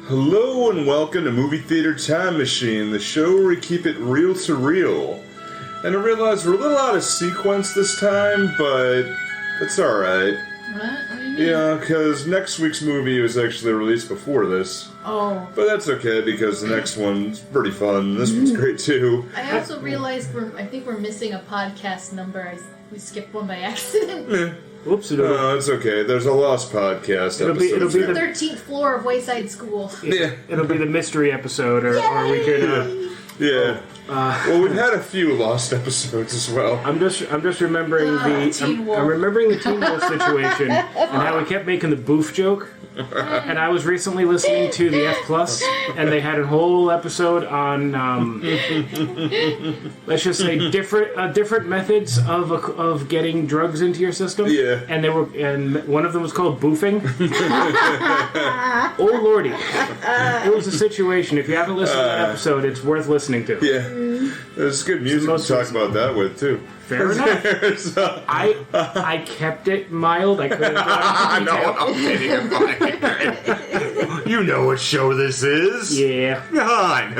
Hello and welcome to Movie Theater Time Machine, the show where we keep it real to real. And I realize we're a little out of sequence this time, but that's alright. What do you mean? Yeah, because next week's movie was actually released before this. Oh. But that's okay, because the next one's pretty fun. This one's great too. I also realized I think we're missing a podcast number. We skipped one by accident. Whoops! No, it's okay. There's a lost podcast It'll be episode. It's the the- 13th floor of Wayside School. Yeah. It'll be the mystery episode, or we could. Yeah. Well, we've had a few lost episodes as well. I'm just remembering Teen Wolf. I'm remembering the Teen Wolf situation and how we kept making the boof joke. And I was recently listening to the F Plus, and they had a whole episode on, let's just say, different methods of getting drugs into your system. Yeah. And one of them was called boofing. Oh lordy, it was a situation. If you haven't listened to that episode, it's worth listening to. Yeah. There's good music to talk about that with, too. Fair enough. So, I kept it mild. I couldn't go into detail. you know what show this is. Yeah. God.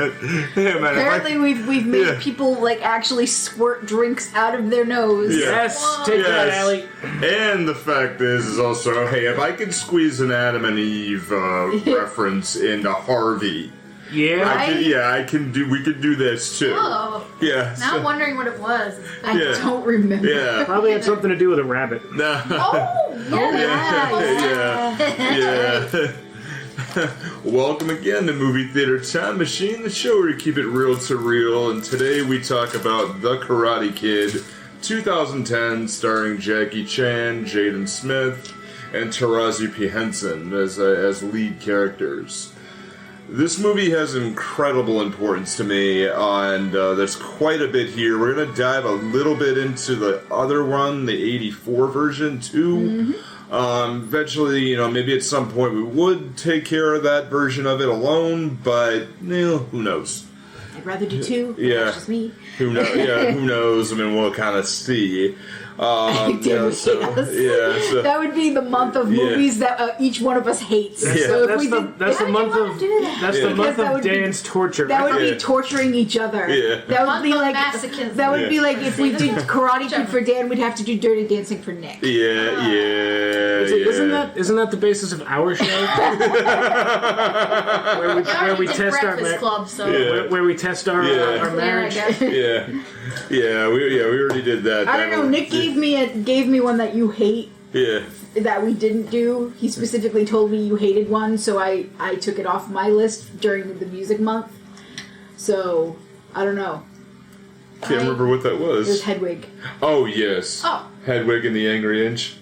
Yeah, man, Apparently, we've made people like actually squirt drinks out of their nose. Yeah. Yes, take that, Allie. And the fact is also, hey, if I could squeeze an Adam and Eve reference into Harvey, Yeah. I can do. We could do this too. Oh. Yeah. Now I'm wondering what it was. I don't remember. Yeah. Probably had something to do with a rabbit. No. Oh, Yeah. Welcome again to Movie Theater Time Machine, the show where we keep it real to real, and today we talk about The Karate Kid, 2010, starring Jackie Chan, Jaden Smith, and Taraji P. Henson as lead characters. This movie has incredible importance to me, and there's quite a bit here. We're going to dive a little bit into the other one, the 84 version, too. Eventually, maybe at some point we would take care of that version of it alone, but who knows? I'd rather do two. Yeah. That's just me. Who knows? Yeah, who knows? I mean, we'll kind of see. Yes. That would be the month of movies that each one of us hates. So if we did, That's the month of Because that would be- Dan's torture. that would Yeah. be torturing each other. Yeah. That would be Month of like masochism. that would Yeah. be like if we did Karate Kid for Dan, we'd have to do Dirty Dancing for Nick. Yeah. Isn't that the basis of our show? where we test our Breakfast Club, so Yeah. where we test our Yeah. marriage. Yeah. We already did that. I don't know. Nick gave me one that you hate. Yeah. That we didn't do. He specifically told me you hated one, so I took it off my list during the music month. So, I don't know. Can't remember what that It was was. Hedwig. Oh, yes. Oh. Hedwig and the Angry Inch.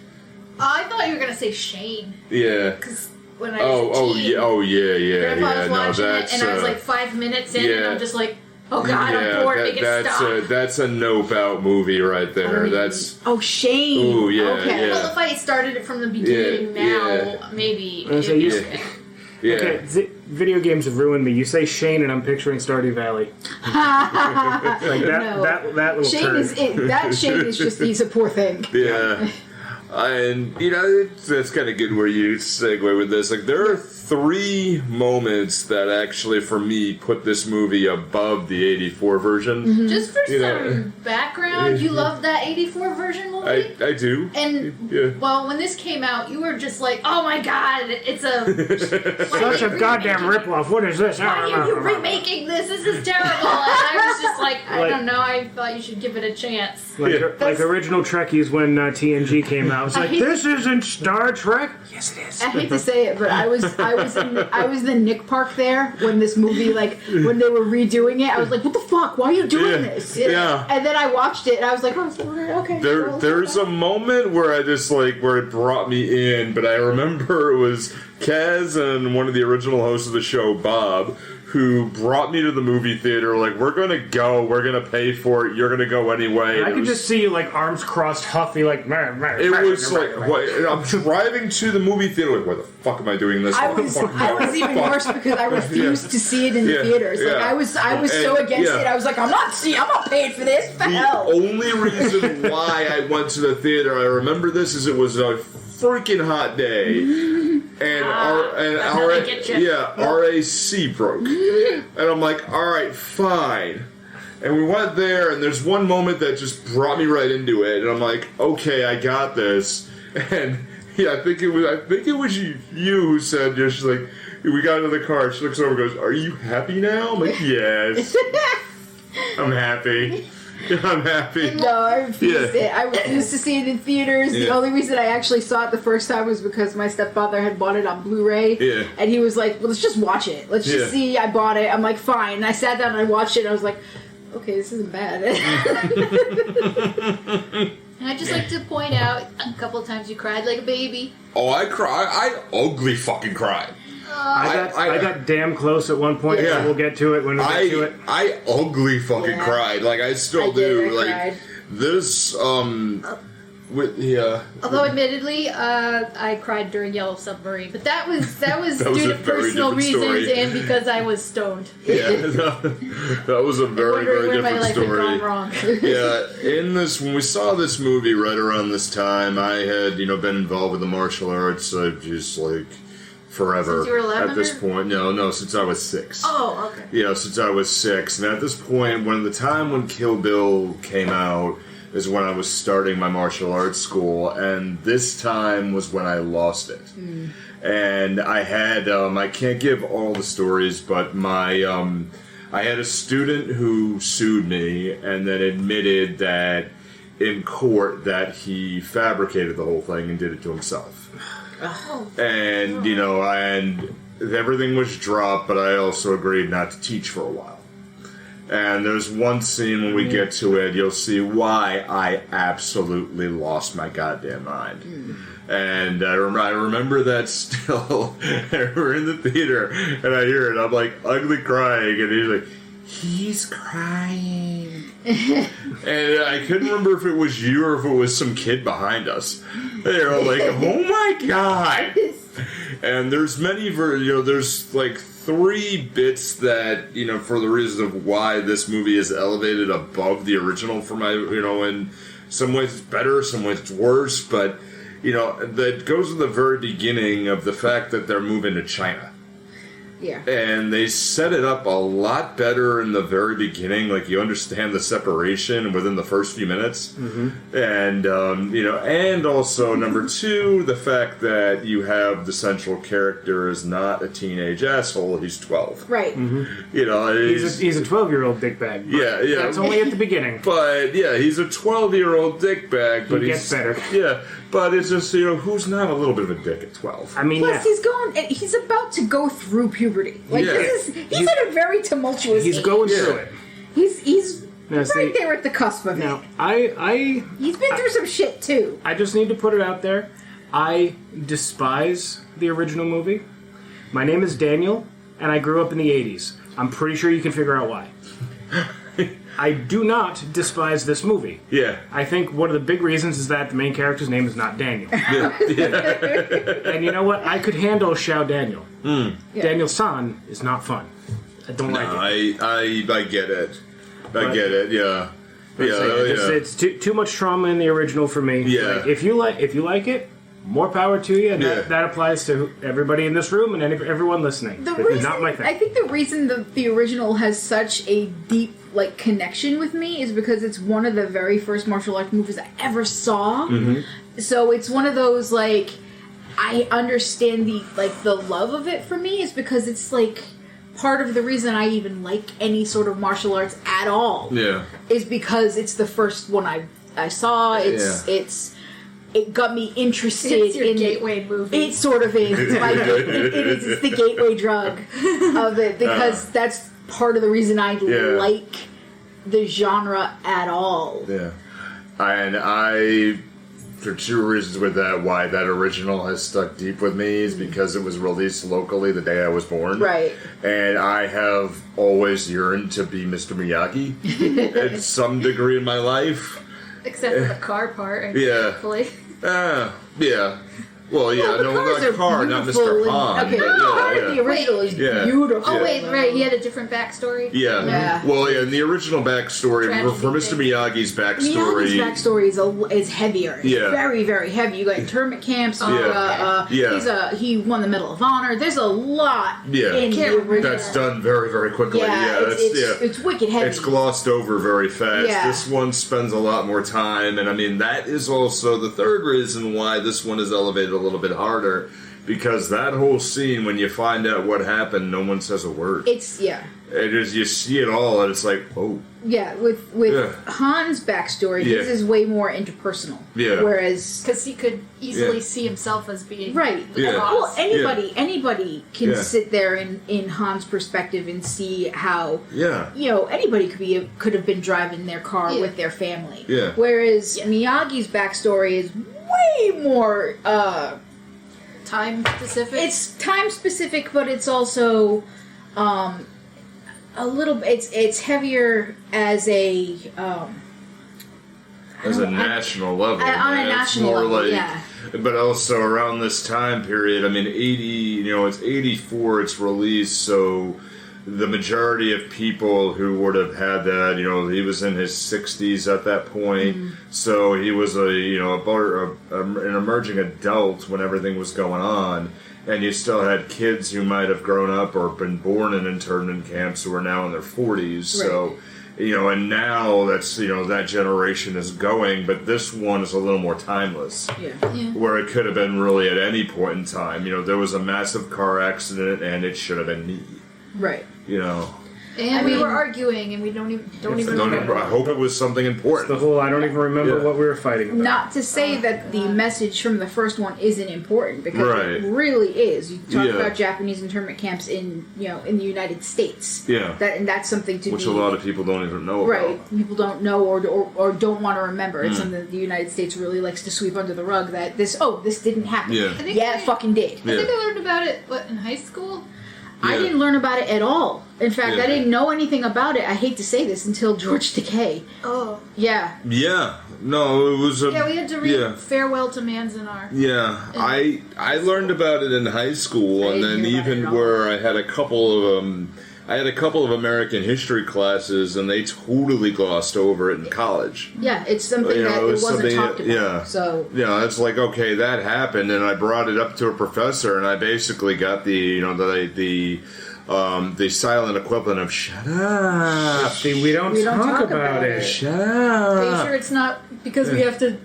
I thought you were gonna say Shane, Yeah. because when I was a teen, yeah. Grandpa was No, watching it, that's and I was like 5 minutes in, and yeah. I'm just like, oh god, I'm bored, make it stop. that's a nope out movie right there. That's Oh, Shane. Ooh, yeah, Okay. yeah. Well, if I started it from the beginning maybe I was it'd be gonna say, okay. yeah. Okay, video games have ruined me. You say Shane, and I'm picturing Stardew Valley. Like that, No. that little Shane turd. is it. That Shane is just he's a poor thing. Yeah. And, that's kind of good where you segue with this. Like, there are 3 moments that actually, for me, put this movie above the 84 version. Just for You know, some background, you love that 84 version movie? I do. And, Yeah. well, when this came out, you were just like, oh my god, it's a... Such a goddamn ripoff. What is this? Why are you remaking this? This is terrible. And I was just like, I don't know, I thought you should give it a chance. Like original Trekkies when TNG came out. It's like, this isn't Star Trek. Yes, it is. I hate to say it, but I was in the Nick Park there when this movie, like, when they were redoing it. I was like, what the fuck? Why are you doing this? Yeah. And then I watched it and I was like, oh, okay. There's a moment where I just where it brought me in, but I remember it was Kaz and one of the original hosts of the show, Bob, who brought me to the movie theater. Like, we're gonna go, we're gonna pay for it, you're gonna go anyway. I could just see you like arms crossed, huffy, like. It was like, I'm driving to the movie theater. Like, why the fuck am I doing this? I was even worse because I refused to see it in the theaters. Like I was so against it. I was like, I'm not paying for this. For hell. The only reason why I went to the theater, I remember this, is it was a freaking hot day. and that's how they get you. RAC broke. And I'm like, all right, fine. And we went there, and there's one moment that just brought me right into it, and I'm like, okay, I got this. And yeah, I think it was you who said, she's like, we got into the car. She looks over and goes, "Are you happy now?" I'm like, "Yes, I'm happy. I'm happy." No, I refused it. I refused to see it in theaters. The only reason I actually saw it the first time was because my stepfather had bought it on Blu-ray. Yeah. And he was like, "Well, let's just watch it. Let's just see." I bought it. I'm like, "Fine." And I sat down and I watched it. And I was like, "Okay, this isn't bad." And I'd just like to point out, a couple of times you cried like a baby. Oh, I cried. I ugly fucking cried. I got damn close at one point, so we'll get to it when we get to it. I ugly fucking cried. Like, I still do. I Like, cried. this, Although, admittedly, I cried during Yellow Submarine, but that was That was due a to very personal different reasons story. and because I was stoned. Yeah, that was a very, Wondering very where my different life story. had gone wrong. Yeah, when we saw this movie right around this time, I had, been involved with the martial arts, just like forever. Since you were 11 at this or- point. No, since I was 6. Oh, okay. Since I was 6. And at this point, when Kill Bill came out, is when I was starting my martial arts school, and this time was when I lost it. And I had, I can't give all the stories, but I had a student who sued me and then admitted that in court that he fabricated the whole thing and did it to himself. And, and everything was dropped, but I also agreed not to teach for a while. And there's one scene when we get to it, you'll see why I absolutely lost my goddamn mind. And I remember that still. We're in the theater, and I hear it. I'm like ugly crying, and he's like, "He's crying." And I couldn't remember if it was you or if it was some kid behind us. They're all like, "Oh my god!" And there's there's like 3 bits that, for the reason of why this movie is elevated above the original for my, in some ways it's better, some ways it's worse, but, that goes to the very beginning of the fact that they're moving to China. Yeah. And they set it up a lot better in the very beginning. Like, you understand the separation within the first few minutes. Mm-hmm. And, and also, number 2, the fact that you have the central character is not a teenage asshole. He's 12. Right. Mm-hmm. He's a 12-year-old dickbag. Yeah. That's only at the beginning. But, yeah, he's a 12-year-old dickbag. But he gets better. Yeah. But it's just, who's not a little bit of a dick at 12? I mean, Plus, he's about to go through puberty. Like, Yeah. he's at a very tumultuous he's age. going through it. He's Now, right see- there at the cusp of Now, it. He's been through some shit, too. I just need to put it out there. I despise the original movie. My name is Daniel, and I grew up in the 80s. I'm pretty sure you can figure out why. I do not despise this movie. Yeah. I think one of the big reasons is that the main character's name is not Daniel. And you know what? I could handle Xiao Daniel. Yeah. Daniel San is not fun. I don't like it. I get it. I get it, yeah. It's too much trauma in the original for me. Yeah. Like, if you like it, more power to you, and that applies to everybody in this room and everyone listening. It's not my thing. I think the reason the original has such a deep connection with me is because it's one of the very first martial arts movies I ever saw. Mm-hmm. So it's one of those I understand the love of it for me is because it's part of the reason I even like any sort of martial arts at all. Yeah. Is because it's the first one I saw. It got me interested It's your in gateway movie. It sort of is. It's the gateway drug of it because that's part of the reason I like the genre at all. Yeah. And for 2 reasons with that, why that original has stuck deep with me is because it was released locally the day I was born. Right. And I have always yearned to be Mr. Miyagi at some degree in my life. Except for the car part, Yeah. hopefully. Yeah. Well, yeah, the no, cars not are car, not beautiful Mr. and- Han. Okay, but the car in the original is Yeah. beautiful. Oh wait, right. He had a different backstory. Yeah. Yeah. Well, yeah, in the original backstory, Tragedy for Mr. thing. Miyagi's backstory. Miyagi's backstory is heavier. It's Yeah. very, very heavy. You got internment camps. Yeah. He won the Medal of Honor. There's a lot Yeah. in the original. That's done very, very quickly. It's wicked heavy. It's glossed over very fast. Yeah. This one spends a lot more time, and I mean, that is also the third reason why this one is elevated a little bit harder. Because that whole scene, when you find out what happened, no one says a word. It is, you see it all, and it's like, oh. Yeah, with Han's backstory, his is way more interpersonal. Yeah. Whereas... Because he could easily see himself as being Right. the Yeah. boss. Well, anybody can Yeah. sit there in Han's perspective and see how... Yeah. Anybody could have been driving their car with their family. Yeah. Whereas Miyagi's backstory is way more... Time specific. It's time specific, but it's also a little. It's heavier as a national level. on a national more level. like, Yeah. But also around this time period, I mean, 80. It's 84. It's released, so the majority of people who would have had that, he was in his 60s at that point, so he was an emerging adult when everything was going on, and you still had kids who might have grown up or been born in internment camps who are now in their 40s, so, and now that's, that generation is going, but this one is a little more timeless. Where it could have been really at any point in time. There was a massive car accident, and it should have been me. Right. And we were arguing, and we don't even remember. I hope it was something important. The whole I don't even remember what we were fighting about. Not to say that the message from the first one isn't important, because Right. it really is. You talk Yeah. about Japanese internment camps in in the United States. Yeah. And that's something to Which be a lot of people don't even know right. about. People don't know or don't want to remember. It's something that the United States really likes to sweep under the rug. That this didn't happen. Yeah. It fucking did. I think I learned about it in high school. I didn't learn about it at all. In fact, I didn't know anything about it. I hate to say this, until George Takei. Oh. Yeah. Yeah. No, it was a... Yeah, we had to read Farewell to Manzanar. Yeah. I learned about it in high school, and then even where I had a couple of American history classes, and they totally glossed over it in college. Yeah, it's something that it wasn't talked about. Yeah. So it's like, okay, that happened, and I brought it up to a professor, and I basically got the silent equivalent of "shut up." See, we don't talk about it. Shut up. Are you sure it's not because we have to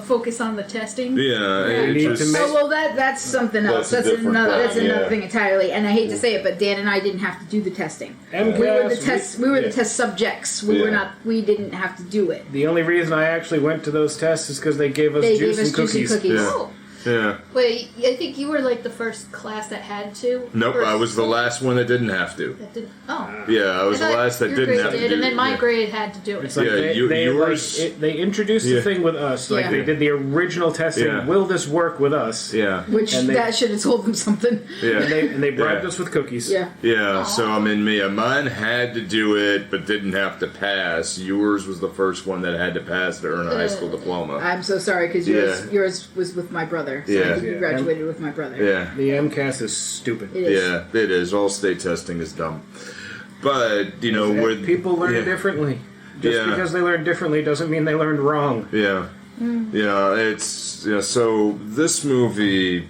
focus on the testing? Yeah. We need to make- that's something else. That's a different That's thing, another yeah. thing entirely. And I hate to say it, but Dan and I didn't have to do the testing. MCAS, We were the test subjects. We didn't have to do it. The only reason I actually went to those tests is because they gave us juice and cookies. Yeah. Oh. Yeah. Wait, I think you were like the first class that had to. Nope, I was the last one that didn't have to. That did. Oh. Yeah, I was the thought last that your didn't grade have to did, do and then my yeah. grade had to do it. It's like Yeah, yours- they introduced the thing with us. Like Yeah. they did the original testing. Yeah. Will this work with us? Yeah. Which And they- that should have told them something. Yeah. And they bribed Yeah. us with cookies. Yeah. Yeah, so I mean, mine had to do it, but didn't have to pass. Yours was the first one that had to pass to earn a high school diploma. I'm so sorry because yours was with my brother. So Yeah. you graduated with my brother. Yeah, The MCAS is stupid. It is. yeah, it is. All state testing is dumb. But with People learn differently. Just because they learn differently doesn't mean they learned wrong. Yeah, it's So this movie,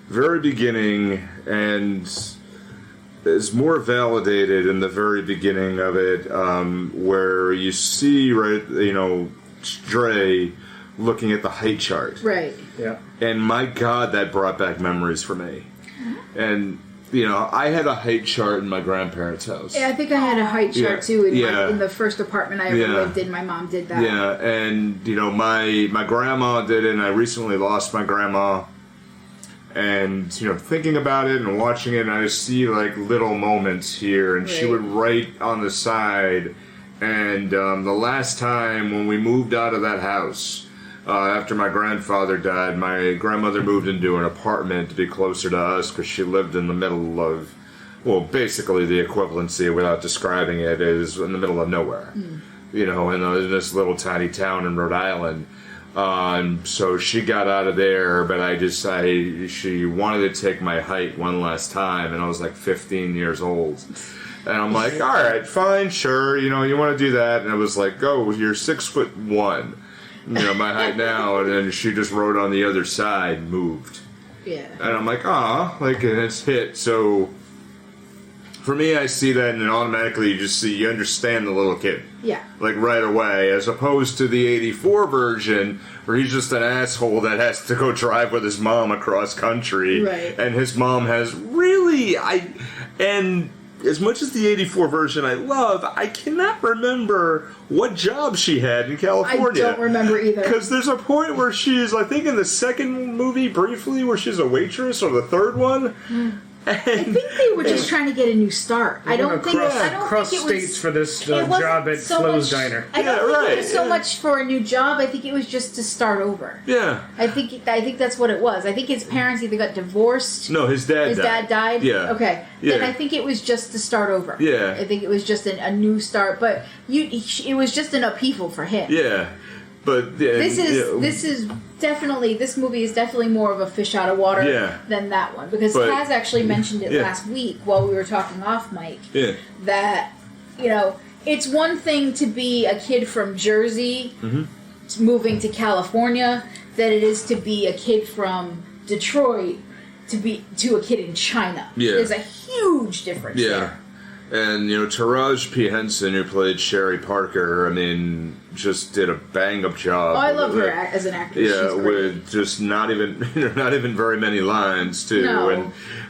very beginning, and is more validated in the very beginning of it, where you see Dre looking at the height chart. Right. Yeah. And my God, that brought back memories for me. And I had a height chart in my grandparents' house. Yeah, I think I had a height chart too in the first apartment I ever Yeah. lived in. My mom did that. Yeah, and my grandma did it, and I recently lost my grandma. And thinking about it and watching it, and I just see like little moments here, and she Right. would write on the side. And the last time when we moved out of that house, after my grandfather died, my grandmother moved into an apartment to be closer to us because she lived in the middle of, well, basically the equivalency, without describing it, is in the middle of nowhere. In this little tiny town in Rhode Island. So she got out of there, but she wanted to take my height one last time, and I was like 15 years old. And I'm like, all right, fine, sure, you want to do that. And I was like, oh, you're 6'1", my height now. And then she just rode on the other side and moved. Yeah. And I'm like, and it's hit. So for me, I see that, and then automatically you understand the little kid. Yeah. Like right away, as opposed to the 84 version, where he's just an asshole that has to go drive with his mom across country. Right. And his mom has and as much as the 84 version I love, I cannot remember what job she had in California. I don't remember either. Because there's a point where she's, I think in the second movie, briefly, where she's a waitress, or the third one. I think they were just trying to get a new start. I don't think cross it was states for this it wasn't job at so Flo's much- Diner. I don't think it was so Yeah. much for a new job. I think it was just to start over. Yeah. I think that's what it was. I think his parents either got divorced. No, his dad His died. dad died? Yeah. Okay. Yeah. Then I think it was just to start over. Yeah. I think it was just a new start. But it was just an upheaval for him. Yeah. But This movie is definitely more of a fish out of water than that one. Because But- Kaz actually mentioned it last week while we were talking off mic. Yeah. That, it's one thing to be a kid from Jersey moving to California than it is to be a kid from Detroit to a kid in China. Yeah. There's a huge difference there. And, Taraji P. Henson, who played Sherry Parker, just did a bang-up job. Oh, I love her as an actress. Yeah, She's great. with just not even very many lines, too. No.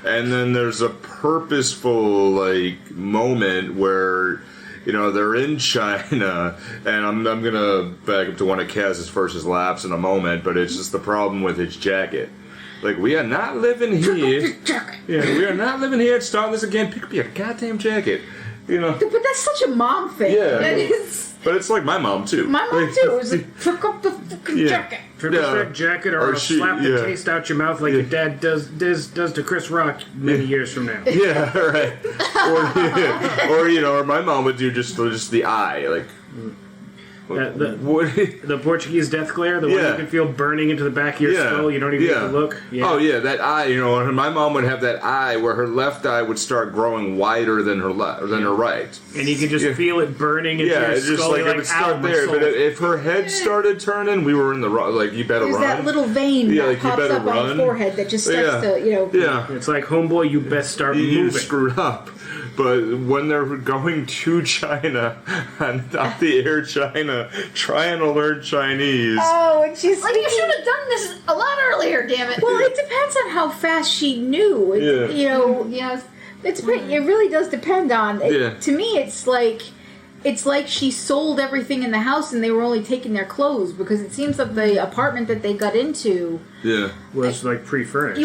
And then there's a purposeful, moment where... they're in China, and I'm going to back up to one of Kaz's first laps in a moment, but it's just the problem with his jacket. We are not living here. Yeah, we are not living here. Starting this again. Pick up your goddamn jacket. But that's such a mom thing. Yeah. That is... But it's like my mom, too. My mom, too. It was like, pick up the fucking jacket. Pick up that jacket or I'll slap the taste out your mouth like your dad does to Chris Rock many years from now. Yeah, right. Or my mom would do just the eye, The Portuguese death glare, the one you can feel burning into the back of your skull, you don't even have to look. Yeah. Oh yeah, that eye. My mom would have that eye where her left eye would start growing wider than her her right, and you can just feel it burning into your it's just skull. it would start there. But if her head started turning, we were in the wrong. You better There's run. that little vein that you pops better up on run. your forehead that just starts to, Yeah. It's like, homeboy, you best start You moving. screwed up. But when they're going to China, and off the Air China, trying to learn Chinese. Oh, and she's you should have done this a lot earlier, damn it. Well, it depends on how fast she knew. Yes. It really does depend on. Yeah. To me, it's like she sold everything in the house and they were only taking their clothes because it seems that the apartment that they got into was pre-furnished.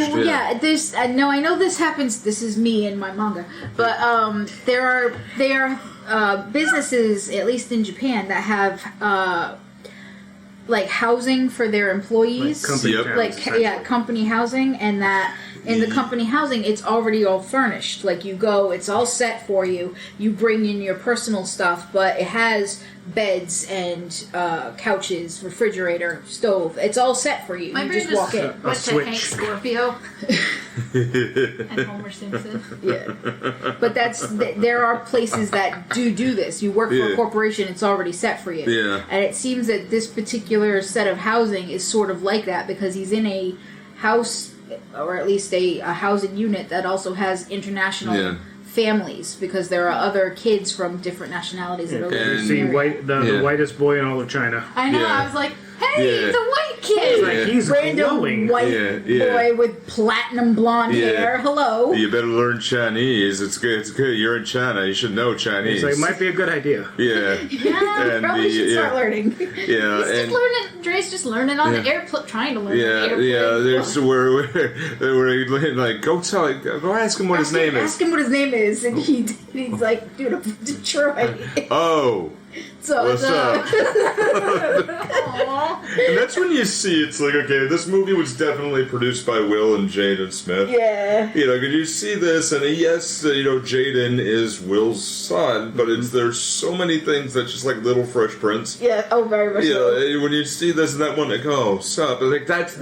There's no. I know this happens. This is me and my manga, but there are businesses, at least in Japan, that have housing for their employees, company housing, and that in the company housing it's already all furnished. You go, it's all set for you. You bring in your personal stuff, but it has beds and couches, refrigerator, stove. It's all set for you. My You brain just walk in. went to Hank Scorpio and Homer Simpson. Yeah, but there are places that do this. You work for a corporation; it's already set for you. Yeah, and it seems that this particular set of housing is sort of like that because he's in a house, or at least a housing unit that also has international families because there are other kids from different nationalities that are living the whitest boy in all of China. I know. I was like, hey, the white kid. He's random glowing. white boy with platinum blonde hair. Hello. You better learn Chinese. It's good. It's good. You're in China. You should know Chinese. It might be a good idea. Yeah. Yeah, probably should start learning. Yeah. He's just learning. Dre's just learning on the airplane, trying to learn on the airplane. There's where go ask him what his name is. Ask him what his name is, and he's like, dude, I'm from Detroit. Oh. So what's up? And that's when you see it's like, okay, this movie was definitely produced by Will and Jaden Smith. Yeah. Because you see this, and yes, Jaden is Will's son, but there's so many things that's just like Little Fresh Prince. Yeah. Oh, very much. When you see see this and that one. Like, oh, sup? Like that's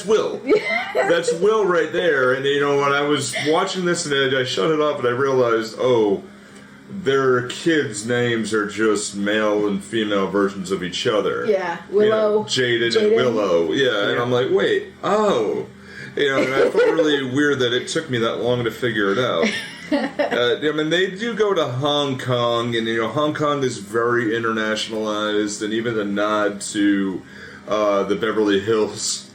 Will. That's Will right there. And you know, when I was watching this and I shut it off and I realized, oh, their kids' names are just male and female versions of each other. Yeah, Willow, Jaden and Willow. Yeah, and I'm like, wait, oh. You know, and I felt really weird that it took me that long to figure it out. I mean, they do go to Hong Kong, and, you know, Hong Kong is very internationalized, and even the nod to the Beverly Hills.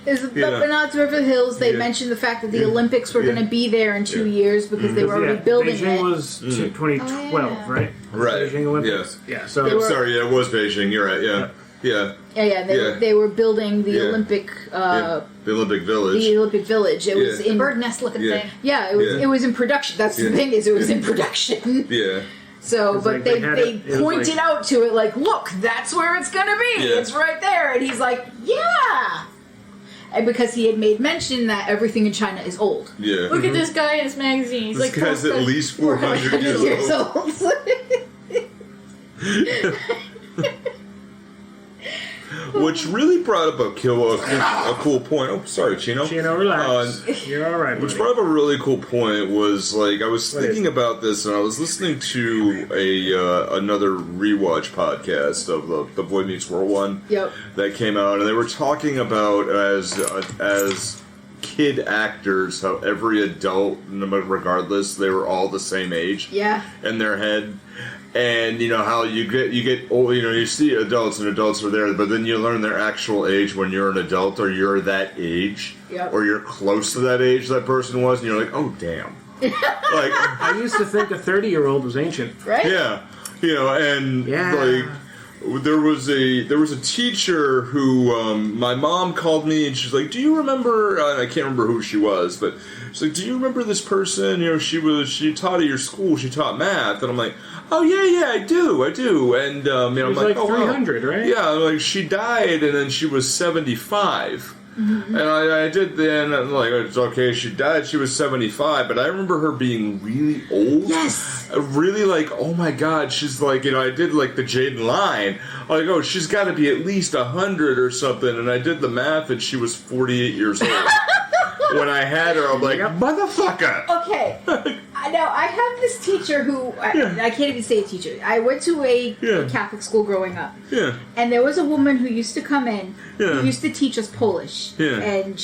But not to Beverly Hills, they mentioned the fact that the Olympics were going to be there in 2 years because they were already building Beijing it. was 2012, right? Right. Beijing Olympics. Yeah. So sorry, it was Beijing. You're right. Yeah. They were building the Olympic. The Olympic Village. The Olympic Village. It was in bird nest looking thing. Yeah, it was in production. That's the thing is, it was in production. Yeah. So, but like they pointed out to it like, look, that's where it's gonna be. Yeah. It's right there, and he's like, yeah. And because he had made mention that everything in China is old. Yeah. Look at this guy in his magazine. He's This guy's at least 400 years old. Which really brought up a cool point. Oh, sorry, Chino. Chino, relax. You're all right. Which brought up a really cool point was, like, I was thinking about this, and I was listening to another rewatch podcast of the Boy Meets World one that came out, and they were talking about as kid actors how every adult, regardless, they were all the same age in their head. And you know how you get old, you know, you see adults and adults are there, but then you learn their actual age when you're an adult or you're that age or you're close to that age that person was, and you're like, oh damn. Like I used to think a 30-year-old was ancient. Right? Yeah. You know, and like there was a teacher who my mom called me and she's like, do you remember I can't remember who she was, but she's like, do you remember this person? You know, she taught at your school, she taught math, and I'm like, oh yeah, I do, and you know, I'm like, oh 300, right? Yeah, like she died and then she was 75. Mm-hmm. And I did then, I'm like, it's okay, she died, she was 75, but I remember her being really old. Yes! Really like, oh my god, she's like, you know, I did like the Jaden line. I'm like, oh, she's got to be at least 100 or something, and I did the math and she was 48 years old. When I had her, I'm like, motherfucker! Okay. Now, I have this teacher who, I can't even say a teacher. I went to a Catholic school growing up. Yeah. And there was a woman who used to come in, who used to teach us Polish. Yeah. And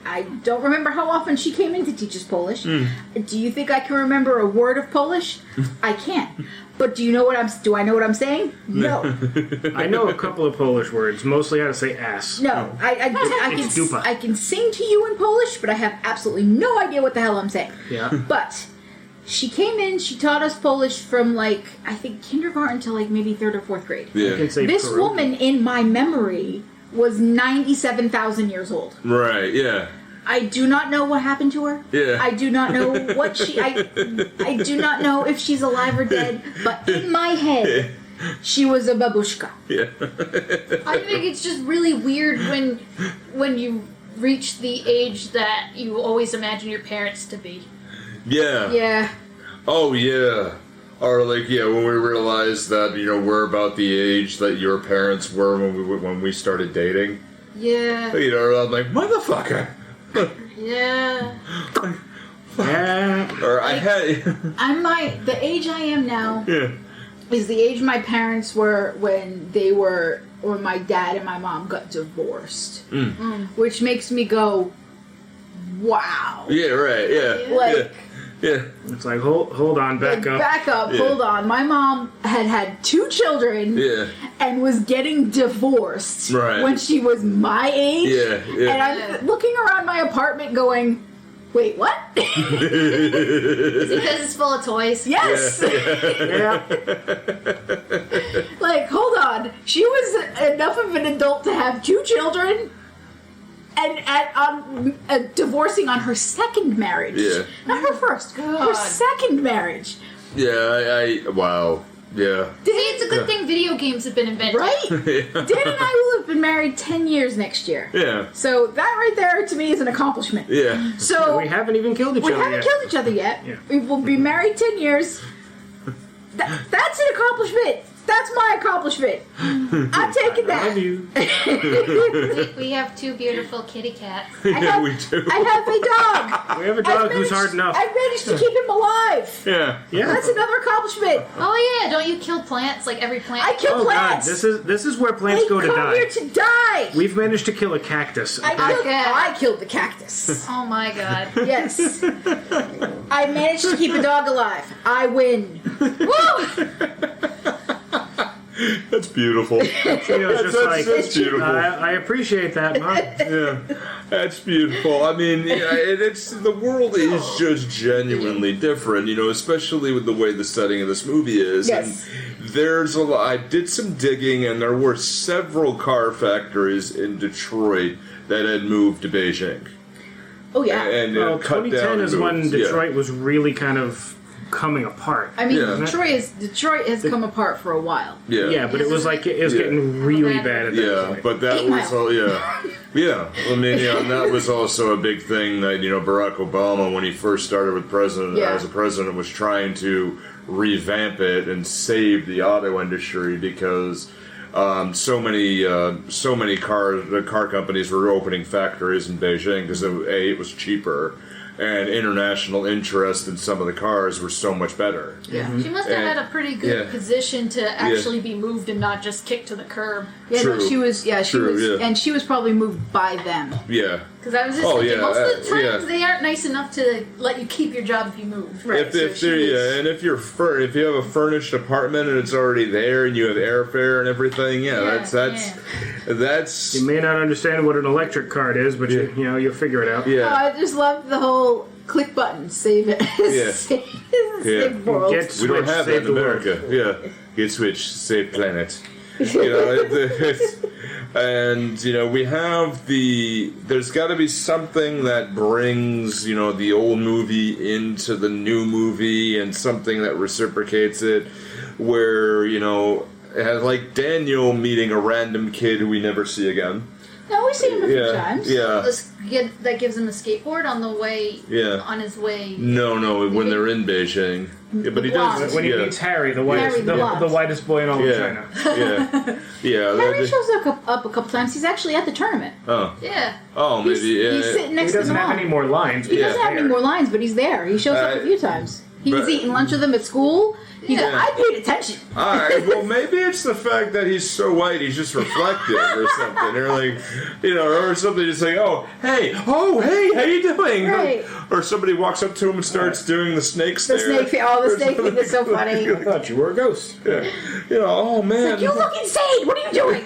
I don't remember how often she came in to teach us Polish. Do you think I can remember a word of Polish? I can't. But do I know what I'm saying? No. I know a couple of Polish words, mostly how to say ass. No. I can sing to you in Polish, but I have absolutely no idea what the hell I'm saying. Yeah. But she came in, she taught us Polish from, like, I think kindergarten to, like, maybe 3rd or 4th grade. Yeah. This woman, in my memory, was 97,000 years old. Right, yeah. I do not know what happened to her. Yeah. I do not know what I do not know if she's alive or dead, but in my head, she was a babushka. Yeah. I think it's just really weird when you reach the age that you always imagine your parents to be. Yeah. Yeah. Oh, yeah. Or, like, when we realized that, you know, we're about the age that your parents were when we started dating. Yeah. You know, I'm like, motherfucker. Yeah. Or the age I am now is the age my parents were when my dad and my mom got divorced. Which makes me go, wow. Yeah, right, yeah. Like, yeah. It's like, hold on, back up. Back up, hold on. My mom had 2 children and was getting divorced when she was my age. Yeah. And I'm looking around my apartment going, wait, what? Is it because it's full of toys? Yes! Yeah. Like, hold on. She was enough of an adult to have 2 children and divorcing on her second marriage. Yeah. Not her first. God. Her second marriage. Yeah, wow. Yeah. See, it's a good thing video games have been invented. Right? Dan and I will have been married 10 years next year. Yeah. So that right there, to me, is an accomplishment. Yeah. So we haven't even killed each other yet. We haven't killed each other yet. Yeah. We will be married 10 years. That's an accomplishment. That's my accomplishment. I'm taking that. Love you. We have 2 beautiful kitty cats. We do. I have a dog. We have a dog who's hard enough. I managed to keep him alive. Yeah. That's another accomplishment. Oh yeah, don't you kill plants like every plant? I kill Oh god, plants. this is where plants They go to come die. here to die. We've managed to kill a cactus. I killed the cactus. Oh my god. Yes. I managed to keep a dog alive. I win. Woo! That's beautiful. That's beautiful. I appreciate that, Mom. Yeah, that's beautiful. I mean, it's the world is just genuinely different, especially with the way the setting of this movie is. Yes. And there's a lot. I did some digging, and there were several car factories in Detroit that had moved to Beijing. Oh yeah. And Well, cut 2010 down is and when moved. Detroit was really kind of coming apart. I mean, Yeah. Detroit has come apart for a while. Yeah, but it was like it was Yeah. getting really bad at that Yeah, point. but that 8 was Mile. yeah. I mean, and that was also a big thing that Barack Obama, when he first started with as a president, was trying to revamp it and save the auto industry because so many car companies were opening factories in Beijing because it was cheaper. And international interest in some of the cars were so much better. Yeah. She must have had a pretty good position to actually be moved and not just kicked to the curb. Yeah, True. no, she was. Yeah, she True, was, yeah. and she was probably moved by them. Yeah. Because I was just thinking, yeah, most of the times yeah. they aren't nice enough to let you keep your job if you move. Right. If so she was- and if if you have a furnished apartment and it's already there and you have airfare and everything, that's You may not understand what an electric card is, but you'll figure it out. yeah. Oh, I just love the whole click button, save it, Yeah. save world. Get We don't Switch, have that save in the world. America. Yeah, get Switch, save planet. And we have there's got to be something that brings the old movie into the new movie, and something that reciprocates it, where like Daniel meeting a random kid who we never see again. No, we've seen him a few times. Yeah. That gives him a skateboard on the way. Yeah. On his way. No, when they're in Beijing. Yeah, but he Blonde. does. When he meets Harry, the whitest, the blonde. the whitest boy in all of China. Yeah. Harry shows up a couple times. He's actually at the tournament. Oh. Yeah. Oh, maybe. He's sitting He next to doesn't the have mom. any more lines. He doesn't have any more lines, but he's there. He shows up a few times. He was eating lunch with them at school. I paid attention. All right. Well, maybe it's the fact that he's so white, he's just reflective or something, or like, or something. Just like, hey, how you doing? Right. Or somebody walks up to him and starts doing the snake The stare. snake thing. Oh, the snake thing is so funny. I thought you were a ghost. Yeah. Oh man. You look insane. What are you doing?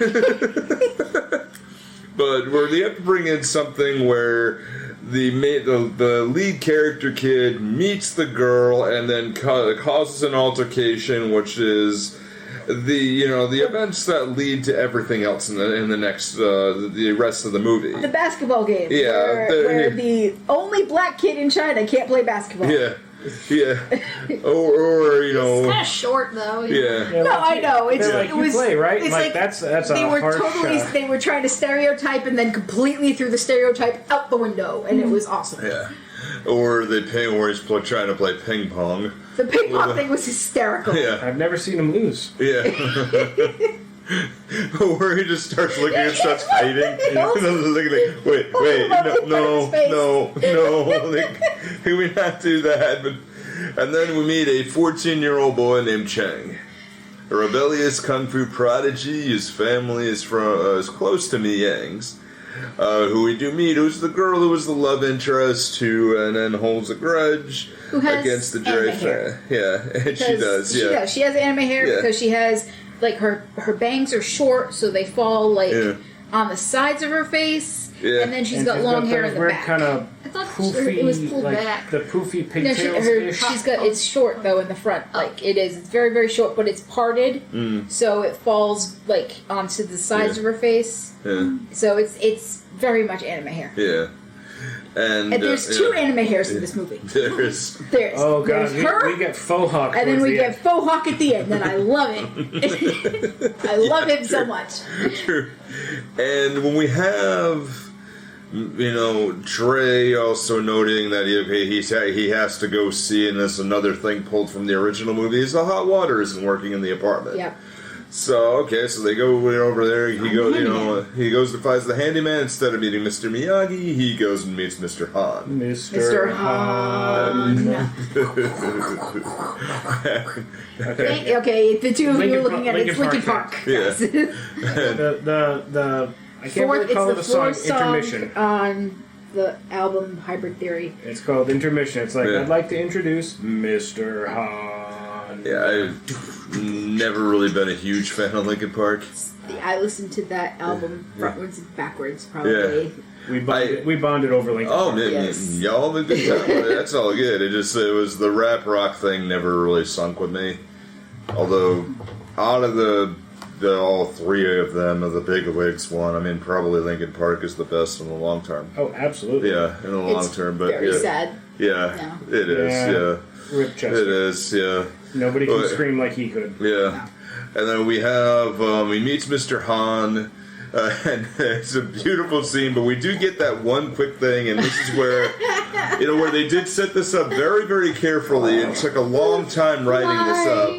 But where they have to bring in something where the lead character kid meets the girl and then causes an altercation, which is the events that lead to everything else in the next the rest of the movie. The basketball game. Yeah, where the only black kid in China can't play basketball. Yeah. Or It's kind of short though. Yeah. No, I know. It you play, right? It's Like, that's a they were harsh, totally. They were trying to stereotype and then completely threw the stereotype out the window, and it was awesome. Yeah. Or where he's trying to play ping pong. The ping pong thing was hysterical. Yeah. I've never seen him lose. Yeah. Where he just starts looking and starts fighting. Wait, no. Like, can we not do that? And then we meet a 14-year-old boy named Cheng. A rebellious kung fu prodigy whose family is close to Mi Yang's. Who we do meet, who's the girl who was the love interest, and then holds a grudge against the Dre fan. Yeah, and she does. Yeah, She has anime hair because she has her bangs are short, so they fall on the sides of her face, and then she's got long hair in the back. Kind of I thought poofy, it was pulled like back. the poofy No, pigtails. she's got it's short though in the front. Like it is, it's very very short, but it's parted, so it falls onto the sides of her face. Yeah. So it's very much anime hair. Yeah. And there's two anime hairs in this movie. There's Oh god, there's her, we get faux hawk, and then we towards the get faux hawk at the end, and I love it. I love him so much. true. And when we have Dre also noting that he has to go see, and there's another thing pulled from the original movie, is the hot water isn't working in the apartment. Yeah. So so they go over there. He goes to find the handyman. Instead of meeting Mr. Miyagi, he goes and meets Mr. Han. Mr. Han. Okay, the two of you are looking at it. It's Linkin Park. Yeah. the I can't really call it a song. Intermission on the album Hybrid Theory. It's called Intermission. It's like I'd like to introduce Mr. Han. Yeah, I've never really been a huge fan of Linkin Park. I listened to that album frontwards and backwards, probably. Yeah. We bonded over Linkin Park. Yes. Y'all have a good time. That's all good. It was the rap rock thing never really sunk with me. Although, out of the all three of them, of the bigwigs one, I mean, probably Linkin Park is the best in the long term. Oh, absolutely. Yeah, in the long term. But very sad. Yeah, it is. Yeah. Rip Chester. It is. Yeah. Nobody can scream like he could. Yeah. And then we have he meets Mr. Han. And it's a beautiful scene, but we do get that one quick thing, and this is where, where they did set this up very, very carefully. It took a long time writing this up,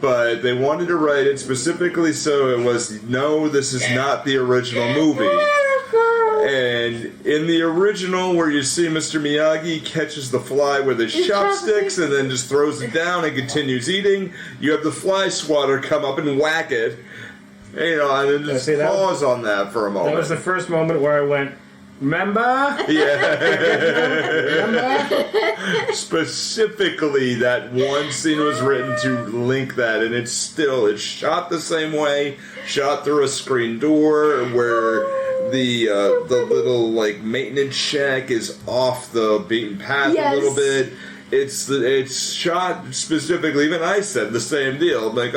but they wanted to write it specifically so it was, no, this is not the original movie. And in the original, where you see Mr. Miyagi catches the fly with his chopsticks and then just throws it down and continues eating, you have the fly swatter come up and whack it. And then just pause on that for a moment. That was the first moment where I went, remember? Yeah. Remember? Specifically, that one scene was written to link that, and it's shot the same way, shot through a screen door where the little maintenance shack is off the beaten path a little bit. It's shot specifically. Even I said the same deal. I'm like,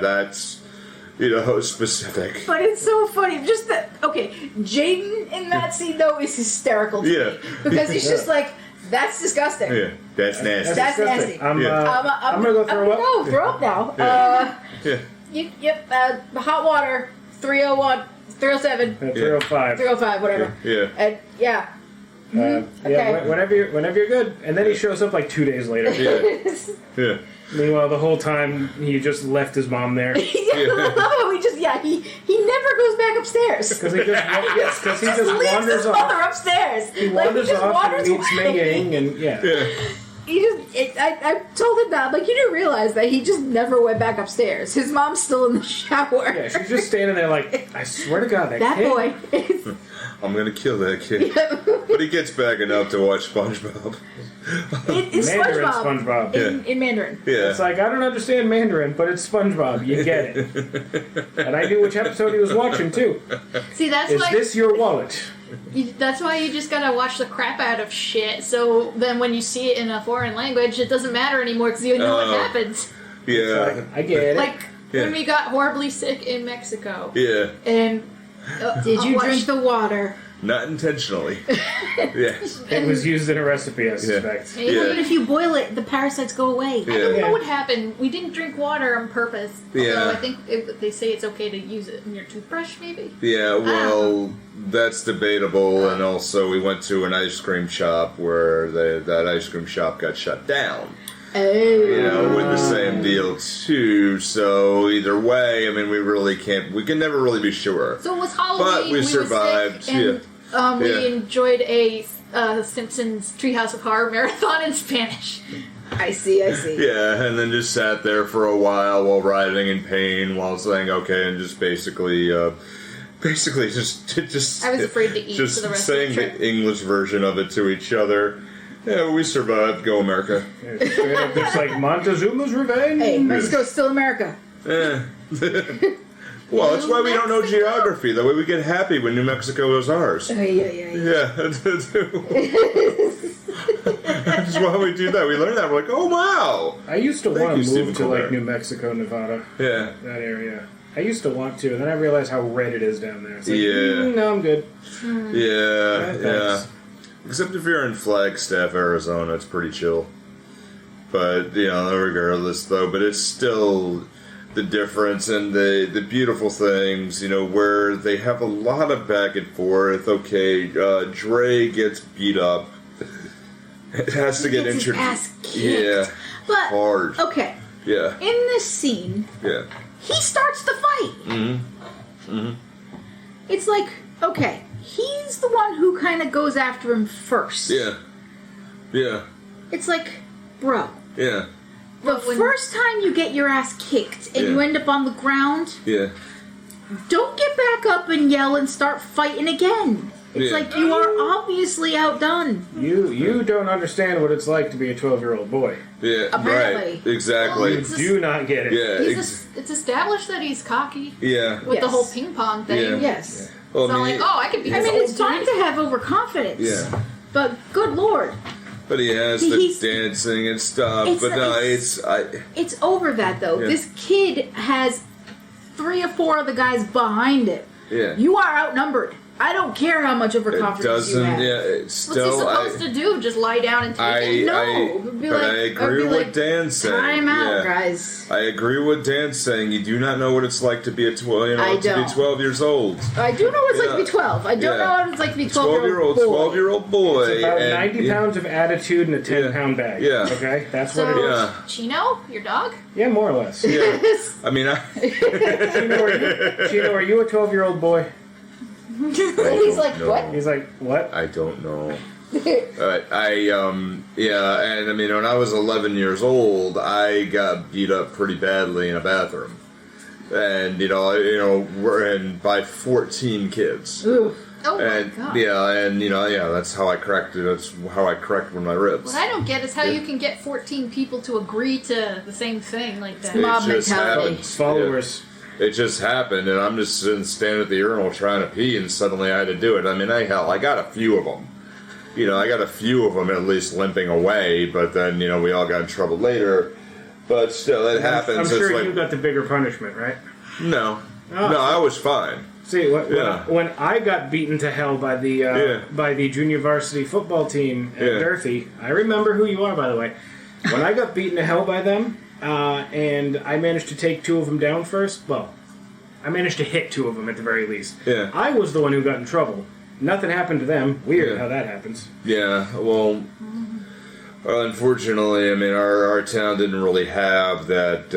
that's specific. But it's so funny. Just that, Jaden in that scene, though, is hysterical to me. Because he's just like, that's disgusting. Yeah, that's nasty. That's nasty. I'm going to go throw up. No, throw up now. Hot water, 301, 307. 305. 305, whatever. Yeah. And, whenever you're good. And then he shows up 2 days later. Yeah. Meanwhile, the whole time he just left his mom there. he never goes back upstairs. Because he just leaves wanders his off. mother upstairs. He wanders off and meets Mei Ying, and I told him that. You do realize that he just never went back upstairs. His mom's still in the shower. Yeah, she's just standing there I swear to God, that kid. Boy. I'm gonna kill that kid. But he gets back enough to watch SpongeBob. It's Mandarin SpongeBob. In Mandarin. Yeah. It's I don't understand Mandarin, but it's SpongeBob. You get it. And I knew which episode he was watching, too. See, that's Is this your wallet? That's why you just gotta watch the crap out of shit, so then when you see it in a foreign language, it doesn't matter anymore because you know what happens. Yeah. I get it. When we got horribly sick in Mexico. Yeah. And... did you drink the water? Not intentionally. Yes. It was used in a recipe, I suspect. Yeah. Even if you boil it, the parasites go away. I don't know what happened. We didn't drink water on purpose. Yeah. Although I think they say it's okay to use it in your toothbrush, maybe? Yeah, well, that's debatable. And also, we went to an ice cream shop where that ice cream shop got shut down. Oh. With the same deal, too. So, either way, I mean, we can never really be sure. So it was Halloween. But we survived. Were sick, and, we enjoyed a Simpsons Treehouse of Horror marathon in Spanish. I see. Yeah, and then just sat there for a while writhing in pain while saying okay, and just basically just I was afraid to eat just for the rest saying of the trip. the English version of it to each other. Yeah, we survived. Go America. Straight up, it's like Montezuma's Revenge. Hey, Mexico's still America. Well, that's why we don't know geography. That way we get happy when New Mexico is ours. Yeah. That's why we do that. We learn that. We're like, oh, wow. I used to want to move to Colbert. New Mexico, Nevada. Yeah. That area. I used to want to, and then I realized how red it is down there. It's like, Yeah. No, I'm good. Yeah. Except if you're in Flagstaff, Arizona, it's pretty chill. But, regardless, though, but it's still the difference and the beautiful things, where they have a lot of back and forth. Okay, Dre gets beat up. It has to get introduced. But, hard. Okay. Yeah. In this scene, he starts the fight. Mm-hmm. Mm-hmm. It's like, okay, he's the one who kind of goes after him first. Yeah. Yeah. It's like, bro. Yeah. The first time you get your ass kicked and you end up on the ground, don't get back up and yell and start fighting again. It's like you are obviously outdone. You don't understand what it's like to be a 12-year-old boy. Yeah, apparently. Right. Exactly. You do not get it. Yeah, it's established that he's cocky. Yeah. With the whole ping pong thing. Yeah. Yes. Yeah. Well, so I could be. I mean, it's fine to have overconfidence. Yeah. But good lord. But he has the dancing and stuff. It's over that though. Yeah. This kid has 3 or 4 other guys behind it. Yeah. You are outnumbered. I don't care how much overconfidence you have. It's still. What's he supposed to do? Just lie down and take it? No. I agree with what Dan's saying. Time out, guys. I agree with Dan saying. You do not know what it's like to be 12 years old. I do know what it's like to be 12. I don't know what it's like to be 12-year-old boy. It's about 90 pounds of attitude in a 10-pound bag. Yeah. Okay, that's what it is. Yeah. Chino, your dog? Yeah, more or less. Yeah. I mean, Chino, are you a 12-year-old boy? He's like, what? He's like, what? I don't know. And I mean, when I was 11 years old, I got beat up pretty badly in a bathroom, and and by 14 kids. Ooh. Oh my god. That's how I cracked it. That's how I cracked one of my ribs. What I don't get is how you can get 14 people to agree to the same thing like that. Mob mentality. Followers. It just happened, and I'm just standing at the urinal trying to pee, and suddenly I had to do it. I mean, I got a few of them. I got a few of them at least limping away, but then, we all got in trouble later. But still, it happens. I'm sure you got the bigger punishment, right? No. Oh. No, I was fine. See, when I got beaten to hell by the junior varsity football team at Durfee, I remember who you are, by the way. When I got beaten to hell by them, and I managed to take 2 of them down first. Well, I managed to hit 2 of them at the very least. Yeah. I was the one who got in trouble. Nothing happened to them. Weird how that happens. Yeah, well, unfortunately, I mean, our town didn't really have that,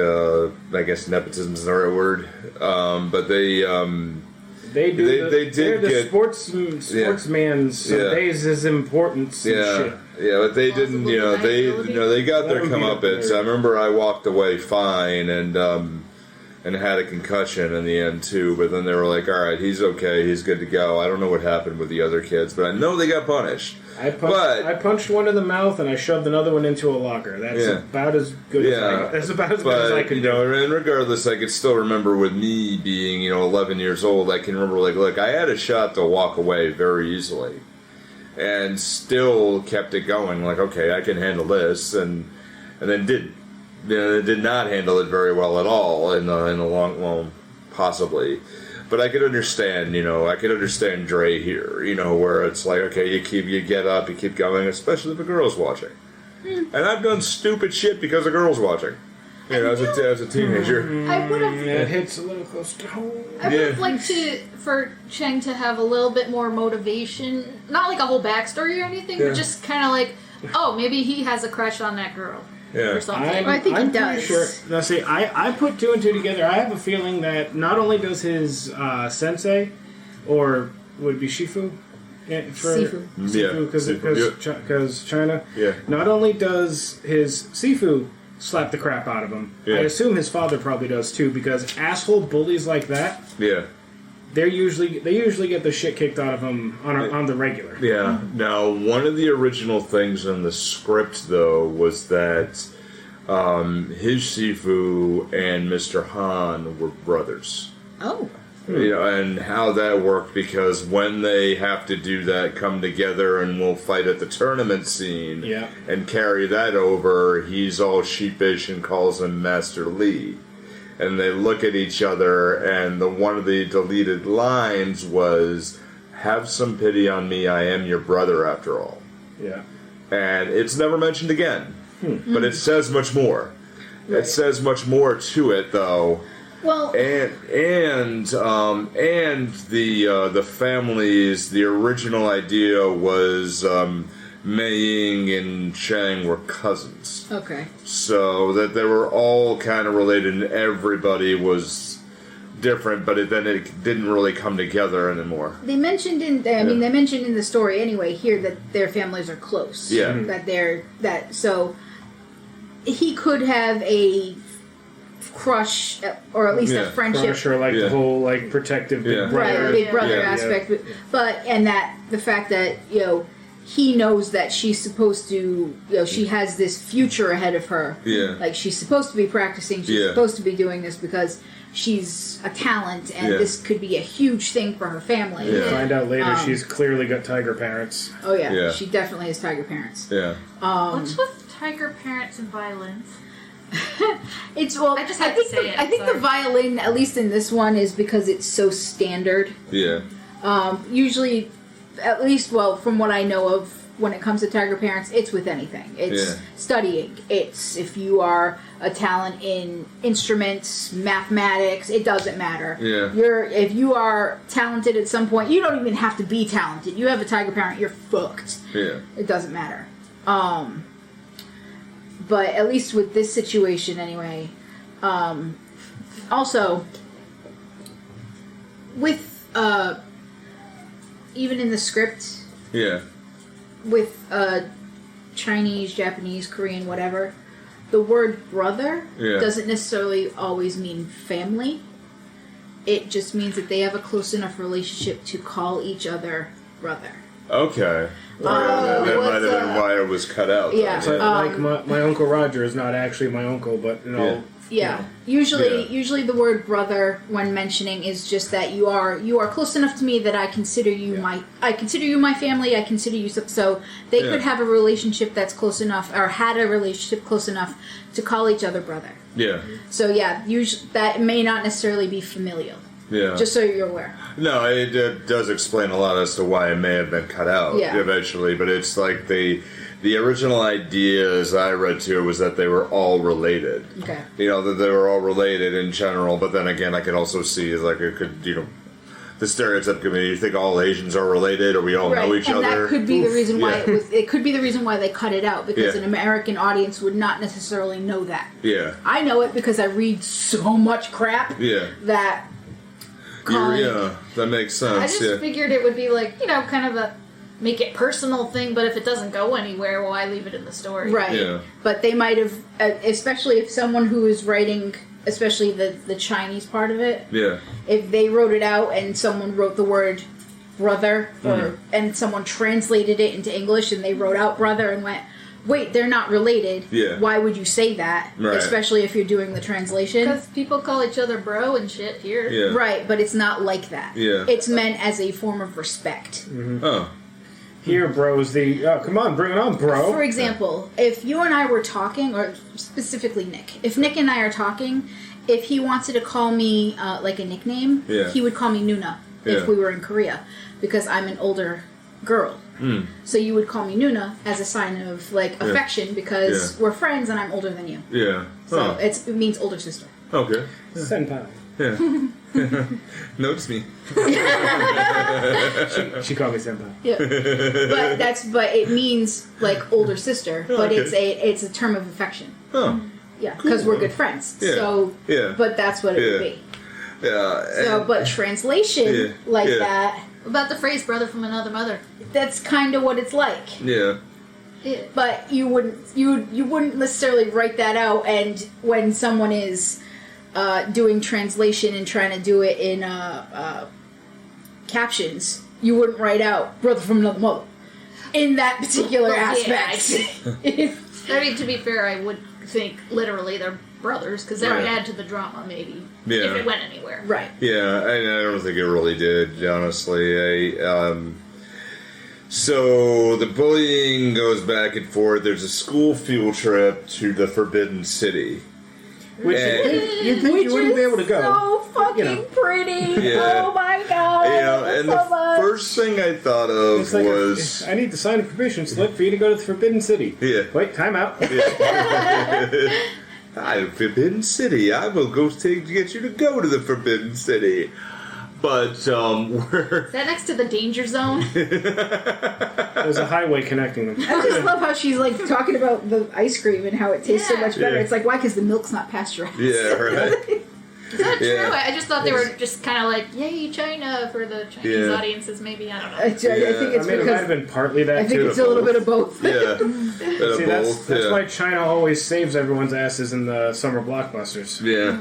I guess nepotism is the right word, but they did get sportsman's some days is importance and shit. Yeah, but they didn't, they got their comeuppance. I remember I walked away fine and had a concussion in the end too, but then they were like, all right, he's okay, he's good to go. I don't know what happened with the other kids, but I know they got punished. I punched one in the mouth and I shoved another one into a locker. That's about as good as I can do. And regardless, I could still remember with me being, 11 years old, I can remember, look, I had a shot to walk away very easily. And still kept it going, okay, I can handle this, and then did not handle it very well at all in the long, possibly. But I could understand, Dre here, where it's like, okay, you get up, you keep going, especially if a girl's watching. And I've done stupid shit because a girl's watching. As a teenager. I would have. It hits a little close to home. I would have liked for Cheng to have a little bit more motivation. Not like a whole backstory or anything, but just kind of like, oh, maybe he has a crush on that girl. Or something. I think he does. Sure. Now, see, I put 2 and 2 together. I have a feeling that not only does his sensei, or would it be Shifu? Sifu. Because China. Yeah. Not only does his Sifu slap the crap out of him, I assume his father probably does too, because asshole bullies like that, they usually get the shit kicked out of them on the regular. Yeah. Now, one of the original things in the script, though, was that his Sifu and Mr. Han were brothers. Oh. And how that worked, because when they have to do that, come together and we'll fight at the tournament scene and carry that over, he's all sheepish and calls him Master Lee. And they look at each other, and one of the deleted lines was, "Have some pity on me, I am your brother after all." Yeah. And it's never mentioned again. But it says much more. Right. It says much more to it, though. Well, and the family's, the original idea was Mei Ying and Chang were cousins. Okay. So that they were all kind of related, and everybody was different, but then it didn't really come together anymore. They mentioned they mentioned in the story anyway here that their families are close. Yeah. So he could have a crush, or at least a friendship, crush, or the whole protective big brother, big brother aspect. But that the fact that he knows that she's supposed to, she has this future ahead of her. Yeah. Like she's supposed to be practicing. She's supposed to be doing this because she's a talent, and this could be a huge thing for her family. Yeah. Find out later she's clearly got tiger parents. Oh yeah, she definitely has tiger parents. Yeah. What's with tiger parents and violins? It's I think the violin, at least in this one, is because it's so standard. Yeah. Usually, at least, from what I know of, when it comes to tiger parents, it's with anything. It's studying. It's if you are a talent in instruments, mathematics, it doesn't matter. Yeah. If you are talented at some point, you don't even have to be talented. You have a tiger parent, you're fucked. Yeah. It doesn't matter. But at least with this situation anyway, also with even in the script, with Chinese, Japanese, Korean, whatever, the word brother doesn't necessarily always mean family. It just means that they have a close enough relationship to call each other brother. Okay. That might have been why it was cut out. Yeah. So, my Uncle Roger is not actually my uncle, but Usually the word brother, when mentioning, is just that you are close enough to me that I consider you my family. I consider you so they could have a relationship that's close enough, or had a relationship close enough to call each other brother. Yeah. So usually that may not necessarily be familial. Yeah. Just so you're aware. No, it does explain a lot as to why it may have been cut out eventually, but it's like the original idea, as I read to it, was that they were all related. Okay. That they were all related in general, but then again, I could also see it could, the stereotype could be, you think all Asians are related, or we all know each other. That could be the reason why it could be the reason why they cut it out, because an American audience would not necessarily know that. Yeah. I know it because I read so much crap that... that makes sense. I just figured it would be kind of a make it personal thing, but if it doesn't go anywhere, why leave it in the story? Right. Yeah. But they might have, especially if someone who is writing, especially the Chinese part of it, if they wrote it out and someone wrote the word brother, and someone translated it into English and they wrote out brother and went, wait, they're not related. Yeah. Why would you say that? Right. Especially if you're doing the translation. Because people call each other bro and shit here. Yeah. Right, but it's not like that. Yeah. It's meant as a form of respect. Mm-hmm. Oh. Here, bro, is come on, bring it on, bro. For example, if you and I were talking, or specifically Nick, if Nick and I are talking, if he wanted to call me a nickname, he would call me Nuna if we were in Korea, because I'm an older girl. Mm. So you would call me Nuna as a sign of affection, because we're friends and I'm older than you. Yeah. So it means older sister. Okay. Senpai. Yeah. Notice me. She called me senpai. Yeah. But it means older sister, but it's a term of affection. Oh. Yeah, because we're good friends. Yeah. So but that's what it would be. Yeah. So, but translation that. About the phrase "brother from another mother." That's kind of what it's like. Yeah. But you wouldn't necessarily write that out, and when someone is doing translation and trying to do it in captions, you wouldn't write out "brother from another mother" in that particular aspect. I mean, to be fair, I would think literally they're brothers, because that would add to the drama, maybe, if it went anywhere. Right. Yeah, I don't think it really did, honestly. So the bullying goes back and forth. There's a school field trip to the Forbidden City. Which you'd think you wouldn't be able to go. So fucking pretty. Yeah. Oh my god. And the first thing I thought of was... I need to sign a permission slip for you to go to the Forbidden City. Yeah. Wait, time out. Hi, Forbidden City. I will get you to go to the Forbidden City. But Is that next to the danger zone? There's a highway connecting them. I just love how she's like talking about the ice cream and how it tastes so much better. Yeah. It's like, why? Because the milk's not pasteurized. Yeah, right. Is that true? I just thought they were just kind of like, yay, China, for the Chinese audiences, maybe. I don't know. I think it's it because might have been partly that, I think too. it's a little bit of both. Yeah. See, that's why China always saves everyone's asses in the summer blockbusters. Yeah.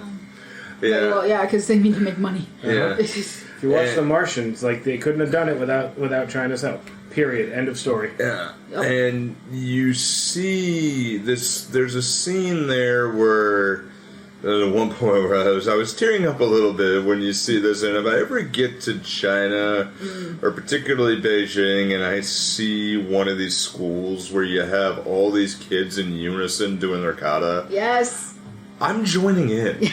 Yeah. Well, yeah, because they need to make money. Yeah. If you watch The Martians, like, they couldn't have done it without China's help. Period. End of story. Yeah. And you see this, there's a scene there where at one point where I was tearing up a little bit when you see this, and if I ever get to China, or particularly Beijing, and I see one of these schools where you have all these kids in unison doing their kata, Yes. I'm joining in.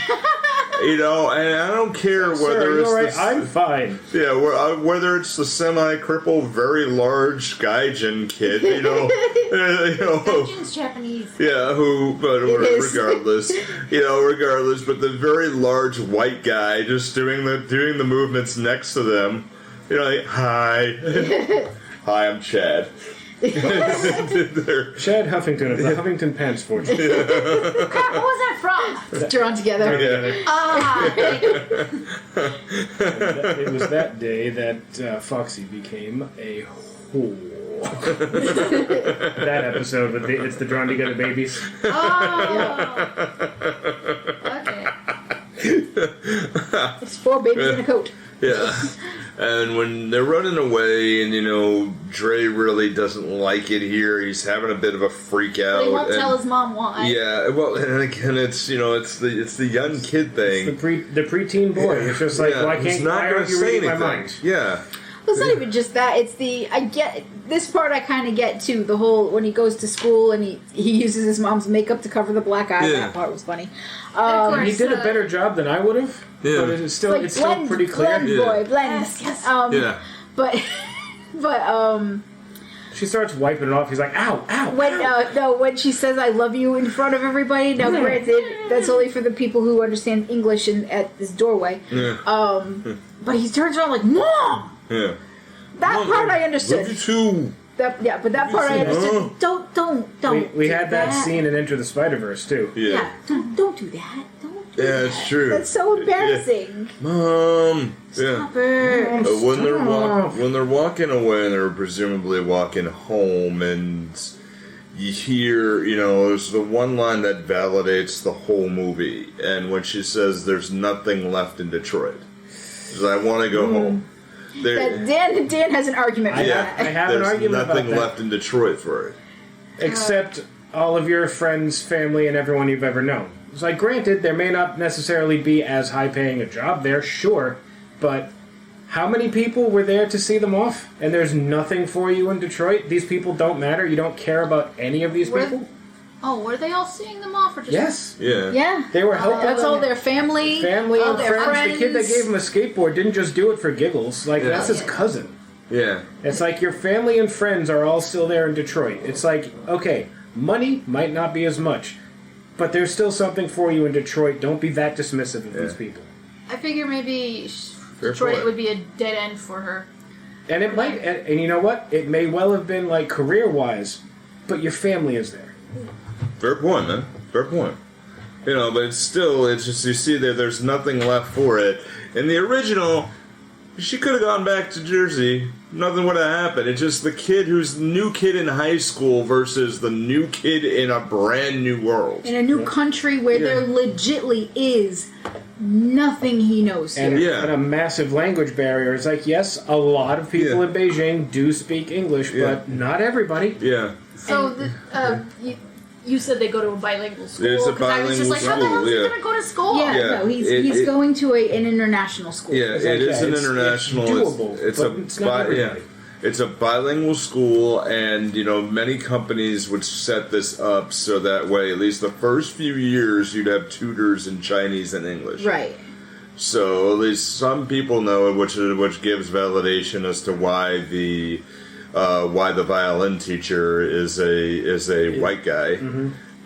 You know, and I don't care whether it's I'm fine. Yeah, whether it's the semi-crippled, very large gaijin kid, you know, Gaijin's Japanese. yeah, regardless, but the very large white guy just doing the movements next to them, you know, like, hi, hi, I'm Chad. Chad Huffington of the Huffington Pants Fortune. Crap, what was that from? Drawn together. It was that day that Foxy became a whore. That episode with it's the Drawn Together babies. Okay. It's 4 babies in a coat. Yeah. And when they're running away, and Dre really doesn't like it here. He's having a bit of a freak out. But he won't tell his mom why. Yeah, well, and again, it's the young kid thing. It's the preteen boy. It's just like, why aren't you reading my mind? Yeah. Well, it's not even just that. It's I get this part. I kind of get too. The whole when he goes to school and he uses his mom's makeup to cover the black eye. Yeah. That part was funny. He did a better job than I would have. Yeah. But it's still pretty clear. Blend, boy, blend. Yes. Yeah. But she starts wiping it off. He's like, ow, ow. When she says "I love you" in front of everybody. Now, granted, that's only for the people who understand English at this doorway. Yeah. But he turns around like, "Mom." Yeah. That part I understood. Love you too. But that part I understood. Don't. We had that scene in Enter the Spider-Verse too. Yeah. Don't do that. Yeah, it's true. That's so embarrassing. Mom. Stop it. When they're walking away, and they're presumably walking home, and you hear, there's the one line that validates the whole movie, and when she says, "There's nothing left in Detroit," she's like, "I want to go home." Dan has an argument for that. I have an argument about that. There's nothing left in Detroit for it. Except all of your friends, family, and everyone you've ever known. It's like, granted, there may not necessarily be as high-paying a job there, sure, but how many people were there to see them off? And there's nothing for you in Detroit? These people don't matter? You don't care about any of these people? Oh, were they all seeing them off, or just... Yes. Yeah. Yeah. They were helping That's them. all their family. Family all and their friends. The kid that gave him a skateboard didn't just do it for giggles. Like, that's his cousin. Yeah. It's like your family and friends are all still there in Detroit. It's like, okay, money might not be as much, but there's still something for you in Detroit. Don't be that dismissive of these people. I figure maybe Fair Detroit point. would be a dead end for her. And it might, and you know what? It may well have been like career-wise, but your family is there. Fair point, man. Fair point. But it's just, you see there's nothing left for it. In the original, she could have gone back to Jersey. Nothing would have happened. It's just the kid who's new kid in high school versus the new kid in a brand new world. In a new country where there legitly is nothing he knows here. And a massive language barrier. It's like, yes, a lot of people in Beijing do speak English, but not everybody. Yeah. So, you said they go to a bilingual school. It's a 'cause I was just like, how the hell is he going to go to school? Yeah, no, he's going to an international school. Yeah, it is an international. It's doable, it's not everybody. It's a bilingual school, and many companies would set this up so that way, at least the first few years, you'd have tutors in Chinese and English. Right. So at least some people know it, which gives validation as to why the violin teacher is a white guy.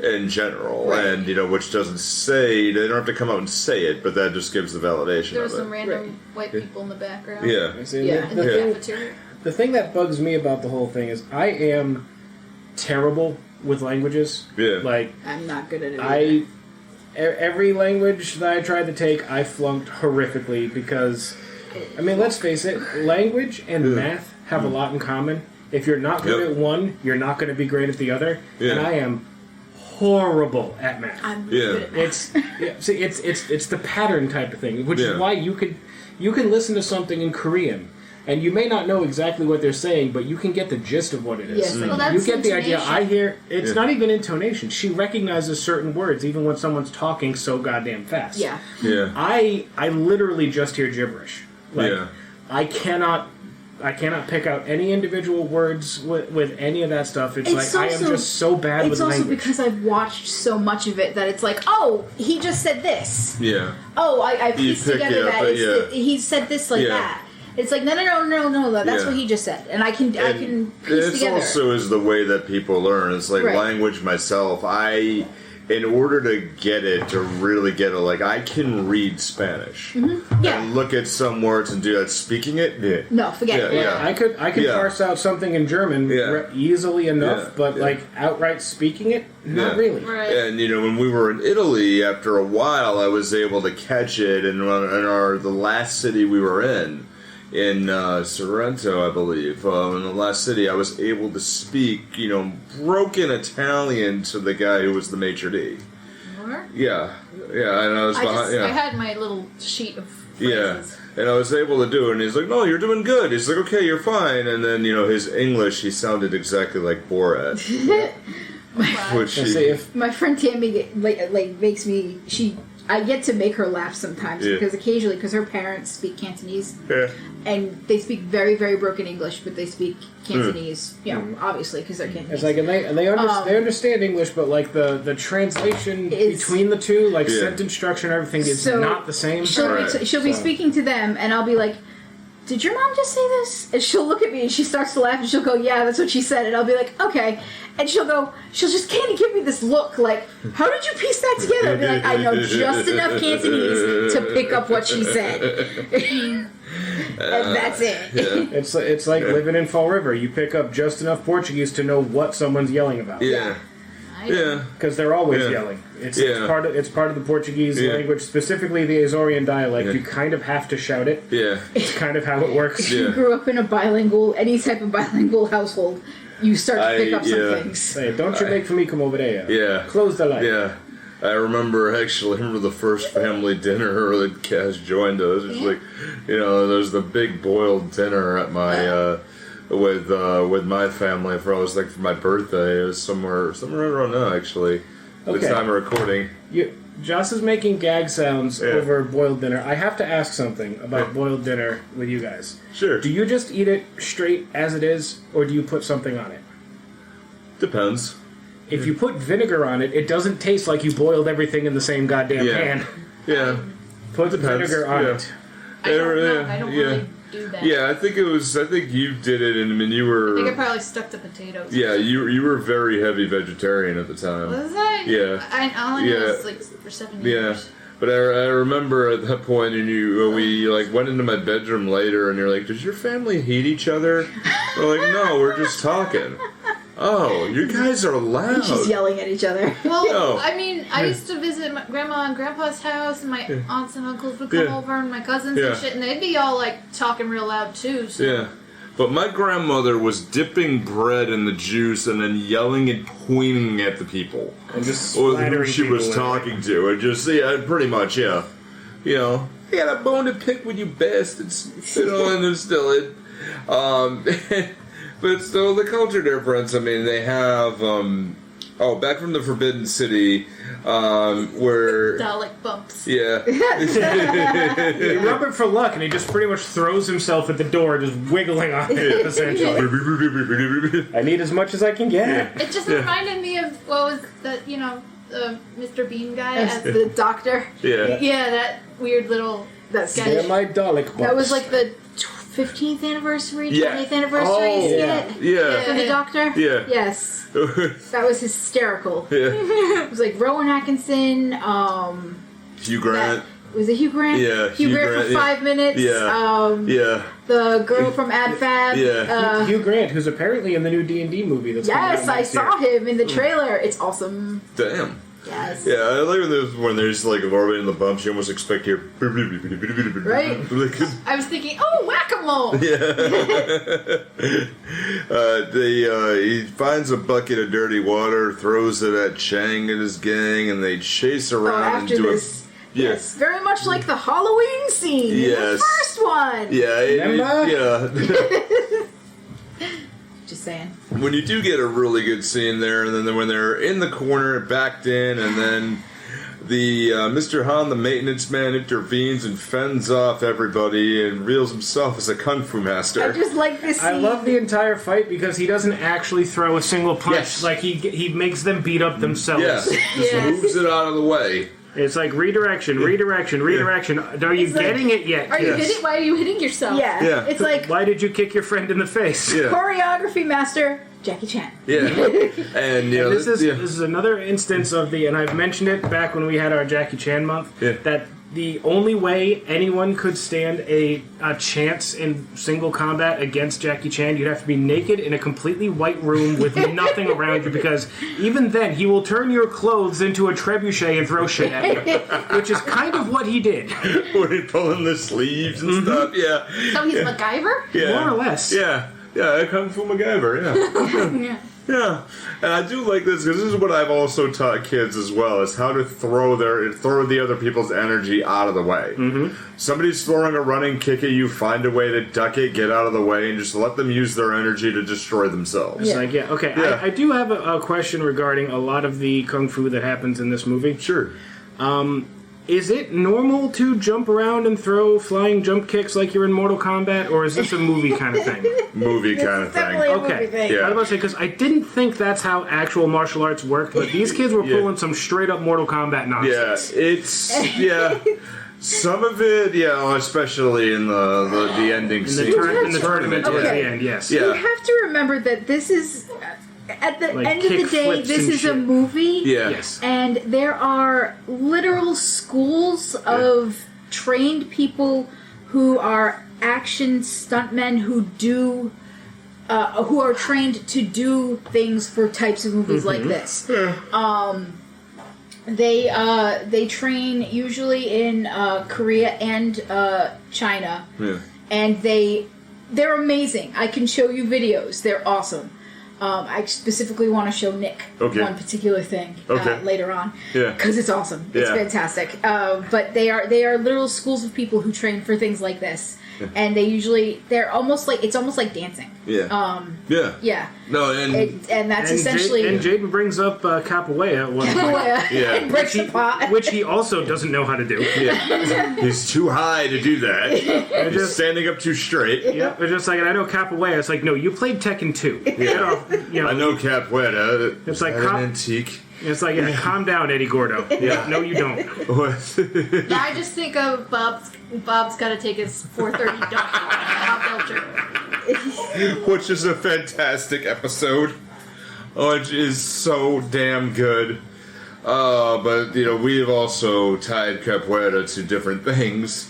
in general, and which doesn't say they don't have to come out and say it, but that just gives the validation. There's of it. some random white people in the background. Yeah, in the cafeteria. The thing that bugs me about the whole thing is I am terrible with languages. Yeah, like I'm not good at it. Every language that I tried to take, I flunked horrifically because, I mean, let's face it, language and math have a lot in common. If you're not good at one, you're not going to be great at the other. And I am horrible at math. I'm good at math. It's the pattern type of thing, which is why you can listen to something in Korean. And you may not know exactly what they're saying, but you can get the gist of what it is. Yes, well, that's you get the idea. intonation. I hear it's not even intonation. She recognizes certain words even when someone's talking so goddamn fast. Yeah. Yeah. I literally just hear gibberish. Like I cannot pick out any individual words with any of that stuff. It's like I am just so bad with language. It's also because I've watched so much of it that it's like, oh, he just said this. Yeah. Oh, I pieced together that he said this like that. It's like no. That's what he just said, and I can piece together. It also is the way that people learn. It's like language myself. In order to get it, to really get it, like I can read Spanish and look at some words and do that. Speaking it, no, forget it. Yeah. I could parse out something in German easily enough, but like outright speaking it, not really. Right. And when we were in Italy, after a while, I was able to catch it in the last city we were in Sorrento, I believe. In the last city, I was able to speak, broken Italian to the guy who was the maitre d'. More? Yeah, and I was behind. I had my little sheet of phrases. And I was able to do it, and he's like, "No, you're doing good." He's like, "Okay, you're fine." And then his English, he sounded exactly like Borat. My friend Tammy makes me I get to make her laugh sometimes because occasionally, because her parents speak Cantonese, and they speak very, very broken English, but they speak Cantonese, obviously because they're Cantonese. It's like, and they understand English, but like the translation between the two, like sentence structure and everything, is not the same. She'll be speaking to them, and I'll be like, did your mom just say this? And she'll look at me and she starts to laugh and she'll go, yeah, that's what she said. And I'll be like, okay. And she'll just kind of give me this look like, how did you piece that together? I'll be like, I know just enough Cantonese to pick up what she said. And that's it. Yeah. It's like living in Fall River. You pick up just enough Portuguese to know what someone's yelling about. Yeah. Yeah, because they're always yelling. It's part of the Portuguese language, specifically the Azorean dialect. You kind of have to shout it. Yeah, it's kind of how it works. If you grew up in any type of bilingual household, you start to pick up some things. Hey, don't you make for me come over there? Yeah, close the light. Yeah, I remember the first family dinner that Cass joined us. It's like, there's the big boiled dinner at my. With my family for my birthday. It was somewhere around now, actually. The time of recording. Joss is making gag sounds over boiled dinner. I have to ask something about boiled dinner with you guys. Sure. Do you just eat it straight as it is, or do you put something on it? Depends. If you put vinegar on it, it doesn't taste like you boiled everything in the same goddamn pan. Yeah. Put vinegar on it. I don't really do that. Yeah, I think you did it, and you were. I think I probably stuck to potatoes. Yeah, you were very heavy vegetarian at the time. Was I? Yeah. All I know is for 7 years. Yeah. But I remember at that point, and we went into my bedroom later, and you're like, "Does your family hate each other?" We're like, "No, we're just talking." Oh, you guys are loud. She's yelling at each other. Well, I mean, I used to visit my grandma and grandpa's house, and my aunts and uncles would come over, and my cousins and shit, and they'd be all talking real loud too. So. Yeah. But my grandmother was dipping bread in the juice and then yelling and pointing at the people. And just who she was talking to. And just, pretty much, I got a bone to pick with you bastards. And it's still it. But still, the culture difference, I mean, they have, back from the Forbidden City, where... Dalek bumps. Yeah. You rub it for luck, and he just pretty much throws himself at the door, just wiggling on it, essentially. I need as much as I can get. It just reminded me of, what was that, Mr. Bean guy as the doctor. Yeah. Yeah, that weird little... They're my Dalek bumps. That was like the 15th anniversary, 20th anniversary skit. Yeah. For the Doctor? Yeah. Yes. That was hysterical. Yeah. It was like Rowan Atkinson, Hugh Grant. Was it Hugh Grant? Yeah. Hugh Grant for 5 minutes. Yeah. The girl from Ad Fab. Yeah. Hugh Grant, who's apparently in the new D&D movie that's coming out Yes, I next year. saw him in the trailer. It's awesome. Damn. Yes. Yeah, I like when there's like orbiting the bumps, you almost expect to hear. Right? I was thinking, oh, whack-a-mole! He finds a bucket of dirty water, throws it at Chang and his gang, and they chase around after into this. Yes, very much like the Halloween scene in the first one. Just saying. When you do get a really good scene there, and then when they're in the corner, backed in, and then the Mr. Han, the maintenance man, intervenes and fends off everybody and reveals himself as a kung fu master. I just like this scene. I love the entire fight because he doesn't actually throw a single punch. Yes. Like he makes them beat up themselves. Just moves it out of the way. It's like redirection. Are you getting it yet? Are you hitting? Why are you hitting yourself? Yeah. It's like, Why did you kick your friend in the face? Yeah. choreography master Jackie Chan. Yeah. And you know, this is another instance of and I've mentioned it back when we had our Jackie Chan month, that the only way anyone could stand a chance in single combat against Jackie Chan, you'd have to be naked in a completely white room with nothing around you, because even then he will turn your clothes into a trebuchet and throw shit at you, which is kind of what he did. when he pulling the sleeves and stuff, So he's MacGyver? More or less. Yeah, Kung Fu MacGyver, Yeah. Yeah, and I do like this because this is what I've also taught kids as well: is how to throw the other people's energy out of the way. Somebody's throwing a running kick at you, find a way to duck it, get out of the way, and just let them use their energy to destroy themselves. I do have a question regarding a lot of the kung fu that happens in this movie. Sure. Is it normal to jump around and throw flying jump kicks like you're in Mortal Kombat, or is this a movie kind of thing? Movie kind of thing. Definitely a movie thing. Yeah. I was about to say, because I didn't think that's how actual martial arts worked, but these kids were pulling some straight up Mortal Kombat nonsense. Some of it, especially in the ending scene. In the tournament towards the end, yes. Yeah. You have to remember that this is, at the Like end of the day, kick this flips is and a shit. movie. Yeah. Yes. And there are literal schools of trained people who are action stuntmen who are trained to do things for types of movies like this. They train usually in Korea and China, and they're amazing. I can show you videos. They're awesome. I specifically want to show Nick one particular thing later on, because it's awesome. It's fantastic. But they are literal schools of people who train for things like this, and it's almost like dancing. Yeah. No, And that's essentially. And Jaden brings up capoeira at one point. And breaks the pot. Which he also doesn't know how to do. He's too high to do that. He's standing up too straight. Yeah, it's just like, and I know capoeira. It's like, no, you played Tekken 2. I know capoeira. It's like an antique. It's like, calm down, Eddie Gordo. Yeah, no, you don't. I just think of Bob's got to take his 4:30 Bob Belcher. Which is a fantastic episode. Which is so damn good. But, we've also tied capoeira to different things.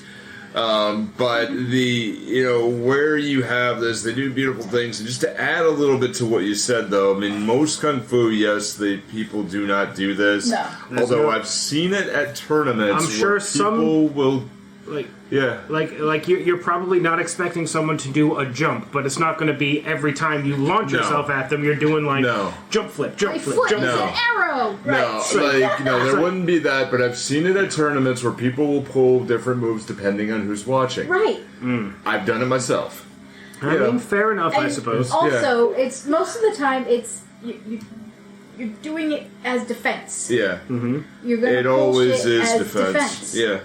But where you have this, they do beautiful things. And just to add a little bit to what you said, though, I mean, most kung fu, yes, the people do not do this. No. Although I've seen it at tournaments. I'm sure where people will. Like you're probably not expecting someone to do a jump, but it's not going to be every time you launch yourself at them. You're doing jump flip, jump flip, jump is an arrow. There wouldn't be that, but I've seen it at tournaments where people will pull different moves depending on who's watching. Right. I've done it myself. I mean, fair enough, And I suppose. Also, it's most of the time you're doing it as defense. Yeah. You're gonna It always shit is as defense. Yeah.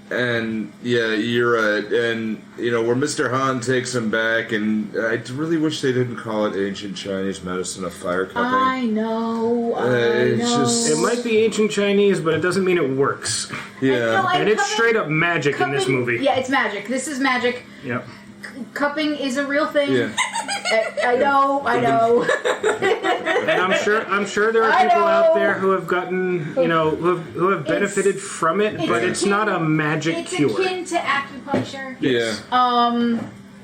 And you're right. And where Mr. Han takes him back, and I really wish they didn't call it ancient Chinese medicine of fire cupping. I know. It's just It might be ancient Chinese, but it doesn't mean it works. Yeah. And it's straight up magic in this movie. Yeah, it's magic. This is magic. Yep. Cupping is a real thing. Yeah. I know. And I'm sure there are people out there who have gotten, who have benefited from it, but it's not a magic cure. It's akin to acupuncture. Yeah.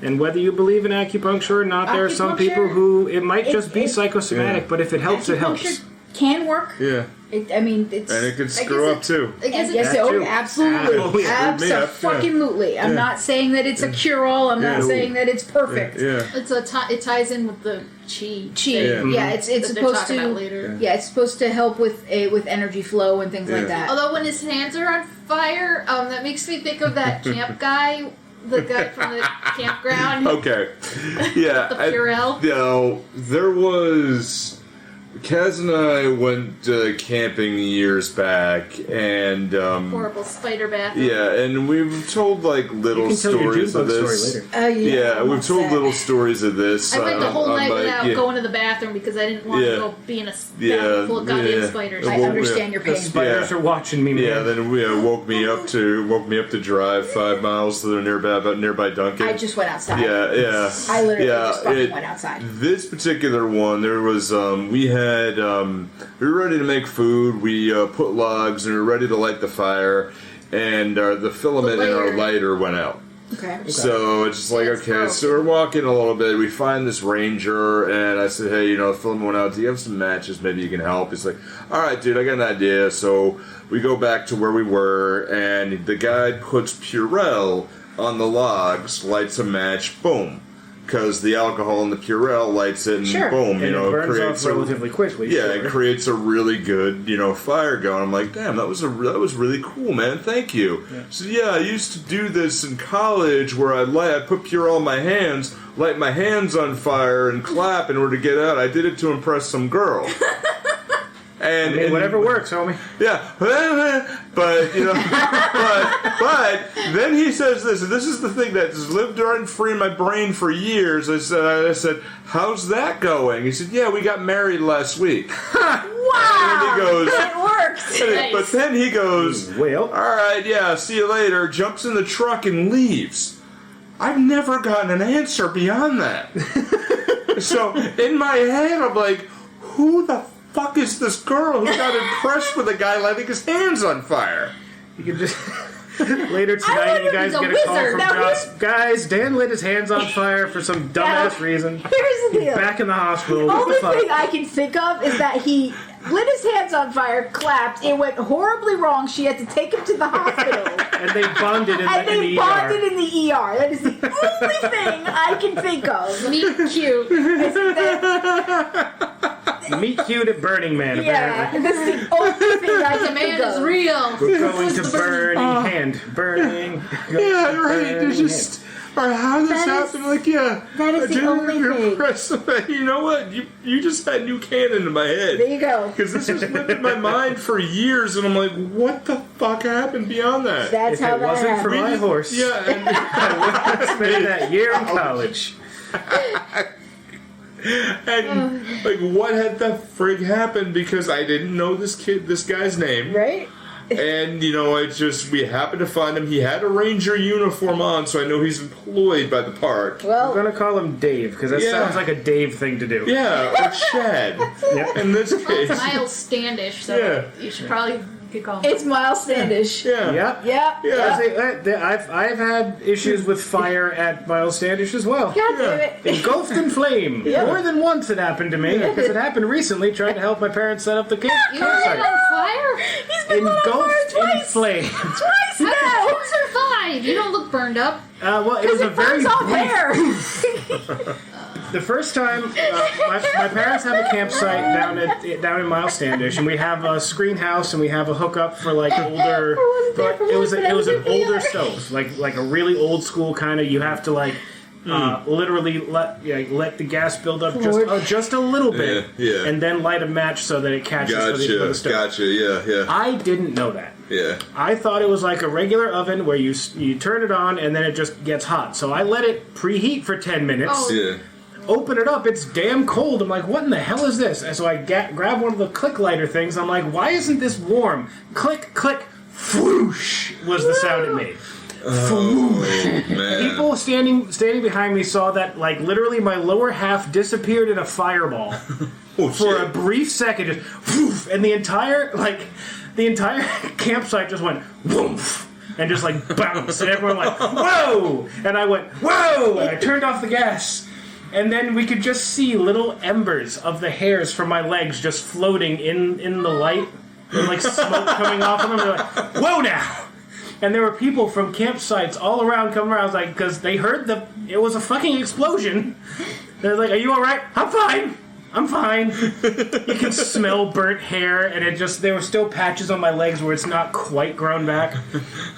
And whether you believe in acupuncture or not, there are some people who it might just be psychosomatic, but if it helps, it helps. Can work. Yeah. And it could screw up too. I guess absolutely. Absolutely. I'm not saying that it's a cure-all. I'm not saying that it's perfect. Yeah. It ties in with the chi. Yeah, it's supposed to. Yeah, it's supposed to help with energy flow and things like that. Although when his hands are on fire, that makes me think of that camp guy. The guy from the campground. Okay. Yeah. The Purell. There was... Kaz and I went camping years back, and horrible spider bath. Yeah, and we've told little stories of this. We've told little stories of this. I went the whole night without going to the bathroom because I didn't want to go be in a bathroom full of goddamn spiders. I understand your pain. The spiders are watching me. Yeah, then woke me up to drive 5 miles to the nearby Dunkin'. I just went outside. Yeah. I literally just fucking went outside. This particular one, there was we were ready to make food. We put logs and we were ready to light the fire, and the filament in our lighter went out. Okay. So it's just okay, so we're walking a little bit. We find this ranger, and I said, hey, the filament went out. Do you have some matches? Maybe you can help. He's like, all right, dude, I got an idea. So we go back to where we were, and the guy puts Purell on the logs, lights a match, boom. Because the alcohol in the Purell lights it, and boom, and it burns creates off relatively quickly. Yeah, it creates a really good, fire going. I'm like, damn, that was really cool, man. Thank you. Yeah. So I used to do this in college where I put Purell on my hands, light my hands on fire, and clap in order to get out. I did it to impress some girl. And whatever works, homie. Yeah, but but then he says this, and this is the thing that has lived rent free in my brain for years. I said, how's that going? He said, yeah, we got married last week. Wow! And he goes, it works. But then he goes, well, all right, yeah, see you later. Jumps in the truck and leaves. I've never gotten an answer beyond that. So in my head, I'm like, who the fuck is this girl who got impressed with a guy lighting his hands on fire? You could just... Later tonight, you guys get a call from Josh. Guys, Dan lit his hands on fire for some dumbass reason. Here's the deal. He's back in the hospital. The only thing I can think of is that he lit his hands on fire, clapped, it went horribly wrong, she had to take him to the hospital. And they bonded in the ER. That is the only thing I can think of. Meet cute. Meet cute at Burning Man, apparently. Yeah, this is the only thing I can think of. Is real. We're going to Burning Hand. Burning. Yeah, right. There's just... Or how this happened, that is the only thing. You know what? You just had new canon in my head. There you go. Because this has lived in my mind for years, and I'm like, what the fuck happened beyond that? That's how that happened. If it wasn't for my horse, I would have spent that year in college. And what had the frig happened? Because I didn't know this guy's name, right? And we happened to find him. He had a ranger uniform on, so I know he's employed by the park. Well, I'm gonna call him Dave because that sounds like a Dave thing to do. Yeah, or Chad. In this case, it's Miles Standish, so you should probably call him. It's Miles Standish. I've had issues with fire at Miles Standish as well. God damn it! Engulfed in flame. More than once it happened to me because it happened recently. Trying to help my parents set up the campsite. You were on fire? He's been engulfed in flame. Twice now. How did you survive? You don't look burned up. Well, it was a very hair. The first time, my parents have a campsite down in Miles Standish, and we have a screen house, and we have a hookup for older. It was an older stove, like a really old school kind of. You have to literally let the gas build up just a little bit, and then light a match so that it catches for the stove. Gotcha. Yeah. I didn't know that. Yeah. I thought it was like a regular oven where you turn it on and then it just gets hot. So I let it preheat for 10 minutes. Oh. Yeah. Open it up, it's damn cold. I'm like, what in the hell is this? And so I grab one of the click lighter things. I'm like, why isn't this warm? Click, click. whoosh was the sound it made. Oh, man. People standing behind me saw that, like, literally my lower half disappeared in a fireball for a brief second, just whoosh, and the entire campsite just went whoosh, and just like bounced, and everyone like, whoa! And I went, whoa! And I turned off the gas. And then we could just see little embers of the hairs from my legs just floating in the light, and like smoke coming off of them. They're like, whoa now! And there were people from campsites all around coming around. I was like, because they heard it was a fucking explosion. They're like, are you alright? I'm fine. You can smell burnt hair, and there were still patches on my legs where it's not quite grown back.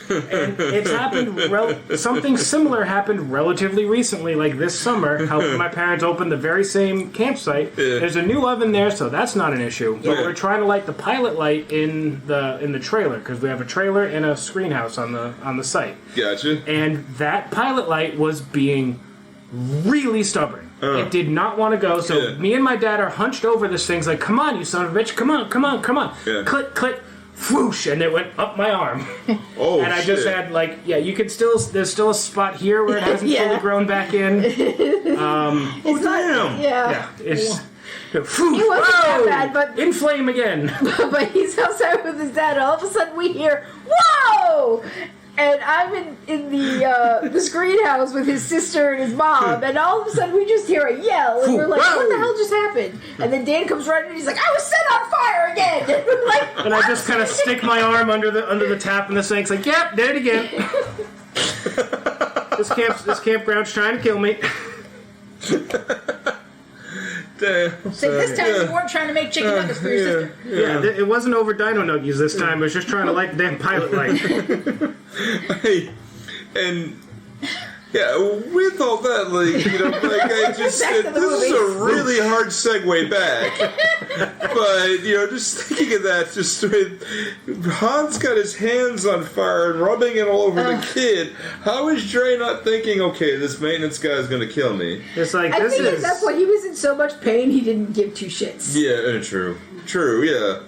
And it's happened, something similar happened relatively recently, like this summer, helping my parents open the very same campsite. Yeah. There's a new oven there, so that's not an issue. But we're trying to light the pilot light in the trailer, because we have a trailer and a screen house on the site. Gotcha. And that pilot light was being really stubborn. It did not want to go, so me and my dad are hunched over this thing. It's like, come on, you son of a bitch, come on. Yeah. Click, click, whoosh, and it went up my arm. Oh, and I just had, like, you could there's still a spot here where it hasn't fully grown back in. It's not, it's... He wasn't that bad, but... Inflame again. But he's outside with his dad, and all of a sudden we hear, whoa! And I'm in the screen house with his sister and his mom, and all of a sudden we just hear a yell, and we're like, what the hell just happened? And then Dan comes running, and he's like, I was set on fire again! And we're like, and I just kind of stick my arm under the tap, and the sink's like, yep, did it again. This campground's trying to kill me. Damn. So this time you weren't trying to make chicken nuggets for your sister. Yeah, it wasn't over Dino Nuggies this time. It was just trying to light the damn pilot light. Hey, and with all that, like, you know, like I just said, this is a really hard segue back. But, you know, just thinking of that, just with Han's got his hands on fire and rubbing it all over the kid. How is Dre not thinking, okay, this maintenance guy is going to kill me? It's like, I think at that point he was in so much pain he didn't give two shits. Yeah, true, yeah.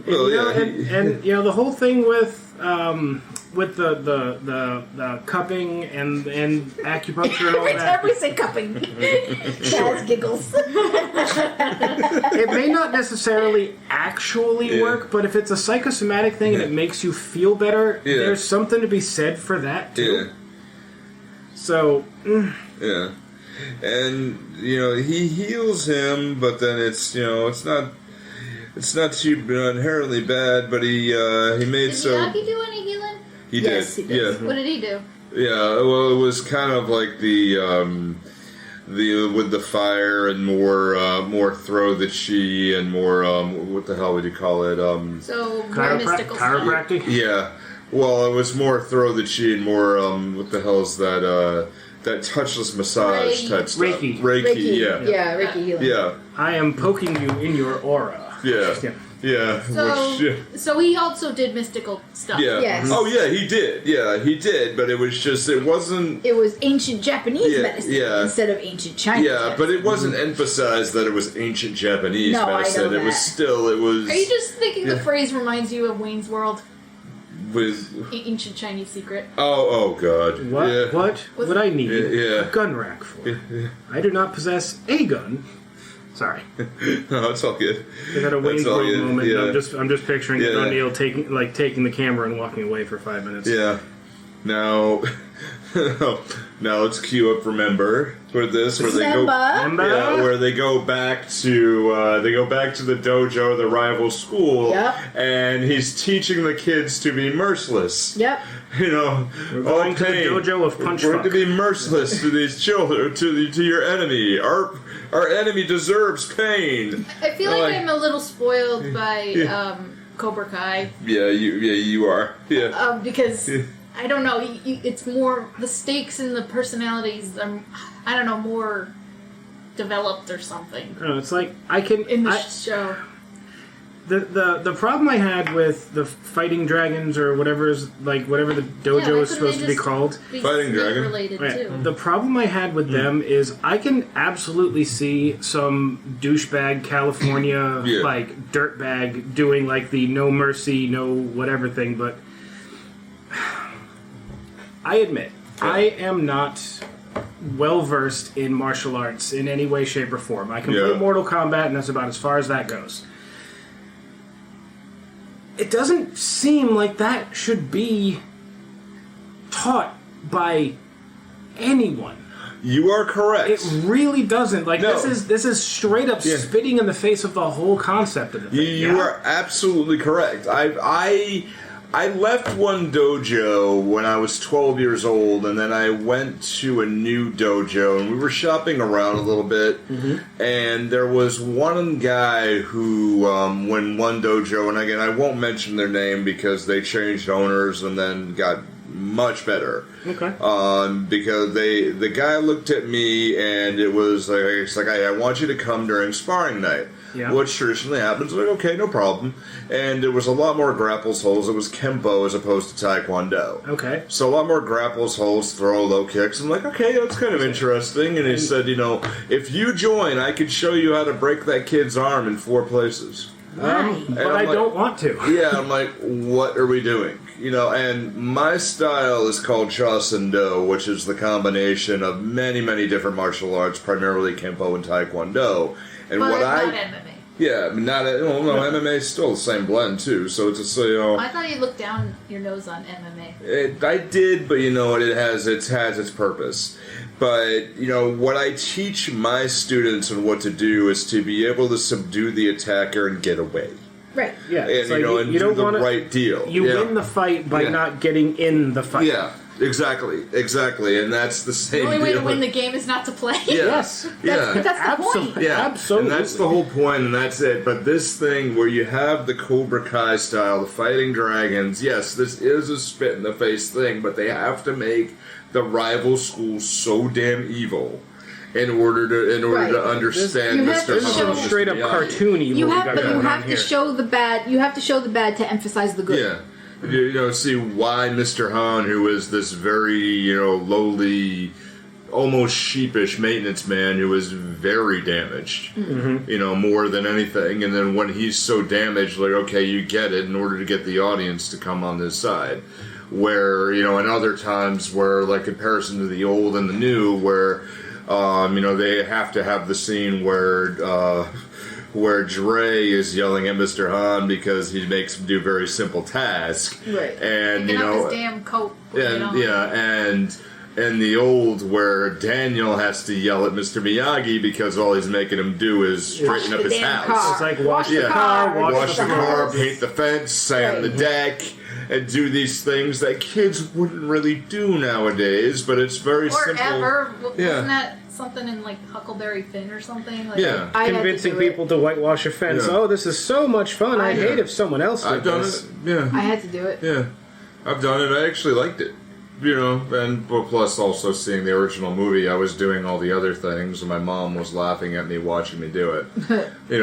Well, and you know, the whole thing with the cupping and acupuncture and all Every that. time we say cupping, Chaz giggles. It may not necessarily actually work, but if it's a psychosomatic thing and it makes you feel better, there's something to be said for that too. Yeah. So. Yeah. And, you know, he heals him, but then it's, you know, it's not too inherently bad, but he made Did so... Did Miyagi do any healing? He Yes, did. he did. Yeah. What did he do? Yeah, well, it was kind of like the with the fire and more throw the chi and more what the hell would you call it? So more mystical stuff. Chiropractic? Yeah. Well, it was more throw the chi and more what the hell is that touchless massage type stuff. Reiki. Reiki, yeah. Yeah, Reiki healing. Yeah. I am poking you in your aura. Yeah. Yeah. So he also did mystical stuff. Yeah. Yes. Oh yeah, he did. Yeah, he did. But it was just it wasn't. It was ancient Japanese medicine instead of ancient Chinese. Yeah, medicine. but it wasn't emphasized that it was ancient Japanese medicine. I know it was still. It was. Are you just thinking the phrase reminds you of Wayne's World? With ancient Chinese secret. Oh God. What? Yeah. What would I need a gun rack for? I do not possess a gun. Sorry. No, it's all good. We had a Wayne's World moment. Yeah. I'm just picturing O'Neill taking the camera and walking away for 5 minutes. Yeah. Now let's cue up. Remember for this where they go. Where they go back to the dojo, the rival school, and he's teaching the kids to be merciless. Yep. You know, we're going to the dojo of punch. We're going to be merciless to these children, to your enemy. Our enemy deserves pain. I feel like I'm a little spoiled by Cobra Kai. Yeah, you are. Yeah. Because I don't know, it's more the stakes and the personalities are, I don't know, more developed or something. I don't know, it's like I can in the show. The problem I had with the fighting dragons or whatever the dojo is supposed to be called, fighting dragon related too. The problem I had with them is I can absolutely see some douchebag California like dirtbag doing like the no mercy, no whatever thing, but I admit, I am not well versed in martial arts in any way, shape, or form. I can play Mortal Kombat, and that's about as far as that goes. It doesn't seem like that should be taught by anyone. You are correct. It really doesn't. Like this is straight up spitting in the face of the whole concept of the thing. You are absolutely correct. I left one dojo when I was 12 years old, and then I went to a new dojo, and we were shopping around a little bit, and there was one guy who, when one dojo, and again, I won't mention their name because they changed owners and then got much better. Okay. Because the guy looked at me, and it was like, it's like, I want you to come during sparring night. Yeah. Which traditionally happens. Like, okay, no problem. And it was a lot more grapples holds. It was Kempo as opposed to Taekwondo. Okay. So a lot more grapples holds, throw low kicks. I'm like, okay, that's kind of interesting. And he said, if you join, I could show you how to break that kid's arm in 4 places. But I don't want to. Yeah, I'm like, what are we doing? And my style is called Chosen-Do, which is the combination of many, many different martial arts, primarily Kempo and Taekwondo. And but what not MMA. Yeah, MMA is still the same blend too. So it's just I thought you looked down your nose on MMA. I did, but it has its purpose. But what I teach my students and what to do is to be able to subdue the attacker and get away. Right. Yeah. And and you do the right deal. You win the fight by not getting in the fight. Yeah. Exactly, and that's the same The only way deal. to win the game is not to play. Yeah. Yes. That's the point. Yeah, absolutely. And that's the whole point, and that's it. But this thing where you have the Cobra Kai style, the fighting dragons, yes, this is a spit in the face thing, but they have to make the rival school so damn evil in order to understand Mr. This is straight up cartoony. You have to show the bad. You have to show the bad to emphasize the good. Yeah. See why Mr. Han, who is this very, lowly, almost sheepish maintenance man who is very damaged, more than anything. And then when he's so damaged, like, okay, you get it in order to get the audience to come on this side. Where, in other times where, like, comparison to the old and the new, where, they have to have the scene where Dre is yelling at Mr. Han because he makes him do very simple tasks. Right. And, Picking up his damn coat. And the old where Daniel has to yell at Mr. Miyagi because all he's making him do is straighten up his house. Car. It's like wash the car, wash the car, paint the fence, sand the deck, and do these things that kids wouldn't really do nowadays, but it's very simple. Or ever. Wasn't that something in like Huckleberry Finn or something? Like, Yeah. Convincing people to whitewash a fence. Yeah. Oh, this is so much fun. I hate if someone else did I've done this. it. Yeah. I had to do it. Yeah. I've done it. I actually liked it. And plus also seeing the original movie, I was doing all the other things, and my mom was laughing at me watching me do it.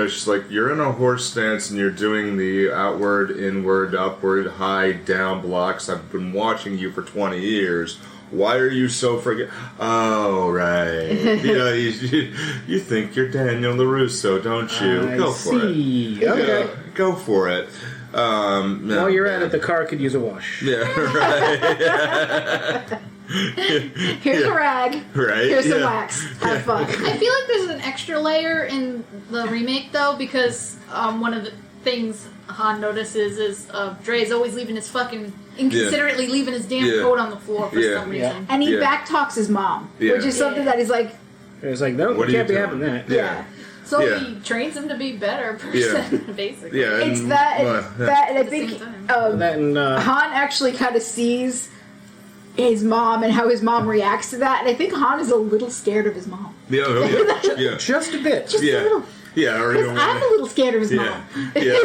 She's like, you're in a horse stance, and you're doing the outward, inward, upward, high, down blocks. I've been watching you for 20 years. Why are you so friggin'... Oh, right. You think you're Daniel LaRusso, don't you? Go for it. Okay. Go for it. While you're at it, the car could use a wash. Yeah, right. Here's a rag. Right. Here's some wax. Have fun. I feel like there's an extra layer in the remake though, because one of the things Han notices is Dre's always leaving his fucking inconsiderately leaving his damn coat on the floor for some reason. And he backtalks his mom, which is something that he's like. It's like, no, you can't be having that. Yeah. So he trains him to be a better person, basically. Yeah, it's that, and I think Han actually kind of sees his mom and how his mom reacts to that, and I think Han is a little scared of his mom. Yeah. Just a bit. Just a little. Yeah, or I'm a little scared of his mom. Yeah.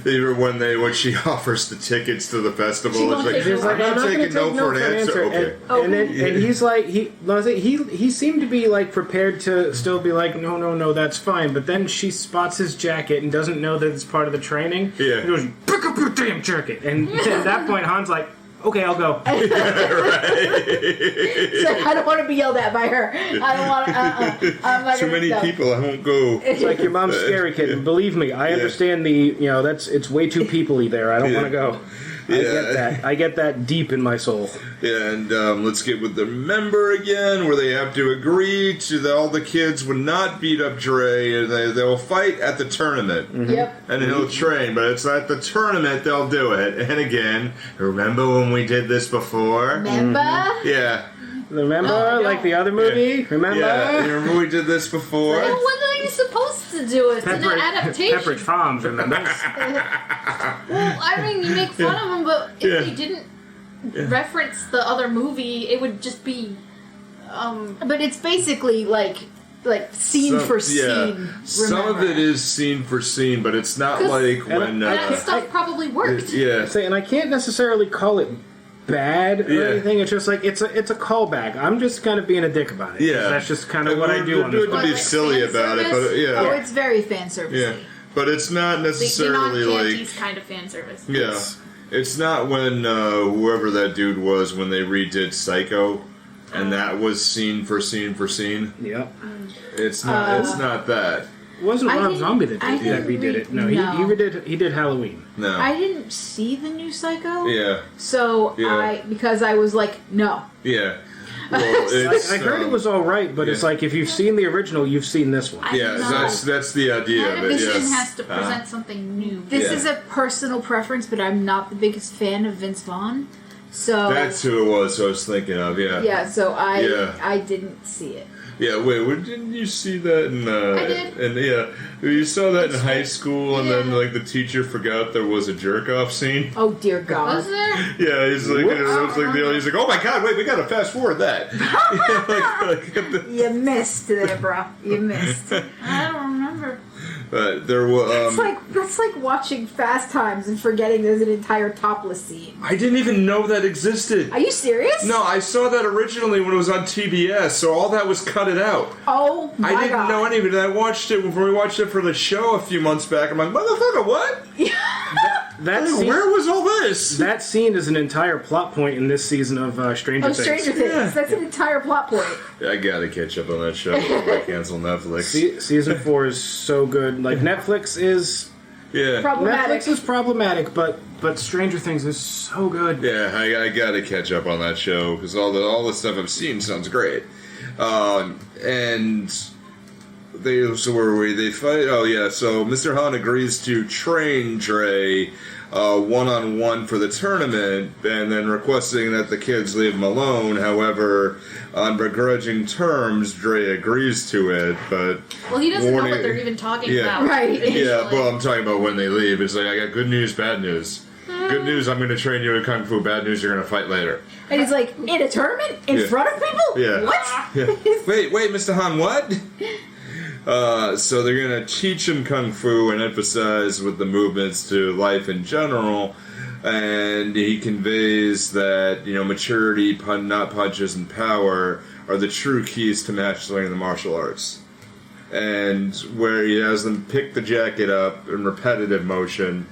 Even when she offers the tickets to the festival, it's like, I'm not taking no for an answer. Okay. And he's like, he seemed to be like prepared to still be like, no, that's fine. But then she spots his jacket and doesn't know that it's part of the training. Yeah. He goes, pick up your damn jacket. And at that point, Han's like, okay, I'll go. So I don't want to be yelled at by her. I don't want to. Too many people. I won't go. It's like your mom's scary kid. And believe me, I understand it's way too people-y there. I don't want to go. I get that deep in my soul. Yeah, and let's get with the member again, where they have to agree to that all the kids would not beat up Dre, and they'll fight at the tournament. Mm-hmm. Yep. And he'll train, but it's at the tournament they'll do it. And again, remember when we did this before? Remember? Yeah. Remember, like the other movie? Remember? Yeah, remember we did this before? Well, when are you supposed to do it? It's an adaptation. Pepperidge Farms, remember? Well, I mean, you make fun of them, but if they didn't reference the other movie, it would just be. But it's basically like scene for scene. Yeah. Some of it is scene for scene, but it's not like when that stuff probably worked. Yeah. And I can't necessarily call it bad or anything. It's just like it's a callback. I'm just kind of being a dick about it. Yeah, that's just kind of what I do on this. this. To be silly about it, but oh, it's very fan service. Yeah, but it's not necessarily like kind of fan service. Yeah, it's not when whoever that dude was when they redid Psycho, and that was scene for scene for scene. Yep. It's not. It's not that. It wasn't Rob Zombie that redid it. No, he did Halloween. No, I didn't see the new Psycho. Yeah. So because I was like, no. Yeah. Well, I heard it was all right, but it's like if you've seen the original, you've seen this one. Yeah, that's the idea of it. Animation has to present something new. This is a personal preference, but I'm not the biggest fan of Vince Vaughn. So that's who it was. I was thinking of. Yeah. Yeah. So I didn't see it. Yeah, wait, didn't you see that in, I did. And you saw that in high school, and then, like, the teacher forgot there was a jerk-off scene? Oh, dear God. Was there? Yeah, he's like, he's like, oh my God, wait, we gotta fast forward that. You missed there, bro. You missed. I don't remember. But there was, that's like watching Fast Times and forgetting there's an entire topless scene. I didn't even know that existed. Are you serious? No, I saw that originally when it was on TBS, so all that was cut it out. Oh my God. I didn't know any of it. I watched it when we watched it for the show a few months back. I'm like, motherfucker, what? That scene, where was all this? That scene is an entire plot point in this season of Stranger Things. Stranger Things. Yeah. That's an entire plot point. I gotta catch up on that show before I cancel Netflix. Season 4 is so good. Like, Netflix is... Yeah. Problematic. Netflix is problematic, but Stranger Things is so good. Yeah, I gotta catch up on that show, because all the stuff I've seen sounds great. And... So where were we? They fight. Oh yeah. So Mr. Han agrees to train Dre one-on-one for the tournament, and then requesting that the kids leave him alone. However, on begrudging terms, Dre agrees to it. But he doesn't know what they're even talking about. Right. Initially. Yeah. Well, I'm talking about when they leave. It's like, I got good news, bad news. Good news, I'm going to train you in Kung Fu. Bad news, you're going to fight later. And he's like, in a tournament? In front of people? Yeah. What? Yeah. Wait, Mr. Han, what? So they're going to teach him Kung Fu and emphasize with the movements to life in general. And he conveys that, maturity, not punches, and power are the true keys to mastering the martial arts. And where he has them pick the jacket up in repetitive motion,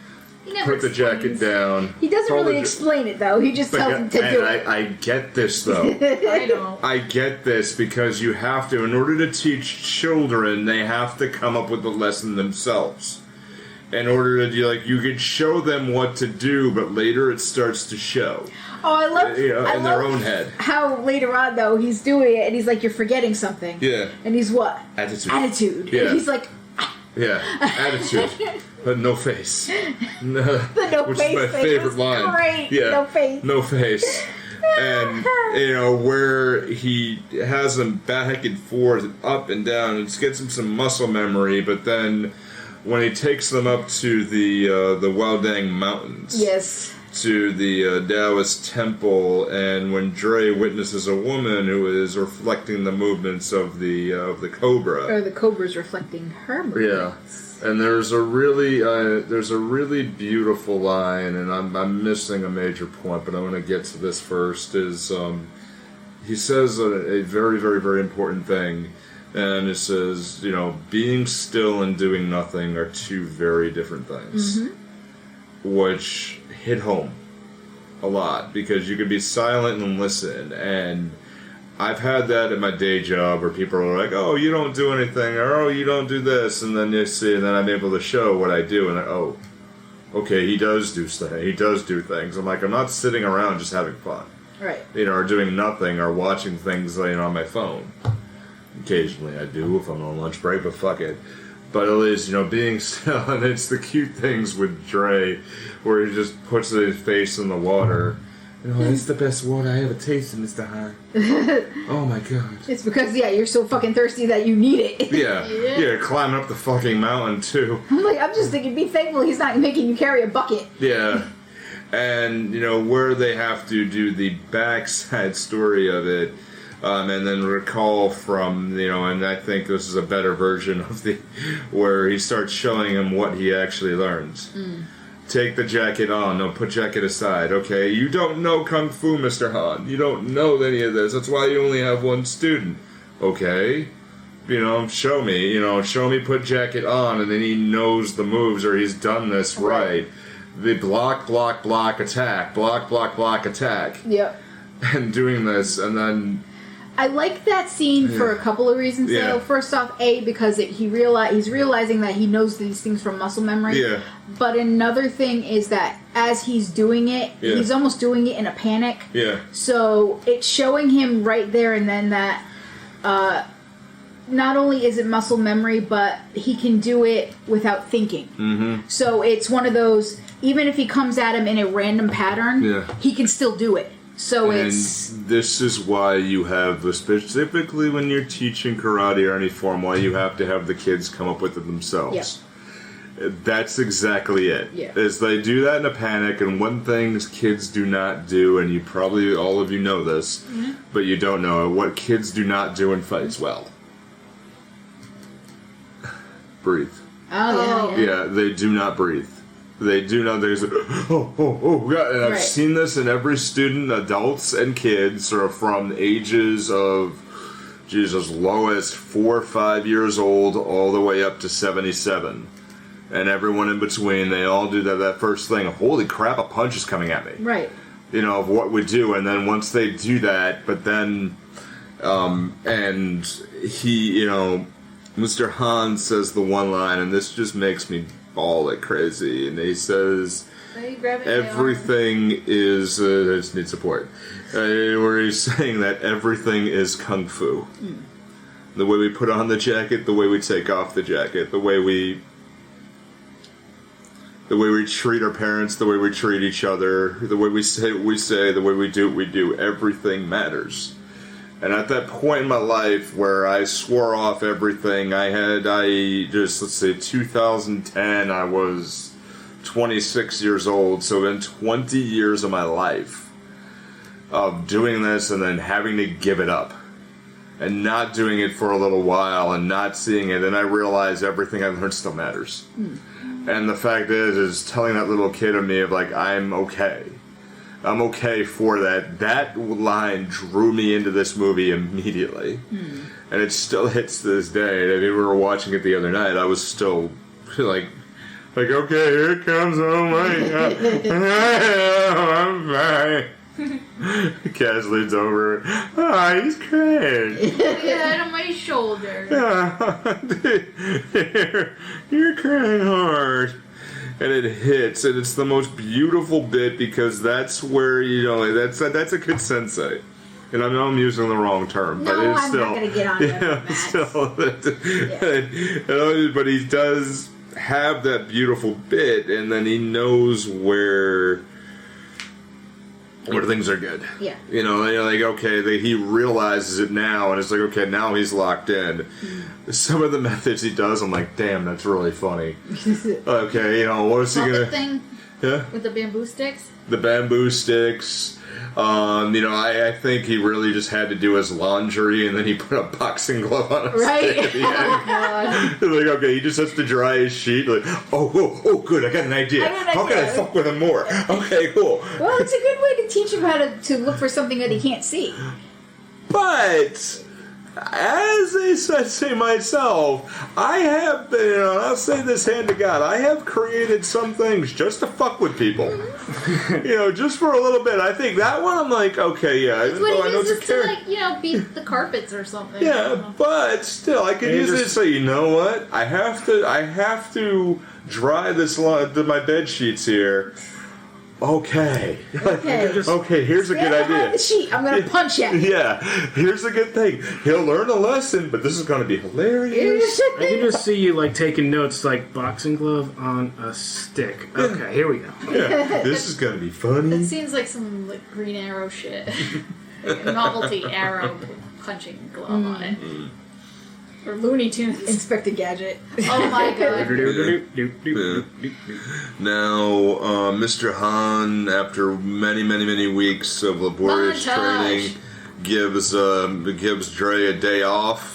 put the jacket down. He doesn't really explain it, though. He just tells them to do it. I get this, though. I know. I get this because you have to, in order to teach children, they have to come up with the lesson themselves. In order to, you can show them what to do, but later it starts to show. Oh, I love in their own head. How later on, though, he's doing it, and he's like, you're forgetting something. Yeah. And he's what? Attitude. Yeah. And he's like... Yeah, attitude. But no face. No, the no which face is my favorite line. Great. Yeah, no face. No face. And, where he has them back and forth, up and down, it gets him some muscle memory, but then when he takes them up to the Waldang Mountains. Yes. To the Taoist temple, and when Dre witnesses a woman who is reflecting the movements of the cobra, or the cobra's reflecting her movements. Yeah, and there's a really beautiful line, and I'm missing a major point, but I want to get to this first. Is he says a very, very, very important thing, and it says, being still and doing nothing are two very different things, which hit home a lot, because you could be silent and listen, and I've had that in my day job where people are like, oh, you don't do anything, or oh, you don't do this, and then you see, and then I'm able to show what I do, and okay, he does do stuff. He does do things. I'm like, I'm not sitting around just having fun. Right. Or doing nothing or watching things, on my phone. Occasionally I do if I'm on lunch break, but fuck it. But at least, being still, and it's the cute things with Dre, where he just puts his face in the water. It's the best water I ever tasted, Mr. Hahn. Oh my god. It's because, you're so fucking thirsty that you need it. Yeah, climbing up the fucking mountain, too. I'm just thinking, be thankful he's not making you carry a bucket. Yeah. And, where they have to do the backside story of it, and then recall from, and I think this is a better version of where he starts showing him what he actually learns. Take the jacket on. No, put jacket aside. Okay, you don't know Kung Fu, Mr. Han. You don't know any of this. That's why you only have one student. Okay. Show me. Show me put jacket on, and then he knows the moves, or he's done this right. The block, block, block, attack. Block, block, block, attack. Yep. And doing this, and then... I like that scene for a couple of reasons, though. First off, because he's realizing that he knows these things from muscle memory. Yeah. But another thing is that as he's doing it, he's almost doing it in a panic. Yeah. So it's showing him right there and then that not only is it muscle memory, but he can do it without thinking. Mm-hmm. So it's one of those, even if he comes at him in a random pattern, he can still do it. So this is why you have, specifically when you're teaching karate or any form, why you have to have the kids come up with it themselves. Yeah. That's exactly it. Yeah. Is they do that in a panic, and one thing kids do not do, and you probably, all of you know this, but you don't know it, what kids do not do in fights well. Breathe. Oh, yeah. Yeah, they do not breathe. They do not. There's God. And I've seen this in every student, adults and kids, are from ages of, as low as 4 or 5 years old, all the way up to 77, and everyone in between. They all do that first thing. Holy crap! A punch is coming at me. Right. Of what we do, and then once they do that, but then, and he, Mr. Han says the one line, and this just makes me bawl like crazy, and he says everything is I just need support, where he's saying that everything is kung fu. The way we put on the jacket, the way we take off the jacket, the way we treat our parents, the way we treat each other, the way we say what we say, the way we do what we do, everything matters. And at that point in my life where I swore off everything, let's say 2010, I was 26 years old, so in 20 years of my life of doing this and then having to give it up and not doing it for a little while and not seeing it, and I realized everything I learned still matters. And the fact is telling that little kid in me of I'm okay. I'm okay for that. That line drew me into this movie immediately. And it still hits to this day. I mean, we were watching it the other night. I was still like, okay, here it comes. Oh my God. I'm fine. Cass leans over. Oh, he's crying. Get out of my shoulder. You're crying hard. And it hits, and it's the most beautiful bit because that's where, that's a good sensei. And I know I'm using the wrong term, but it's still... I'm not going to get on it. But he does have that beautiful bit, and then he knows where things are good. Yeah. He realizes it now, and it's like, okay, now he's locked in. Some of the methods he does, I'm like, damn, that's really funny. Okay, what is he gonna... The thing with the bamboo sticks? The bamboo sticks. I think he really just had to do his laundry, and then he put a boxing glove on his stick at the end. God. Like, okay, he just has to dry his sheet. Like, oh, good, I got an idea. How can I fuck with him more? Okay, cool. Well, it's a good way to teach him how to look for something that he can't see. But as a sensei myself, I have been, and I'll say this hand to God, I have created some things just to fuck with people. Just for a little bit. I think that one I'm like, okay, yeah. It's what he uses to, beat the carpets or something. Yeah, but still, I could use it to say, you know what? I have to dry my bed sheets here. Okay. Here's a good idea. The sheet. I'm going to punch you. Yeah, here's a good thing. He'll learn a lesson, but this is going to be hilarious. I can just see you taking notes like boxing glove on a stick. Okay, here we go. Yeah, this is going to be funny. It seems like some Green Arrow shit. A novelty arrow punching glove on it. Or Looney Tunes. Inspector Gadget. Oh my god. Now, Mr. Han, after many, many, many weeks of laborious training, gives Dre a day off.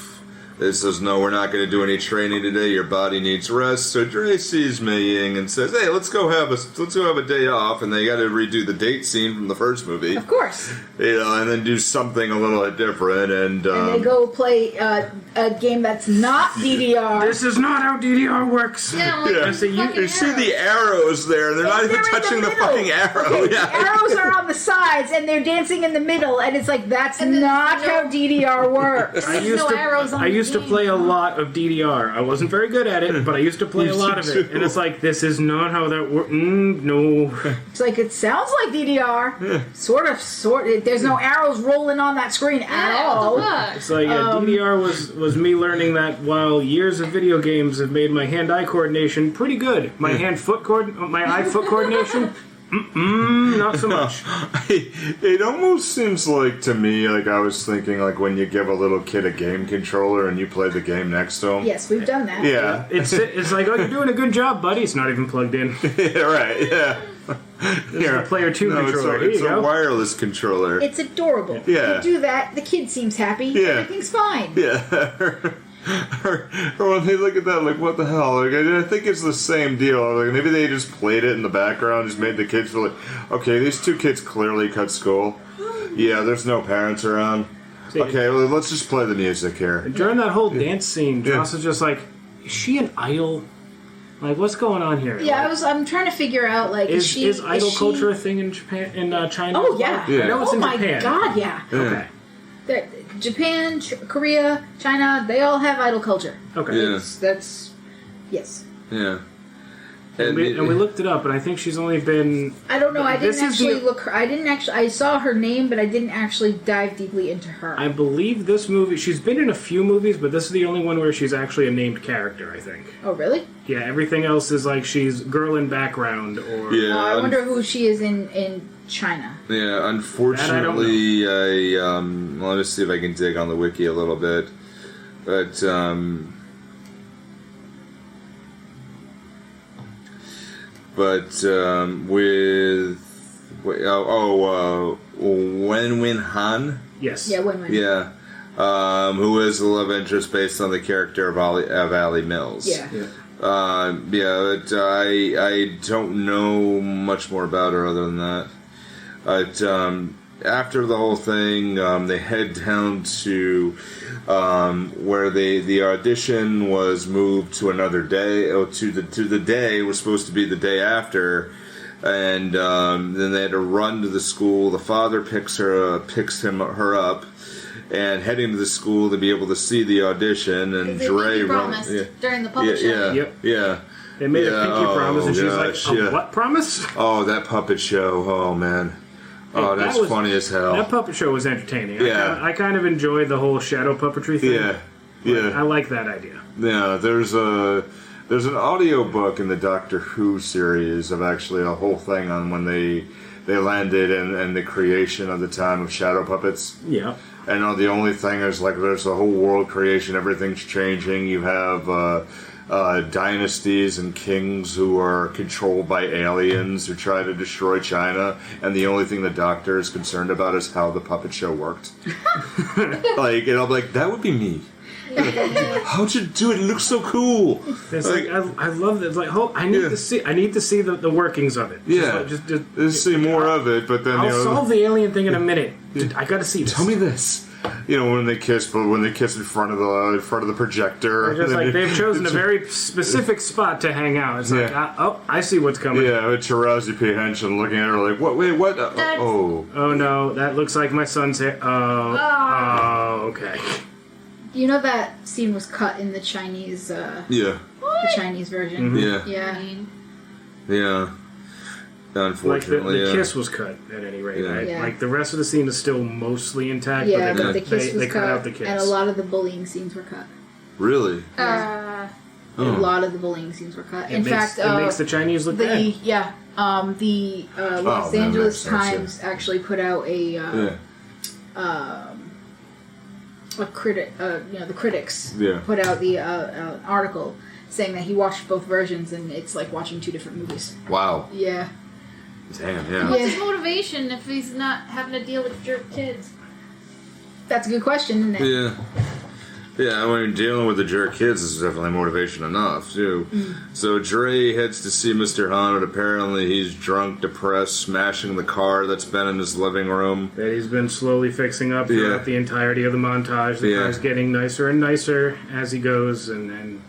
It says, no, we're not going to do any training today. Your body needs rest. So Dre sees Mei Ying and says, hey, let's go have a day off. And they got to redo the date scene from the first movie. Of course. And then do something a little bit different. And they go play a game that's not DDR. This is not how DDR works. Yeah, you see the arrows there. They're not even touching the fucking arrow. Okay, the arrows are on the sides, and they're dancing in the middle. And it's like, that's not how DDR works. I used to play a lot of DDR. I wasn't very good at it, but I used to play a lot of it. And it's like, this is not how that works. No. It's like, it sounds like DDR. Yeah. Sort of. There's no arrows rolling on that screen at all. It's like, DDR was me learning that while years of video games have made my hand-eye coordination pretty good. My eye-foot coordination, not so much. It almost seems like, to me, like I was thinking, like when you give a little kid a game controller and you play the game next to him. Yes, we've done that. Yeah. It's like, oh, you're doing a good job, buddy. It's not even plugged in. Yeah, right, yeah. This is a player 2 controller. It's a wireless controller. It's adorable. Yeah. You do that, the kid seems happy. Yeah. Everything's fine. Yeah. Or when they look at that, like, what the hell? Like, I think it's the same deal. Like, maybe they just played it in the background, just made the kids feel like, okay, these two kids clearly cut school. Yeah, there's no parents around. Okay, well, let's just play the music here. During that whole dance scene, Joss is just like, is she an idol? Like, what's going on here? Yeah, I'm trying to figure out, like, is idol culture a thing in Japan, in China? Oh, yeah. I know it's in Japan. Oh, my God, yeah. Okay. Japan, Korea, China, they all have idol culture. Okay. Yeah. Yes. Yeah. And we looked it up, and I think she's only been... I don't know, I saw her name, but I didn't actually dive deeply into her. I believe this movie, she's been in a few movies, but this is the only one where she's actually a named character, I think. Oh, really? Yeah, everything else is like she's girl in background, or... Yeah. I wonder who she is in China. Yeah, unfortunately, let me see if I can dig on the wiki a little bit. But, with Wen Han. Yes. Yeah, Wen. Yeah. Who is the love interest based on the character of Ali Mills. Yeah. But I don't know much more about her other than that. But after the whole thing, they head down to where the audition was moved to another day. To the day was supposed to be the day after, and then they had to run to the school. The father picks her up, and heading to the school to be able to see the audition. And Dre promised during the puppet show. Yeah. They made a pinky promise, and she's like, what promise? Oh, that puppet show. Oh, man. Oh, that's funny as hell. That puppet show was entertaining. Yeah. I kind of enjoyed the whole shadow puppetry thing. Yeah. I like that idea. Yeah, there's an audio book in the Doctor Who series of actually a whole thing on when they landed and the creation of the time of shadow puppets. Yeah. And the only thing is, like, there's a whole world creation, everything's changing. You have dynasties and kings who are controlled by aliens who try to destroy China, and the only thing the Doctor is concerned about is how the puppet show worked. Like, and I'm like, that would be me. How'd you do it? It looks so cool. It's like I love it. It's like, I need to see the workings of it. Just see more of it. But then I'll solve the alien thing in a minute. I got to see this. Tell me this. when they kiss, but when they kiss in front of the projector, they're just like they've chosen a very specific spot to hang out. It's like, I see what's coming. Yeah, with Taraji P. Henson looking at her like, what? Wait, what? Oh no, that looks like my son's hair. Oh, okay. You know that scene was cut in the Chinese. The Chinese version. Mm-hmm. Yeah. Unfortunately, the kiss was cut at any rate. Yeah. Right? Yeah. Like the rest of the scene is still mostly intact. Yeah, but the kiss was cut out the kiss, and a lot of the bullying scenes were cut. Really? A lot of the bullying scenes were cut. It makes the Chinese look bad. Yeah. The Los Angeles Times actually put out a critic. The critics put out the article saying that he watched both versions and it's like watching two different movies. Wow. Yeah. Damn, yeah. What's his motivation if he's not having to deal with jerk kids? That's a good question, isn't it? Yeah. Yeah, I mean, dealing with the jerk kids is definitely motivation enough, too. So Dre heads to see Mr. Han, and apparently he's drunk, depressed, smashing the car that's been in his living room. That he's been slowly fixing up throughout the entirety of the montage. The car's getting nicer and nicer as he goes, and then...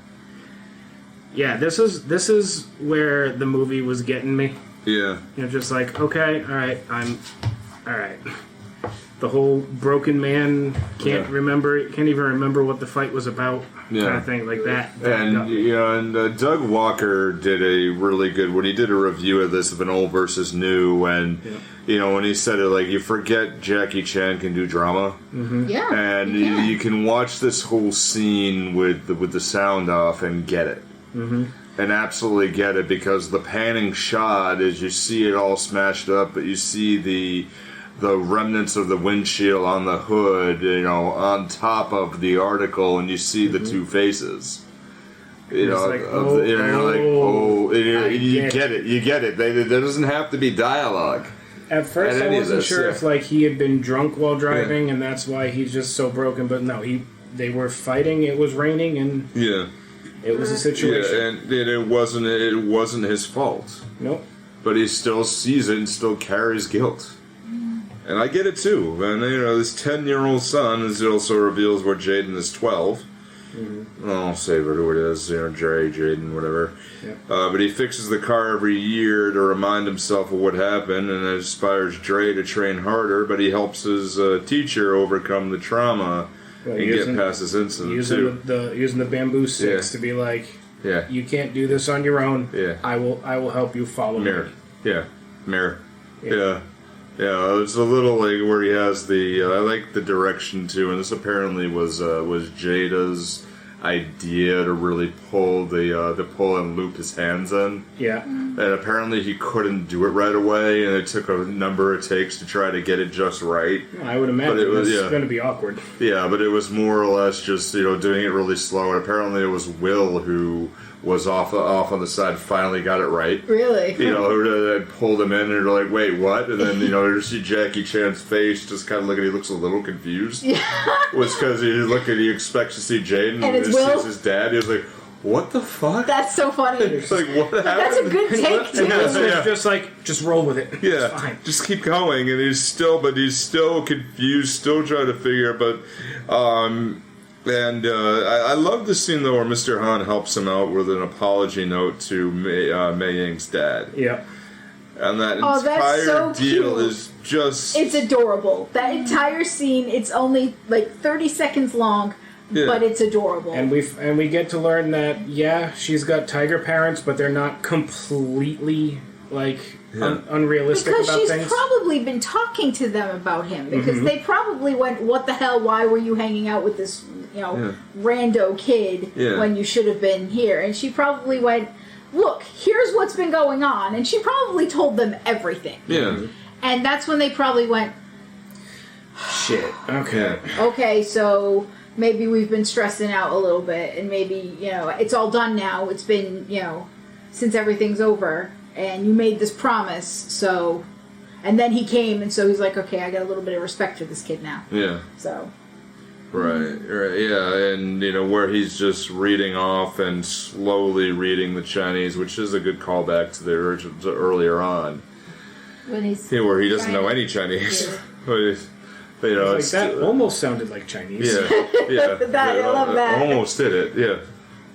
Yeah, this is where the movie was getting me. Yeah. Just like, okay, all right. The whole broken man can't even remember what the fight was about, kind of thing, like that. And Doug Walker did a really good, when he did a review of this, of an old versus new, and, when he said it, like, you forget Jackie Chan can do drama. Mm-hmm. Yeah. And you can watch this whole scene with the sound off and get it. Mm-hmm. And absolutely get it, because the panning shot is you see it all smashed up, but you see the remnants of the windshield on the hood, on top of the article, and you see the two faces. You get it. You get it. There doesn't have to be dialogue. At first, I wasn't sure if he had been drunk while driving, and that's why he's just so broken. But no, they were fighting. It was raining, and it was a situation. Yeah, and it wasn't his fault. Nope. But he still sees it and still carries guilt. And I get it too. And this 10-year-old son, as it also reveals where Jaden is 12. Mm-hmm. I'll save it who it is, Jerry, Jaden, whatever. Yep. But he fixes the car every year to remind himself of what happened, and it inspires Dre to train harder, but he helps his teacher overcome the trauma and get past his incident using the bamboo sticks to be like, you can't do this on your own. Yeah. I will help you follow me. Yeah. Mirror. Yeah. Yeah, it's a little like where he has the. I like the direction too, and this apparently was Jada's idea to really pull and loop his hands in. Yeah. And apparently he couldn't do it right away, and it took a number of takes to try to get it just right. I would imagine it was going to be awkward. Yeah, but it was more or less just doing it really slow, and apparently it was Will who was off on the side, finally got it right. Really? Who pulled him in, and they're like, wait, what? And then, you see Jackie Chan's face just kind of looking, he looks a little confused. Yeah. Was because he expects to see Jaden, and he sees his dad, he was like, what the fuck? That's so funny. It's like, what happened? That's a good take, too. Just roll with it. Yeah. It's fine. Just keep going, and he's still confused, still trying to figure it, but, I love the scene, though, where Mr. Han helps him out with an apology note to Mei Ying's dad. Yeah. And that entire deal is just... It's adorable. That entire scene, it's only like 30 seconds long, but it's adorable. And we get to learn that, she's got tiger parents, but they're not completely, unrealistic because about things. Because she's probably been talking to them about him. Because they probably went, what the hell, why were you hanging out with this, rando kid when you should have been here? And she probably went, look, here's what's been going on. And she probably told them everything. Yeah. And that's when they probably went, shit, okay. Okay, so maybe we've been stressing out a little bit, and maybe, it's all done now. It's been, since everything's over, and you made this promise, so... And then he came, and so he's like, okay, I got a little bit of respect for this kid now. Yeah. So... Right, yeah, and, where he's just reading off and slowly reading the Chinese, which is a good callback to to earlier on. When he's... where he doesn't know any Chinese. Yeah. You know, like that almost sounded like Chinese. Yeah. I love that. Almost did it. Yeah.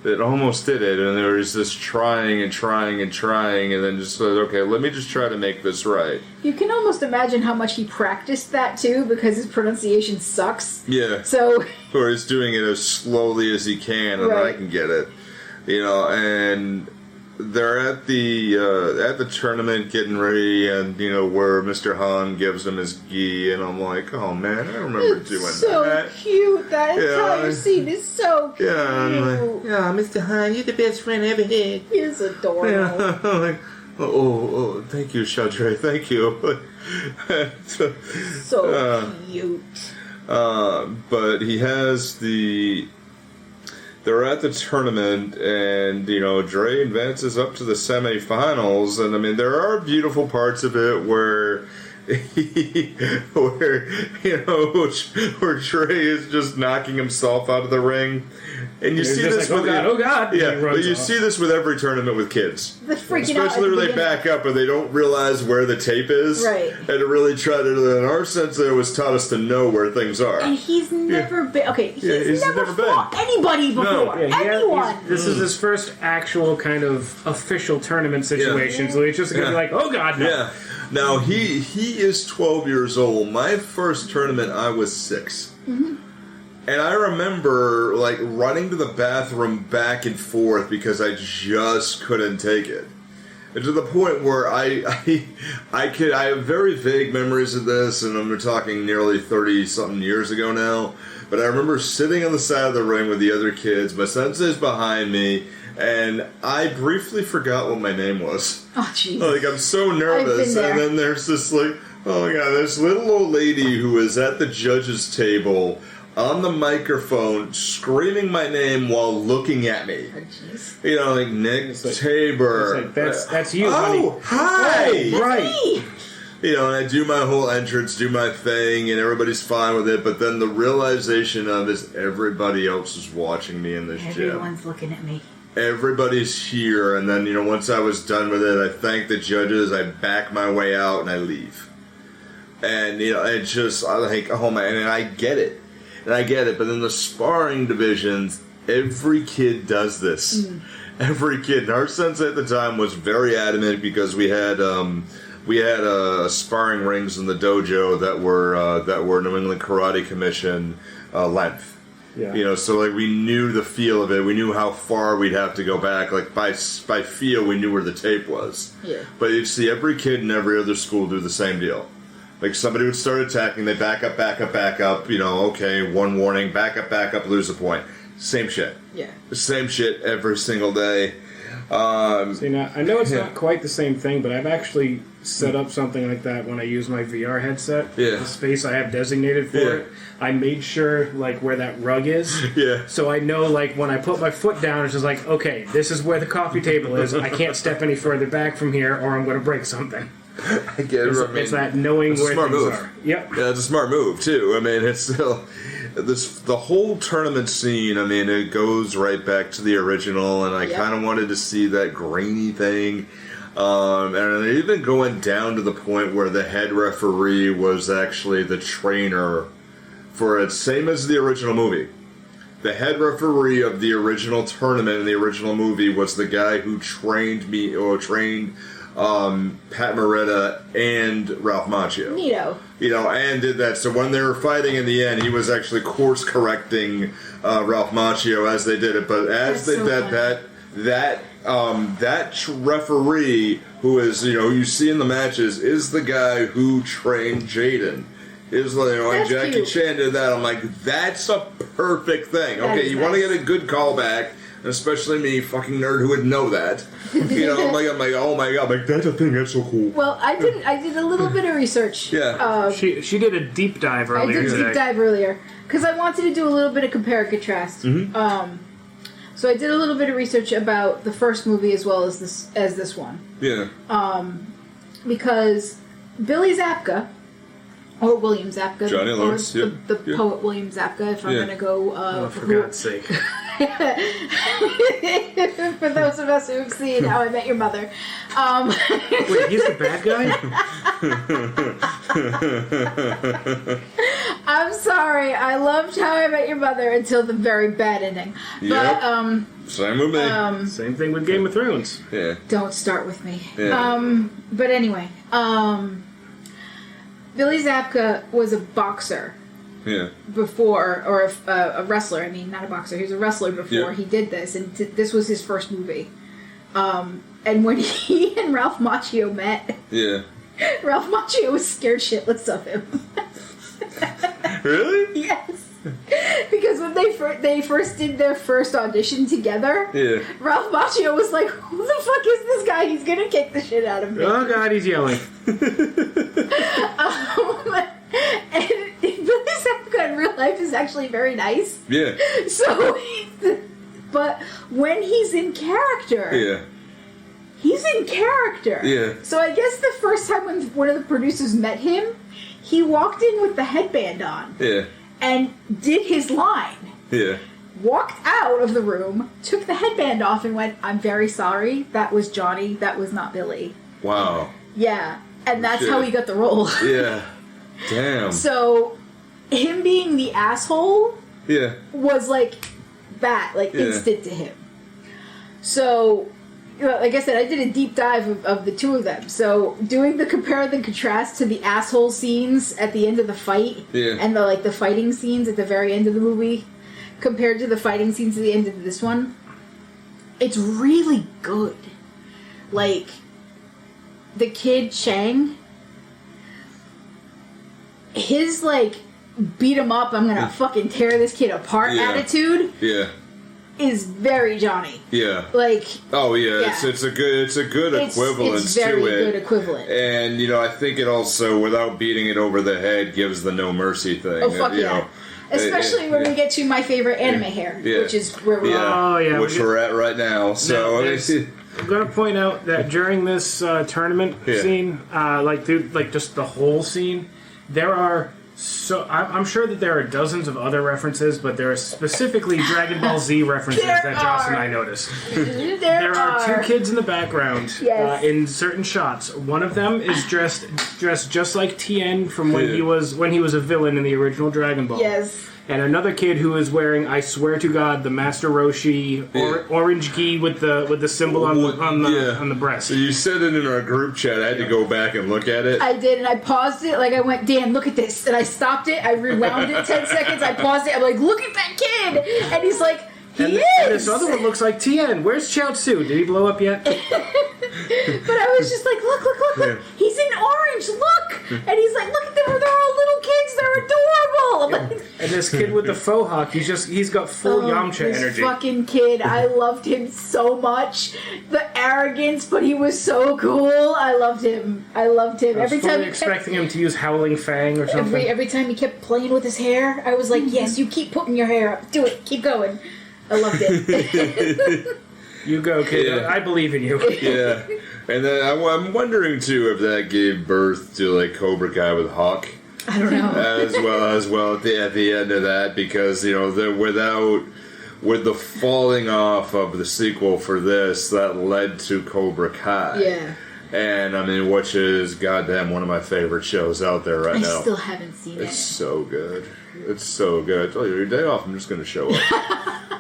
It almost did it, and there was this trying and trying and trying, and then just said, okay, let me just try to make this right. You can almost imagine how much he practiced that, too, because his pronunciation sucks. Yeah. So... Or he's doing it as slowly as he can, and I can get it. You know, and they're at the tournament getting ready, and, you know, where Mr. Han gives him his gi, and I'm like, oh, man, I remember doing that. So cute. That entire scene is so cute. Yeah, I'm like, yeah, Mr. Han, you're the best friend I ever had. He's adorable. Yeah, I'm like, oh, thank you, Shadre, thank you. So cute. But he has they're at the tournament, and, you know, Dre advances up to the semifinals, and, I mean, there are beautiful parts of it where Dre is just knocking himself out of the ring. And you see this like, with oh god. Yeah, but you see this with every tournament with kids. The freaking out. Especially when they back up and they don't realize where the tape is. Right. And to really try to, in our sense, it was taught us to know where things are. And he's never been, he's never fought anybody before. No. Anyone. This is his first actual kind of official tournament situation, so he's just going to be like, oh god, no. Yeah. Now, he is 12 years old. My first tournament, I was 6. Mm-hmm. And I remember, like, running to the bathroom back and forth because I just couldn't take it. And to the point where I have very vague memories of this, and I'm talking nearly 30-something years ago now. But I remember sitting on the side of the ring with the other kids, my sensei's behind me, and I briefly forgot what my name was. Oh, jeez. Like, I'm so nervous, and then there's this, like, oh my god, this little old lady who is at the judge's table on the microphone screaming my name while looking at me. Oh, jeez. You know, like, Nick Tabor. Like, that's you, honey. Oh, hi! Oh, right. You know, and I do my whole entrance, do my thing, and everybody's fine with it, but then the realization of is everybody else is watching me in this gym. Everyone's looking at me. Everybody's here, and then, you know, once I was done with it, I thank the judges, I back my way out, and I leave. And, you know, it's just, I think, oh man, and I get it. And I get it, but in the sparring divisions, every kid does this. Every kid. And our sensei at the time was very adamant because we had sparring rings in the dojo that were New England Karate Commission length. Yeah. You know, so like we knew the feel of it. We knew how far we'd have to go back. Like by feel, we knew where the tape was. Yeah. But you'd see every kid in every other school do the same deal. Like, somebody would start attacking, they back up, you know, okay, one warning, back up, lose a point. Same shit. Yeah. Same shit every single day. See, now, I know it's not quite the same thing, but I've actually set up something like that when I use my VR headset. Yeah. The space I have designated for it. I made sure, like, where that rug is. Yeah. So I know, like, when I put my foot down, it's just like, okay, this is where the coffee table is. I can't step any further back from here or I'm going to break something. I get it. It's that knowing where smart things move. are. Yep. Yeah, it's a smart move too. I mean, it's still the whole tournament scene. I mean, it goes right back to the original, and I kind of wanted to see that grainy thing. And even going down to the point where the head referee was actually the trainer for it, same as the original movie. The head referee of the original tournament in the original movie was the guy who trained Pat Morita and Ralph Macchio. Neato. You know, and did that. So when they were fighting in the end, he was actually course correcting Ralph Macchio as they did it. But as they did that referee who is, you know, you see in the matches is the guy who trained Jaden. Is, you know, like Jackie Chan did that. I'm like, that's a perfect thing. Okay, you want to get a good callback. Especially me, fucking nerd, who would know that. You know, I'm like, oh my god, like that's a thing. That's so cool. Well, I did a little bit of research. Yeah, she did a deep dive earlier. I did a deep dive earlier because I wanted to do a little bit of compare and contrast. Mm-hmm. So I did a little bit of research about the first movie as well as this one. Yeah. Because Billy Zabka. Or William Zabka. Johnny Lawrence, the poet William Zabka, if I'm going to go... for God's sake. For those of us who have seen How I Met Your Mother. Wait, he's the bad guy? I'm sorry. I loved How I Met Your Mother until the very bad ending. Yep. But, same with me. Same thing with Game of Thrones. Yeah. Don't start with me. Yeah. But anyway, Billy Zabka was a boxer. Yeah. Before, or a wrestler. I mean, not a boxer. He was a wrestler before he did this, and this was his first movie. And when he and Ralph Macchio met, Ralph Macchio was scared shitless of him. Really? Yes. Because when they first did their first audition together, Ralph Macchio was like, "Who the fuck is this guy? He's gonna kick the shit out of me." Oh God, he's yelling. And Billy Zabka in real life is actually very nice. Yeah. So, but when he's in character, he's in character. Yeah. So I guess the first time when one of the producers met him, he walked in with the headband on. Yeah. And did his line. Yeah. Walked out of the room, took the headband off, and went, "I'm very sorry. That was Johnny. That was not Billy." Wow. Yeah. And that's how he got the role. Yeah. Damn. So, him being the asshole was like that, like instant to him. So, like I said, I did a deep dive of the two of them. So, doing the compare and contrast to the asshole scenes at the end of the fight and the fighting scenes at the very end of the movie compared to the fighting scenes at the end of this one, it's really good. Like, the kid Chang, his, like, beat him up, I'm gonna fucking tear this kid apart attitude is very Johnny. Yeah. Like, oh yeah, it's a good equivalence it's very to it. Good equivalent. And I think it also, without beating it over the head, gives the no mercy thing. Oh fuck yeah. Especially when we get to my favorite anime hair, which is where we are. Oh yeah, which we're at right now. So I'm going to point out that during this tournament scene, just the whole scene, there are I'm sure that there are dozens of other references, but there are specifically Dragon Ball Z references that Joss and I noticed. There are two kids in the background in certain shots. One of them is dressed just like Tien from when he was a villain in the original Dragon Ball. Yes. And another kid who is wearing, I swear to God, the Master Roshi orange gi with the symbol on the breast. So you said it in our group chat. I had to go back and look at it. I did, and I paused it. Like, I went, "Dan, look at this," and I stopped it. I rewound it 10 seconds. I paused it. I'm like, "Look at that kid!" And he's like, "He is." And this other one looks like Tien. Where's Chiaotzu? Did he blow up yet? But I was just like, look. He's in orange, look! And he's like, look at them, they're all little kids, they're adorable! And this kid with the faux hawk, he's got full Yamcha energy. This fucking kid, I loved him so much. The arrogance, but he was so cool. I loved him. I was every time expecting him to use Howling Fang or something. Every time he kept playing with his hair, I was like, yes, you keep putting your hair up. Do it, keep going. I loved it. You go, kid. Yeah. I believe in you. Yeah. And then I'm wondering, too, if that gave birth to, like, Cobra Kai with Hawk. I don't know. As well at the end of that, because, with the falling off of the sequel for this, that led to Cobra Kai. Yeah. And, I mean, which is, goddamn, one of my favorite shows out there right now. I still haven't seen it. It's so good. It's so good. I tell you, your day off, I'm just going to show up.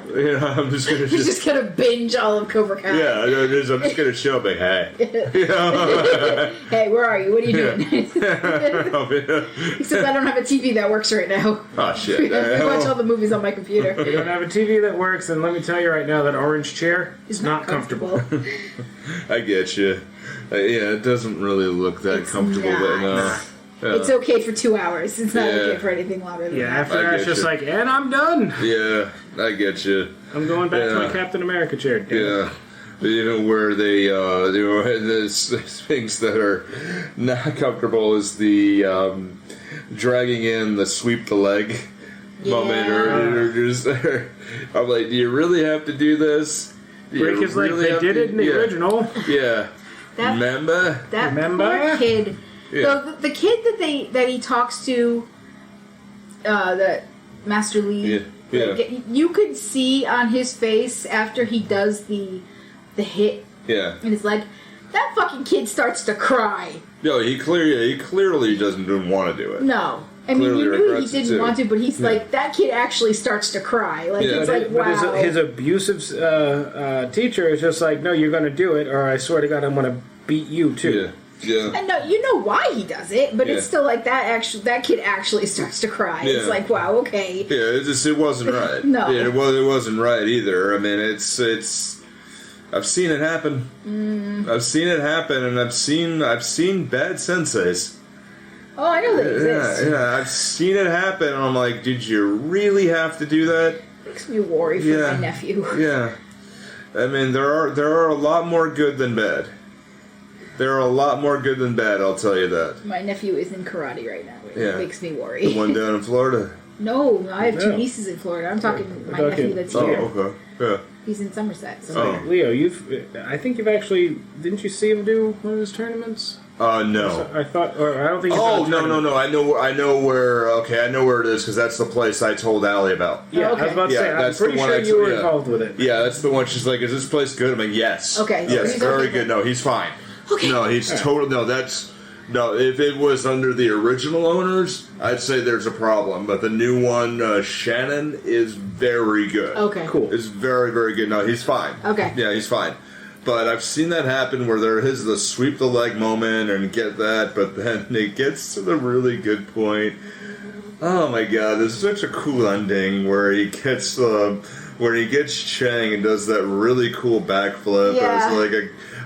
I'm just going to... You're just going to binge all of Cobra Kai. Yeah, I'm just going to show up like, hey. Hey, where are you? What are you doing? Except I don't have a TV that works right now. Oh, shit. I watch all the movies on my computer. You don't have a TV that works, and let me tell you right now, that orange chair is not comfortable. I get you. It doesn't really look that comfortable. It's okay for 2 hours. It's not okay for anything longer than that. After that, it's just like, and I'm done. Yeah, I get you. I'm going back to my Captain America chair. Yeah. Where they, there's things that are not comfortable is the dragging in the sweep the leg moment. Or just, I'm like, do you really have to do this? Break his leg. They did it in the original. Yeah. Remember? Poor kid. So the kid that he talks to, that Master Lee, you could see on his face after he does the hit in his leg, that fucking kid starts to cry. No, he clearly doesn't want to do it. No. I mean, clearly you knew he regrets it, didn't too. want to, but he's like, that kid actually starts to cry. Like, Yeah. it's like, wow. But his abusive teacher is just like, no, you're going to do it, or I swear to God, I'm going to beat you, too. Yeah. And no, you know why he does it, but Yeah. it's still like that kid actually starts to cry. Yeah. It's like, wow, okay. Yeah, it wasn't right. No. Yeah, it wasn't right either. I mean, it's I've seen it happen. I've seen it happen, and I've seen bad senseis. Oh, I know they exist. Yeah, I've seen it happen, and I'm like, did you really have to do that? Makes me worry for my nephew. Yeah, I mean, there are a lot more good than bad. There are a lot more good than bad, I'll tell you that. My nephew is in karate right now. It makes me worry. The one down in Florida. No, I have 2 nieces in Florida. I'm talking my nephew that's here. Oh, okay. Yeah. He's in Somerset. So. Leo, I think you've actually, didn't you see him do one of his tournaments? No. I thought, or I don't think. Oh no! I know where. Okay, I know where it is because that's the place I told Allie about. Yeah, okay. I was about to say. I'm that's pretty the one sure I you were yeah. involved with it. Yeah, that's the one. She's like, "Is this place good?" I'm like, "Yes." Okay. Yes, He's very okay. good. No, he's fine. Okay. No, he's total. No, that's no. If it was under the original owners, I'd say there's a problem. But the new one, Shannon, is very good. Okay. Cool. Is very, very good. No, he's fine. Okay. Yeah, he's fine. But I've seen that happen where there is the sweep the leg moment and get that, but then it gets to the really good point. Oh my god, there's such a cool ending where he gets Chang and does that really cool backflip. Yeah. It's like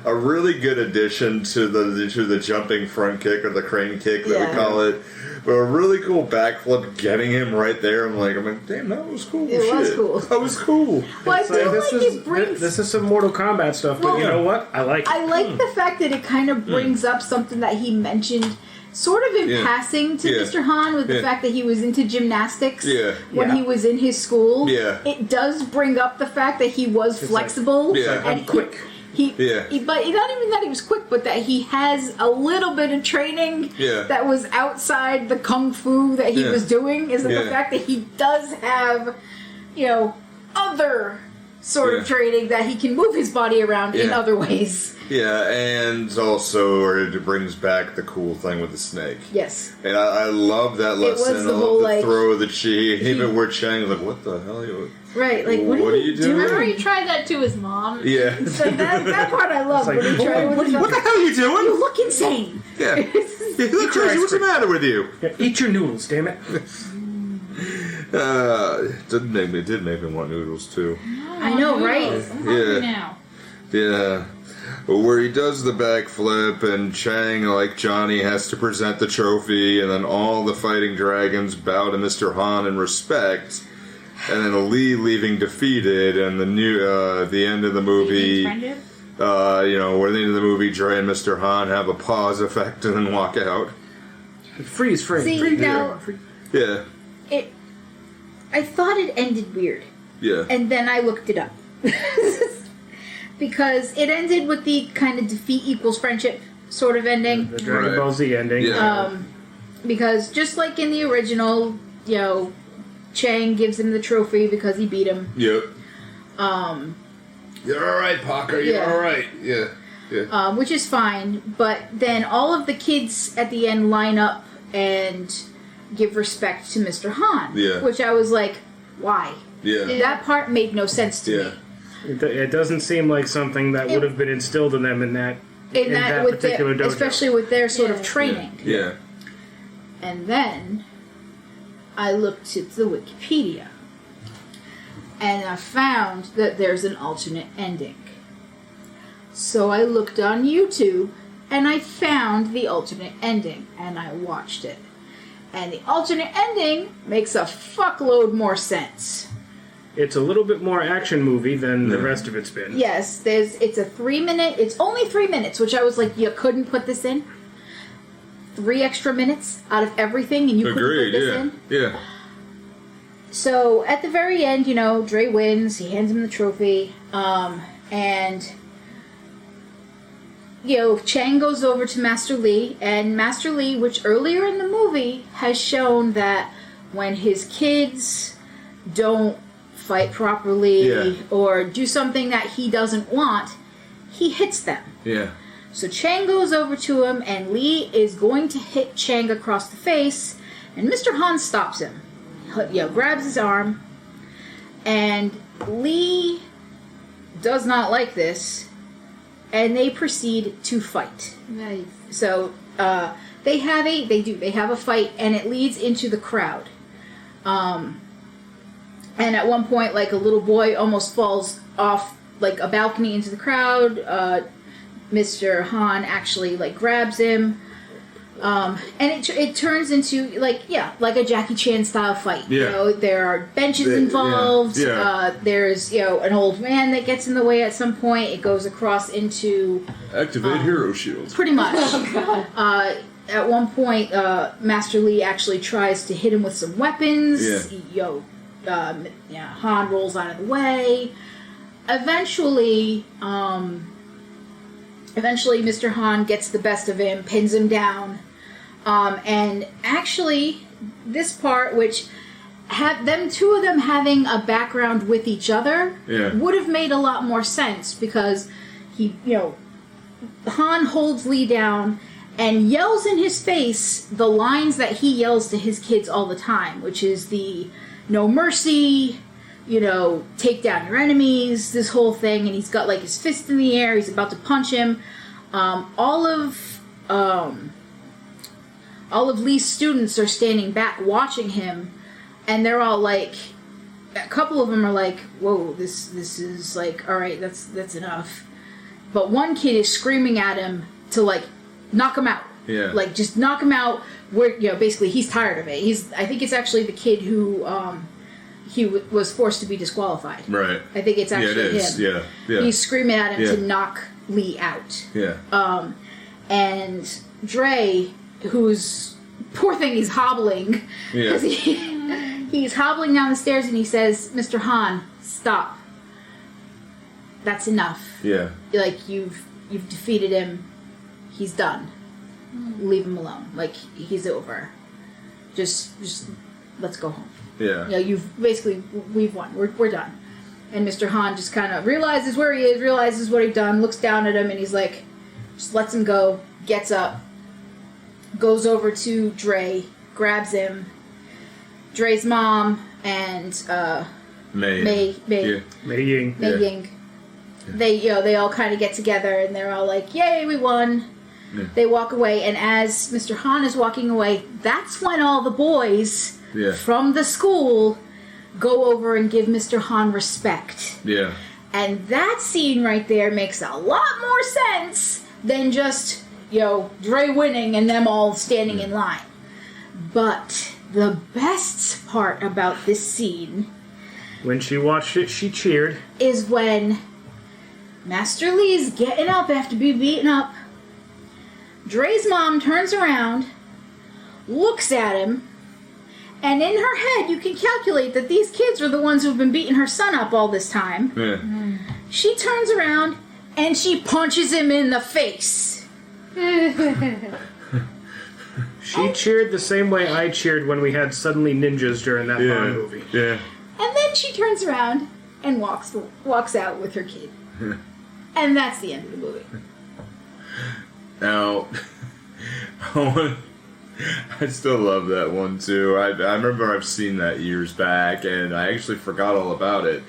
a really good addition to the jumping front kick or the crane kick that we call it. But a really cool backflip, getting him right there. I'm like, damn, that was cool. It was cool. That was cool. Well, I feel like it brings. This is some Mortal Kombat stuff, but you know what? I like it. I like the fact that it kind of brings up something that he mentioned sort of in passing to Mr. Han with the fact that he was into gymnastics when he was in his school. Yeah. It does bring up the fact that he was flexible. Yeah. And quick. But not even that he was quick, but that he has a little bit of training that was outside the kung fu that he was doing. Is the fact that he does have, other sort of training that he can move his body around in other ways. Yeah, and also it brings back the cool thing with the snake. Yes. And I love that lesson. was the I whole, love the like, throw of the chi. Even where Chang was like, what the hell are you... Right, like, what are you doing? Remember he tried that to his mom? Yeah. So that part I love. It's like, when he tried what the hell are you doing? You look insane. Yeah. You look crazy. What's the matter with you? Yeah, eat your noodles, damn it. It did make me want noodles, too. I know, right? I'm hungry now. Yeah. Where he does the backflip and Chang, like Johnny, has to present the trophy, and then all the fighting dragons bow to Mr. Han in respect, and then Lee leaving defeated, and the end of the movie, where the end of the movie, Dre and Mr. Han have a pause effect and then walk out. Freeze frame. See, now, Yeah. I thought it ended weird. Yeah. And then I looked it up. Because it ended with the kind of defeat equals friendship sort of ending. The Dragon Ball Z ending. Yeah. Because just like in the original, Chang gives him the trophy because he beat him. Yep. You're alright, Parker. You're alright. Yeah. Yeah. Which is fine, but then all of the kids at the end line up and give respect to Mr. Han. Yeah. Which I was like, why? Yeah. That part made no sense to me. It doesn't seem like something that would have been instilled in them in that with particular dojo. Especially with their sort of training. Yeah. And then I looked at the Wikipedia and I found that there's an alternate ending. So I looked on YouTube and I found the alternate ending and I watched it. And the alternate ending makes a fuckload more sense. It's a little bit more action movie than the rest of it's been. Yes, it's only 3 minutes, which I was like, you couldn't put this in? 3 extra minutes out of everything and you couldn't put this in? Yeah. So at the very end, Dre wins, he hands him the trophy, and Chang goes over to Master Lee, and Master Lee, which earlier in the movie has shown that when his kids don't fight properly or do something that he doesn't want, he hits them. Yeah. So Chang goes over to him, and Lee is going to hit Chang across the face, And Mr. Han stops him, grabs his arm, and Lee does not like this, and they proceed to fight. Nice. So they have a fight, and it leads into the crowd. And at one point, like, a little boy almost falls off, like, a balcony into the crowd. Mr. Han actually, like, grabs him. And it turns into, like a Jackie Chan style fight. Yeah. There are benches involved. Yeah. There's, an old man that gets in the way at some point. It goes across into... Activate hero shield. Pretty much. Oh, God. At one point, Master Lee actually tries to hit him with some weapons. Yeah. Han rolls out of the way. Eventually, Mr. Han gets the best of him, pins him down. And actually, this part, which two of them having a background with each other, would have made a lot more sense, because Han holds Lee down and yells in his face the lines that he yells to his kids all the time, which is the no mercy, take down your enemies, this whole thing, and he's got, like, his fist in the air, he's about to punch him. All of Lee's students are standing back watching him, and they're all like, a couple of them are like, whoa, this is like, alright, that's enough. But one kid is screaming at him to, like, knock him out. Yeah. Like, just knock him out. Basically, he's tired of it. I think it's actually the kid who, he was forced to be disqualified. Right. I think it's actually him. Yeah. He's screaming at him to knock Lee out. Yeah. And Dre, who's, poor thing, he's hobbling. Yeah. He's hobbling down the stairs, and he says, Mr. Han, stop. That's enough. Yeah. Like, you've defeated him. He's done. Leave him alone. Like, he's over. Just let's go home. Yeah. We've won. We're done. And Mr. Han just kind of realizes where he is, realizes what he's done, looks down at him, and he's like, just lets him go, gets up, goes over to Dre, grabs him. Dre's mom and Mei Ying. They all kind of get together, and they're all like, yay, we won. Yeah. They walk away, and as Mr. Han is walking away, that's when all the boys from the school go over and give Mr. Han respect. Yeah. And that scene right there makes a lot more sense than just, Dre winning and them all standing in line. But the best part about this scene... When she watched it, she cheered. ...is when Master Lee's getting up after being beaten up. Dre's mom turns around, looks at him, and in her head you can calculate that these kids are the ones who've been beating her son up all this time. Yeah. She turns around and she punches him in the face. She cheered the same way I cheered when we had Suddenly Ninjas during that Bond movie. Yeah. And then she turns around and walks out with her kid. And that's the end of the movie. Now, I still love that one too. I remember I've seen that years back, and I actually forgot all about it.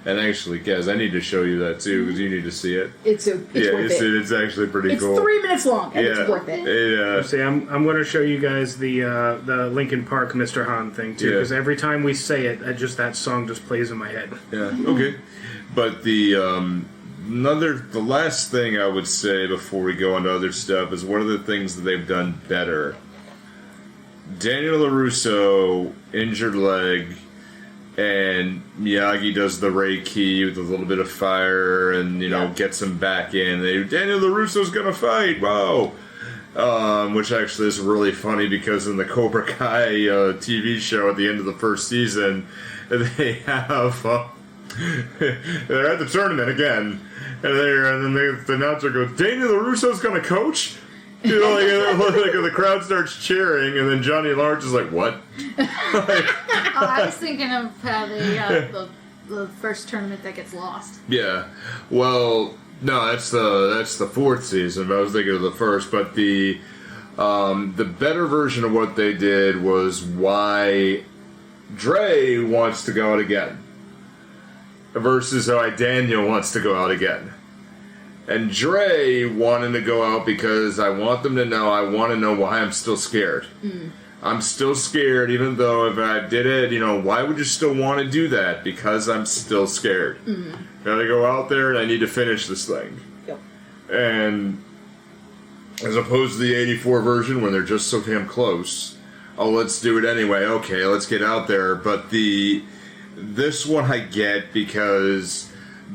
And actually, Kez, I need to show you that too, because you need to see it. It's worth it. It's actually pretty cool. It's 3 minutes long, and it's worth it. Yeah. See, I'm going to show you guys the Linkin Park Mr. Han thing too, because every time we say it, that song just plays in my head. Yeah. Okay. But the last thing I would say before we go on to other stuff is one of the things that they've done better. Daniel LaRusso, injured leg, and Miyagi does the Reiki with a little bit of fire and, gets him back in. Daniel LaRusso's gonna fight, wow! Which actually is really funny because in the Cobra Kai TV show at the end of the first season, they have... they're at the tournament again, and then the announcer goes, Daniel LaRusso's gonna coach? The crowd starts cheering, and then Johnny Lawrence is like, what? I was thinking of how the first tournament that gets lost. Yeah. Well, no, that's the fourth season, but I was thinking of the first. But the The better version of what they did was why Dre wants to go out again versus why Daniel wants to go out again. And Dre wanting to go out because I want them to know, I want to know why I'm still scared. I'm still scared, even though if I did it, why would you still want to do that? Because I'm still scared. Gotta go out there and I need to finish this thing. Yep. And as opposed to the 84 version when they're just so damn close. Oh, let's do it anyway. Okay, let's get out there. But this one I get because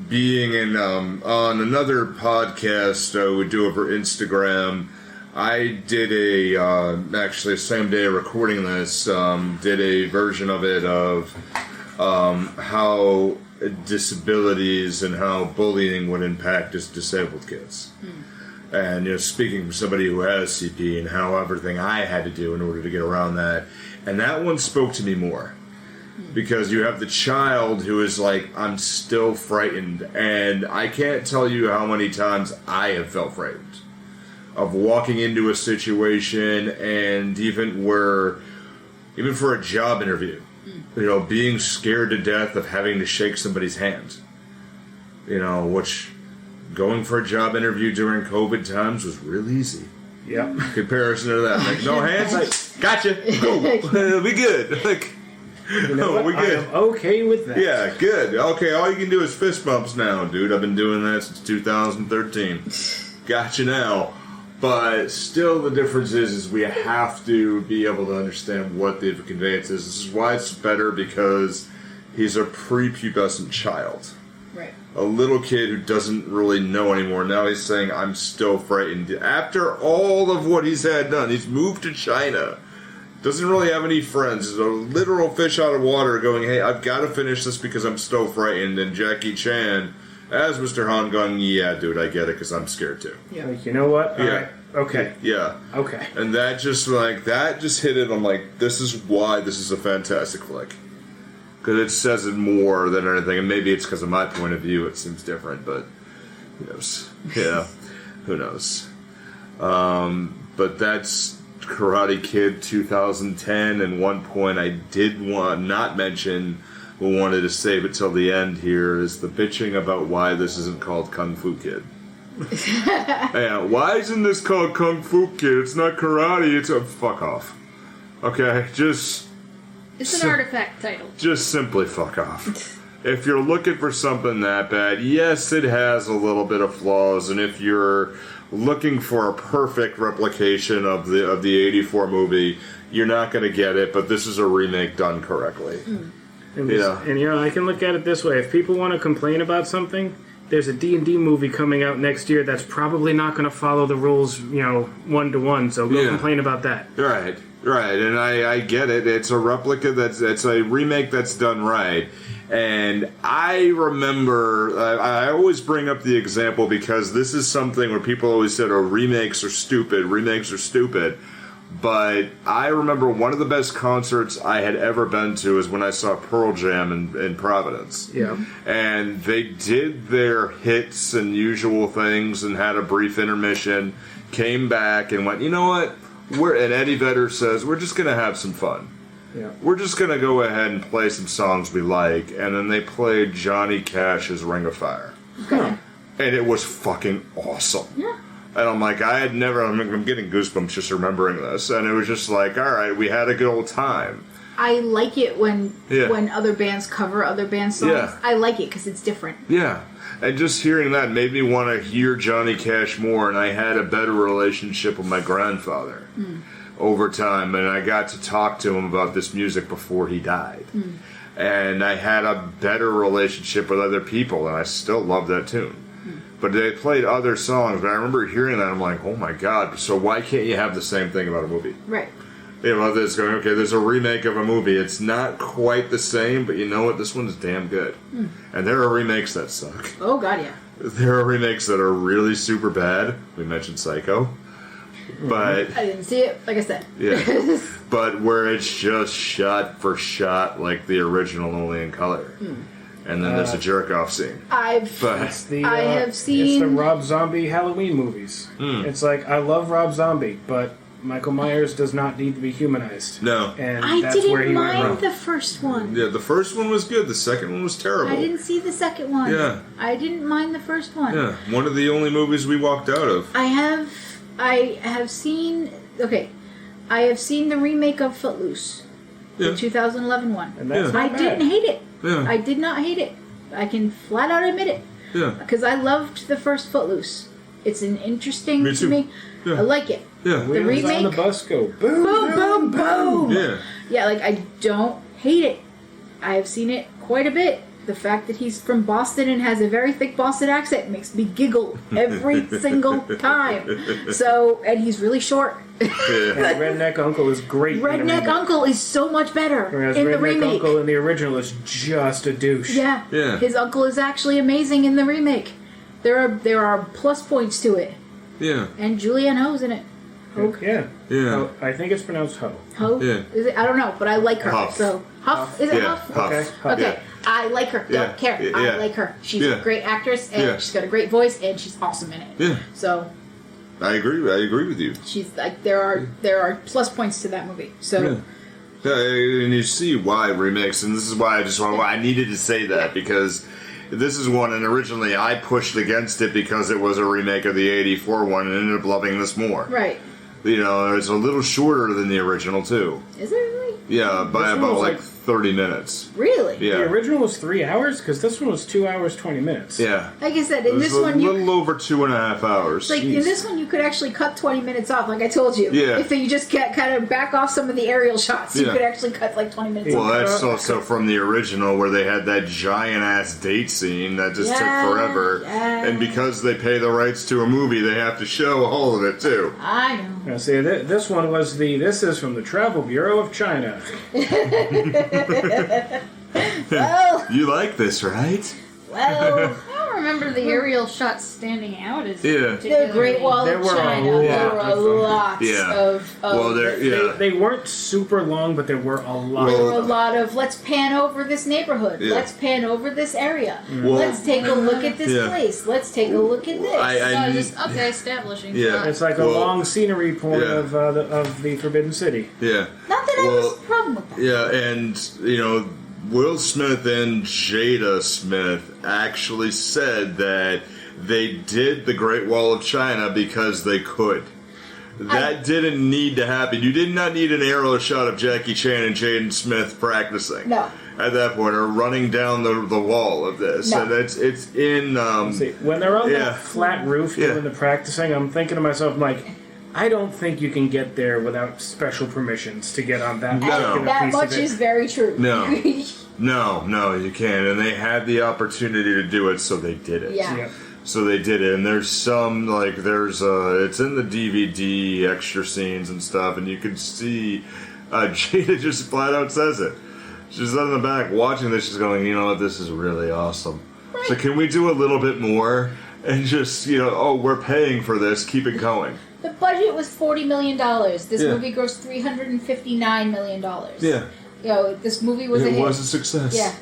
being in on another podcast we do over Instagram, I did actually the same day of recording this, did a version of it of how disabilities and how bullying would impact us disabled kids. And, speaking from somebody who has CP and how everything I had to do in order to get around that. And that one spoke to me more. Because you have the child who is like, I'm still frightened. And I can't tell you how many times I have felt frightened. Of walking into a situation and even for a job interview. Being scared to death of having to shake somebody's hand. Which... Going for a job interview during COVID times was real easy. Yeah. Comparison to that. Like, no hands? Like, gotcha. Cool. We good. Like, we good. I'm okay with that. Yeah, good. Okay, all you can do is fist bumps now, dude. I've been doing that since 2013. Gotcha now. But still the difference is we have to be able to understand what the conveyance is. This is why it's better because he's a prepubescent child. Right. A little kid who doesn't really know anymore. Now he's saying, I'm still frightened. After all of what he's had done, he's moved to China. Doesn't really have any friends. He's a literal fish out of water going, hey, I've got to finish this because I'm still frightened. And Jackie Chan, as Mr. Han, going, yeah, dude, I get it because I'm scared too. Yeah. Like, you know what? Yeah. Right. Okay. Yeah. Okay. And that just hit it. I'm like, this is why this is a fantastic flick. Because it says it more than anything, and maybe it's because of my point of view it seems different, but who knows? Yeah, who knows? But that's Karate Kid 2010, and one point I did not mention, but wanted to save it till the end here, is the bitching about why this isn't called Kung Fu Kid. Yeah, why isn't this called Kung Fu Kid? It's not karate, it's a fuck off. Okay, It's an artifact title. Just simply fuck off. If you're looking for something that bad, yes, it has a little bit of flaws, and if you're looking for a perfect replication of the 84 movie, you're not going to get it, but this is a remake done correctly. And I can look at it this way. If people want to complain about something, there's a D&D movie coming out next year that's probably not going to follow the rules, 1-to-1, so go complain about that. Right, and I get it. It's a replica it's a remake that's done right. And I remember, I always bring up the example because this is something where people always said, oh, remakes are stupid. But I remember one of the best concerts I had ever been to is when I saw Pearl Jam in Providence. Yeah. And they did their hits and usual things and had a brief intermission, came back and went, you know what? And Eddie Vedder says, we're just going to have some fun. Yeah. We're just going to go ahead and play some songs we like. And then they played Johnny Cash's Ring of Fire. Okay. And it was fucking awesome. Yeah. And I'm like, I'm getting goosebumps just remembering this. And it was just like, all right, we had a good old time. I like it when other bands cover other bands' songs. Yeah. I like it because it's different. Yeah. And just hearing that made me want to hear Johnny Cash more, and I had a better relationship with my grandfather over time, and I got to talk to him about this music before he died. And I had a better relationship with other people, and I still love that tune. But they played other songs, but I remember hearing that, I'm like, oh my god, so why can't you have the same thing about a movie? Right. This going, okay, there's a remake of a movie. It's not quite the same, but you know what? This one's damn good. And there are remakes that suck. Oh, God, yeah. There are remakes that are really super bad. We mentioned Psycho. But I didn't see it, like I said. Yeah. But where it's just shot for shot like the original, only in color. And then there's a jerk-off scene. I have seen... It's the Rob Zombie Halloween movies. It's like, I love Rob Zombie, but Michael Myers does not need to be humanized. No. And I that's where he didn't went wrong. mind the first one. Yeah, the first one was good. The second one was terrible. I didn't see the second one. Yeah. I didn't mind the first one. Yeah, one of the only movies we walked out of. I have seen the remake of Footloose, Yeah. the 2011 one. And that's Yeah. not I bad. didn't hate it. Yeah. I did not hate it. I can flat out admit it. Yeah. Because I loved the first Footloose. It's an interesting Me to too. me. Yeah. I like it. Yeah. Wheels on remake? the bus go boom, Boom, boom, boom. Yeah. Yeah, like I don't hate it. I have seen it quite a bit. The fact that he's from Boston and has a very thick Boston accent makes me giggle every single time. So, and he's really short. Yeah. And Redneck Uncle is great. in the Redneck remake. Uncle is so much better Whereas in the Redneck remake. Uncle in the original is just a douche. Yeah. Yeah. His uncle is actually amazing in the remake. There are plus points to it. Yeah. And Julianne Ho's in it. Hogue? Yeah. Yeah. Oh, I think it's pronounced Ho. Ho? Yeah. Is it? I don't know, but I like her. Huff. So Huff? Is it Yeah. Huff? Huff. Okay. Huff. Okay. Yeah. I like her. Yeah. Don't care. Yeah. I like her. She's Yeah. a great actress and Yeah. she's got a great voice and she's awesome in it. Yeah. So I agree. I agree with you. she's like there are plus points to that movie. So Yeah. Yeah, and you see why remakes, and this is why I needed to say that, because this is one, and originally I pushed against it because it was a remake of the '84 one, and ended up loving this more. right. You know, it's a little shorter than the original too. Is it really? Yeah, by This one about was like like- 30 minutes. Really? Yeah. The original was 3 hours because this one was 2 hours 20 minutes. Yeah. Like I said, It in was this a one you little over 2.5 hours. like in this one you could actually cut 20 minutes off, like I told you. Yeah. If you just kind of back off some of the aerial shots, you Yeah. could actually cut like 20 minutes Well, off. that's also from the original where they had that giant ass date scene that just Yeah, took forever. yeah. And because they pay the rights to a movie, they have to show all of it too. I know. Now, see, this one was this is from the Travel Bureau of China. Well, You like this, right? well, I don't remember the aerial shots standing out as Yeah. the Great Wall There of were a China. lot There were a of them. lot Yeah. of Well, there, yeah. They weren't super long, but there were a lot. There Well- were a lot of let's pan over this neighborhood. Yeah. Let's pan over this area. Well- Let's take a look at this Yeah. place. Let's take a look at this. I need- just establishing. Yeah. shots. It's like a Well, long scenery point yeah. of the Forbidden City. Yeah. Not that I Well, was a problem with that. Yeah, and, you know, Will Smith and Jada Smith actually said that they did the Great Wall of China because they could. That didn't need to happen. You did not need an aerial shot of Jackie Chan and Jaden Smith practicing. No. At that point, or running down the wall of this. No. And it's in See, when they're on Yeah. that flat roof Yeah. doing the practicing, I'm thinking to myself, I'm like, I don't think you can get there without special permissions to get on that. No. particular That piece much of it. is very true. No. No, you can't. And they had the opportunity to do it, so they did it. Yeah. Yeah. So they did it, and there's some it's in the DVD extra scenes and stuff, and you can see Jada just flat out says it. She's in the back watching this. She's going, you know what, this is really awesome. So can we do a little bit more and just we're paying for this, keep it going. The budget was $40 million. This Yeah. movie grossed $359 million. Yeah, This movie was a it hit. was a success. Yeah.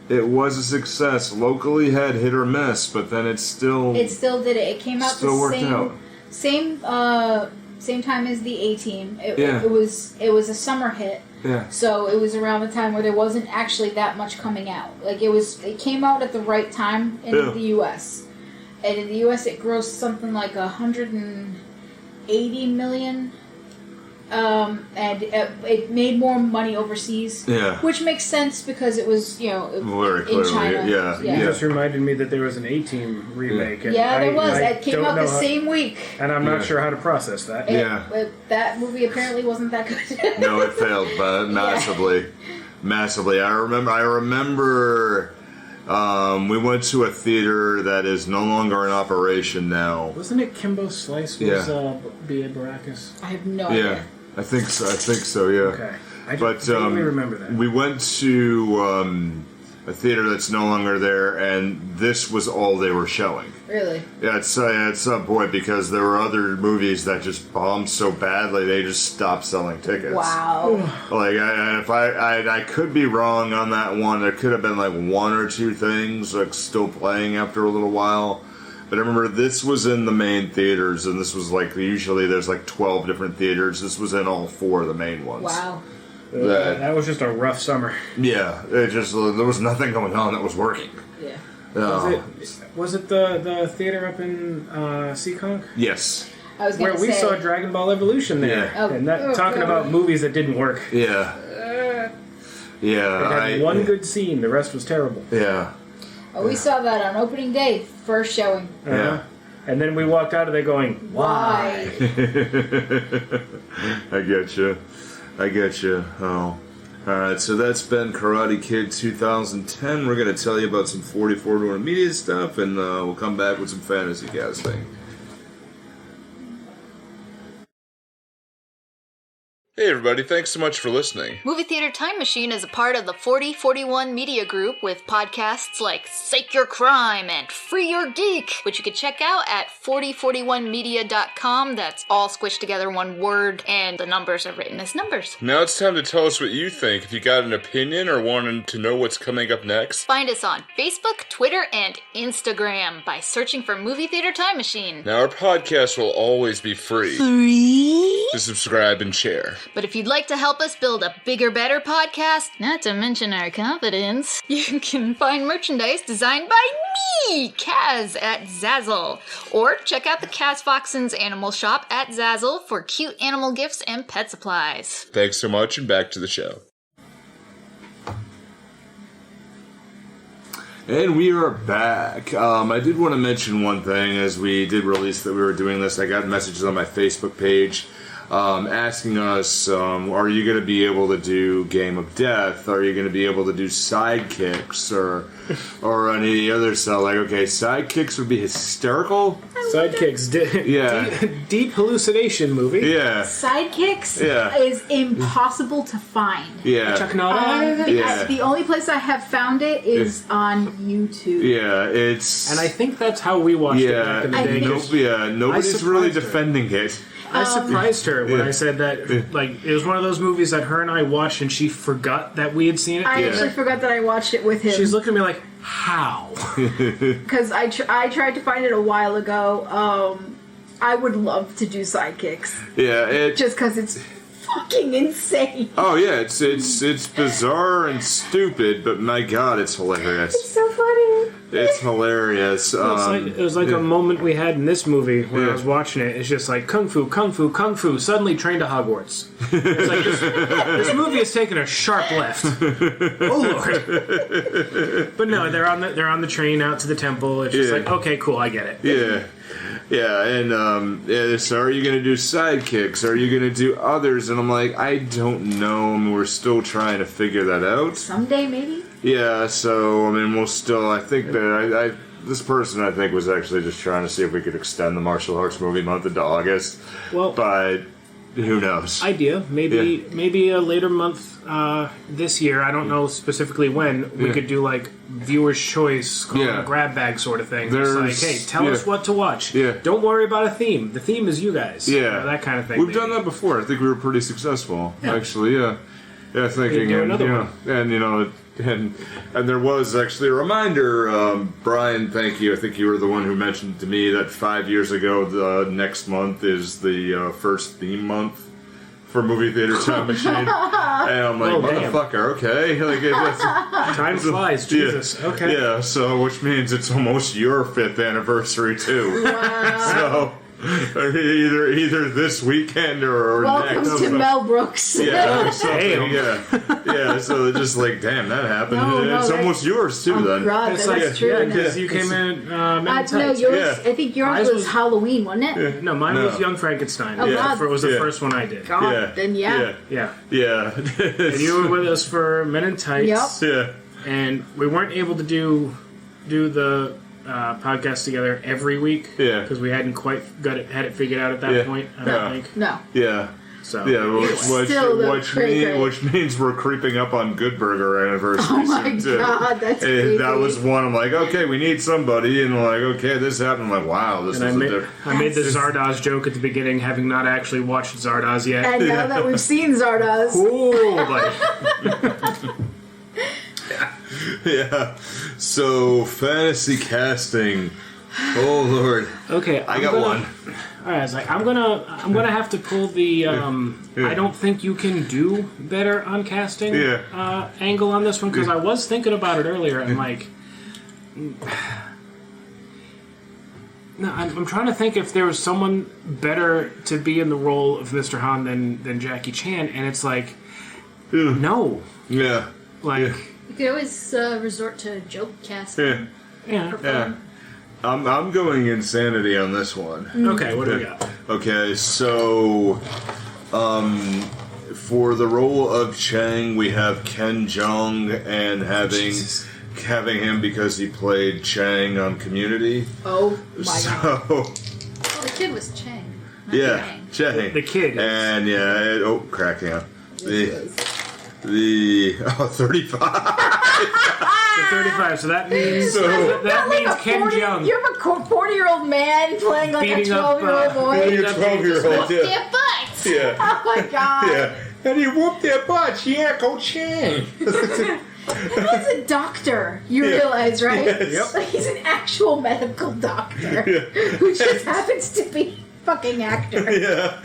It was a success. Locally had hit or miss, but then it still It still did it. It came out Still the worked out. same time as the A-Team. Yeah. It was a summer hit. yeah. So it was around the time where there wasn't actually that much coming out. Like it came out at the right time in Yeah. the US. And in the US it grossed something like $180 million. And it made more money overseas. Yeah. Which makes sense because it was, Very in clearly, China. yeah. You just reminded me that there was an A-Team remake. And Yeah, there was. I It came don't out know the same week. And I'm Yeah. not sure how to process that. Yeah. That movie apparently wasn't that good. No, it failed, but massively. Massively. I remember we went to a theater that is no longer in operation now. Wasn't it Kimbo Slice was B.A. Baracus? I have no Yeah. idea. I think so, yeah. Okay. I But just vaguely remember that. we went to a theater that's no longer there, and this was all they were showing. Really? Yeah, at some point, because there were other movies that just bombed so badly, they just stopped selling tickets. Wow. Like, I could be wrong on that one. There could have been like one or two things like still playing after a little while, But I remember this was in the main theaters, and this was like, usually there's like 12 different theaters. This was in all 4 of the main ones. Wow. That was just a rough summer. Yeah, there was nothing going on that was working. Yeah. Was it the theater up in Seekonk? Yes. I was where we saw Dragon Ball Evolution there. Yeah. And talking about movies that didn't work. Yeah. Yeah. It had one good scene, the rest was terrible. Yeah. Oh, we saw that on opening day, first showing. Yeah. And then we walked out of there going, why? I get you. Oh. Alright, so that's been Karate Kid 2010. We're going to tell you about some 44 to media stuff, and we'll come back with some fantasy casting. Hey everybody, thanks so much for listening. Movie Theater Time Machine is a part of the 4041 Media Group with podcasts like Sake Your Crime and Free Your Geek, which you can check out at 4041media.com. That's all squished together one word, and the numbers are written as numbers. Now it's time to tell us what you think. If you got an opinion or wanted to know what's coming up next, find us on Facebook, Twitter, and Instagram by searching for Movie Theater Time Machine. Now our podcast will always be free. To subscribe and share. But if you'd like to help us build a bigger, better podcast, not to mention our confidence, you can find merchandise designed by me, Kaz, at Zazzle. Or check out the Kaz Foxen's Animal Shop at Zazzle for cute animal gifts and pet supplies. Thanks so much, and back to the show. And we are back. I did want to mention one thing as we did release that we were doing this. I got messages on my Facebook page asking us, are you going to be able to do Game of Death? Are you going to be able to do Sidekicks or any other stuff? Like, okay, Sidekicks would be hysterical. Sidekicks, deep hallucination movie. Yeah. Sidekicks is impossible to find. Yeah. Chuck Norris. The only place I have found it is on YouTube. Yeah, it's... And I think that's how we watched it back in the day. Nobody's really defending it. I surprised her when I said that, like, it was one of those movies that her and I watched and she forgot that we had seen it. I actually forgot that I watched it with him. She's looking at me like, how? Because I tried to find it a while ago. I would love to do Sidekicks. Yeah, just because it's fucking insane. Oh yeah, it's bizarre and stupid, but my god, it's hilarious. It's so funny. It's hilarious. It was like a moment we had in this movie when I was watching it. It's just like kung fu, kung fu, kung fu. Suddenly trained to Hogwarts. It's like this movie has taken a sharp left. Oh lord! But no, they're on the train out to the temple. It's just like, okay, cool, I get it. Yeah, and so are you going to do Sidekicks? Are you going to do others? And I'm like, I don't know. I mean, we're still trying to figure that out. Someday, maybe? Yeah, so, I mean, we'll still, I think that this person, I think, was actually just trying to see if we could extend the martial arts movie month into August. Well, but who knows? Idea. Maybe a later month this year. I don't know specifically when. We could do, like, viewer's choice, call it a grab bag sort of thing. It's like, hey, tell us what to watch. Yeah. Don't worry about a theme. The theme is you guys. Yeah. That kind of thing. We've done that before. I think we were pretty successful, actually, Yeah, thinking, and there was actually a reminder, Brian, thank you. I think you were the one who mentioned to me that 5 years ago, the next month is the first theme month for Movie Theater Time Machine. And I'm like, motherfucker, okay. Like, time flies, Jesus. Okay. Yeah, so, which means it's almost your 5th anniversary, too. Wow. So... Either this weekend or welcome next. to Mel Brooks. Yeah, so just like, damn, that happened. It's almost yours too. Then God, that's true. Yeah, because you came in. No, yours. I think yours was Halloween, wasn't it? Yeah. No, mine was Young Frankenstein. Oh God, it was the first one I did. God, then yeah. And you were with us for Men in Tights. Yep. Yeah. And we weren't able to do the podcast together every week. Yeah. Because we hadn't quite had it figured out at that point, I don't think. No. Yeah. So, which means we're creeping up on Good Burger anniversary. Oh my God, that's crazy. That was one. I'm like, okay, we need somebody, and like, okay, this happened. I'm like, wow, this is I made the Zardoz joke at the beginning, having not actually watched Zardoz yet. And now that we've seen Zardoz, buddy. Yeah. So fantasy casting. Oh Lord. Okay, I got one. All right, I was like, I'm gonna have to pull the. I don't think you can do better on casting angle on this one because I was thinking about it earlier and like. No, I'm trying to think if there was someone better to be in the role of Mr. Han than Jackie Chan, and it's like, no. Yeah. Like You could always resort to joke casting. Yeah. I'm going insanity on this one. Okay, what do we got? Okay, so for the role of Chang, we have Ken Jeong, and having him because he played Chang on Community. Oh my god! Well, the kid was Chang. Not Chang. The kid. And cracking up. The 35. So 35. So that means that means Ken Jeong. You have a 40-year-old man playing like Beating a 12-year-old boy. Beating a 12-year-old. Whoop their butts! Yeah. Oh my god! Yeah. How do you whoop their butts? Yeah, go Chang. He's a doctor, you realize, right? Yes. Like, he's an actual medical doctor who just happens to be fucking actor. Yeah.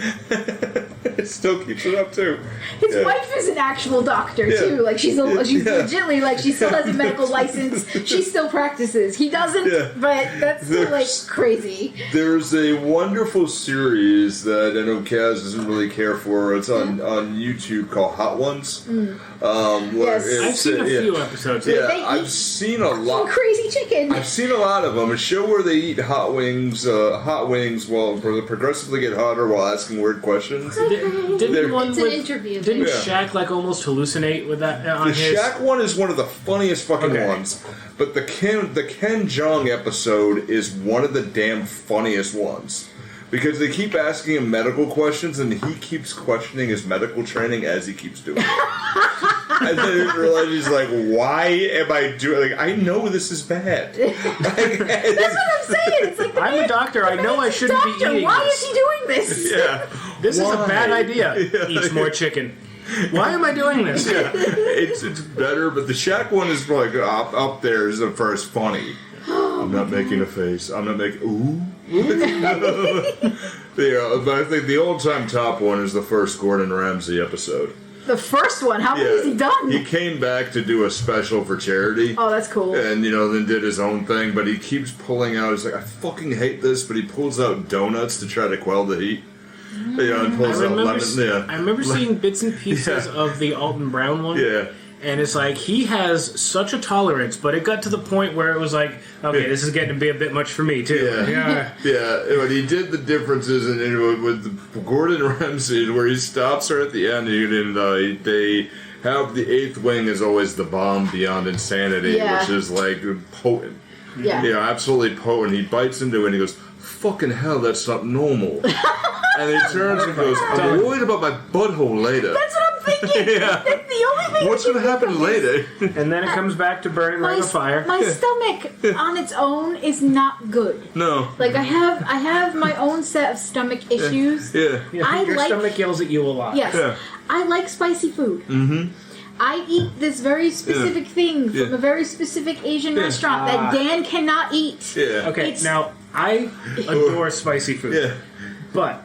It still keeps it up too. His wife is an actual doctor too. Like she's legitimately like she still has a medical license. She still practices. He doesn't, but that's still like crazy. There's a wonderful series that I know Kaz doesn't really care for. It's on YouTube called Hot Ones. I've seen a few episodes. Yeah, I've seen a lot. Crazy chicken. I've seen a lot of them. A show where they eat hot wings while progressively get hotter while asking weird questions. It's an interview. Didn't Shaq like almost hallucinate with that on The his? Shaq one is one of the funniest fucking ones, but the Ken Jeong episode is one of the damn funniest ones because they keep asking him medical questions and he keeps questioning his medical training as he keeps doing it. And then he realizes he's like, "Why am I doing? Like, I know this is bad." That's what I'm saying. It's like I'm a doctor. I know I shouldn't be eating Why this. is he doing this? Yeah, This is a bad idea. Eats more chicken. Why am I doing this? Yeah, it's better, but the Shaq one is like up there as the first funny. I'm not making a face. I'm not making ooh. But I think the all-time top one is the first Gordon Ramsay episode. The first one? How many has he done? He came back to do a special for charity. Oh, that's cool. And, then did his own thing, but he keeps pulling out, he's like, I fucking hate this, but he pulls out donuts to try to quell the heat. And pulls out lemon. I remember seeing bits and pieces of the Alton Brown one. Yeah. And it's like, he has such a tolerance, but it got to the point where it was like, okay, this is getting to be a bit much for me, too. Yeah. When he did the differences with Gordon Ramsay, where he stops her at the end, and they have the eighth wing is always the bomb beyond insanity, which is like potent. Yeah. Absolutely potent. He bites into it and he goes, fucking hell, that's not normal. And he turns and goes, I'm worried about my butthole later. That's what I'm thinking. Yeah. That's the only thing. What's going to happen later? And then it comes back to burning like a fire. My stomach on its own is not good. No. Like I have my own set of stomach issues. Yeah. Your stomach yells at you a lot. Yes. Yeah. I like spicy food. Mm-hmm. I eat this very specific thing from a very specific Asian restaurant that Dan cannot eat. Yeah. Okay, now I adore spicy food. Yeah. But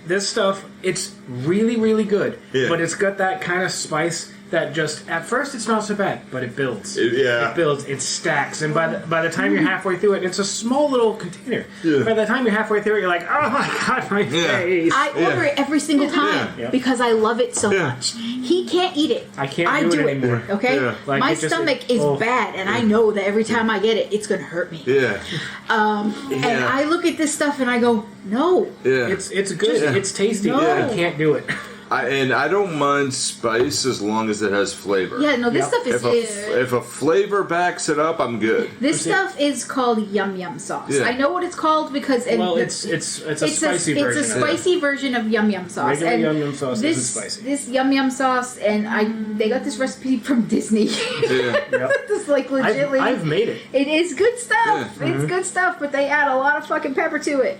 this stuff, it's really, really good. Yeah. But it's got that kind of spice that just, at first it's not so bad, but it builds. It builds, it stacks, and by the time you're halfway through it, it's a small little container. Yeah. By the time you're halfway through it, you're like, oh my god, my face. I order it every single time because I love it so much. He can't eat it. I can't do it anymore. Okay? Yeah. Like, my it just- stomach is bad, and I know that every time I get it, it's going to hurt me. Yeah. And I look at this stuff and I go, no. Yeah. It's good. It's tasty. No. I can't do it. I don't mind spice as long as it has flavor. Yeah, no, this stuff is... If a flavor backs it up, I'm good. This stuff is called yum yum sauce. Yeah. I know what it's called because... It's a spicy version. It's a spicy version of yum yum sauce. Regular and yum yum sauce isn't spicy. This yum yum sauce, and they got this recipe from Disney. Yeah. Yep. Like legitimately... I've made it. It is good stuff. Yeah. It's good stuff, but they add a lot of fucking pepper to it.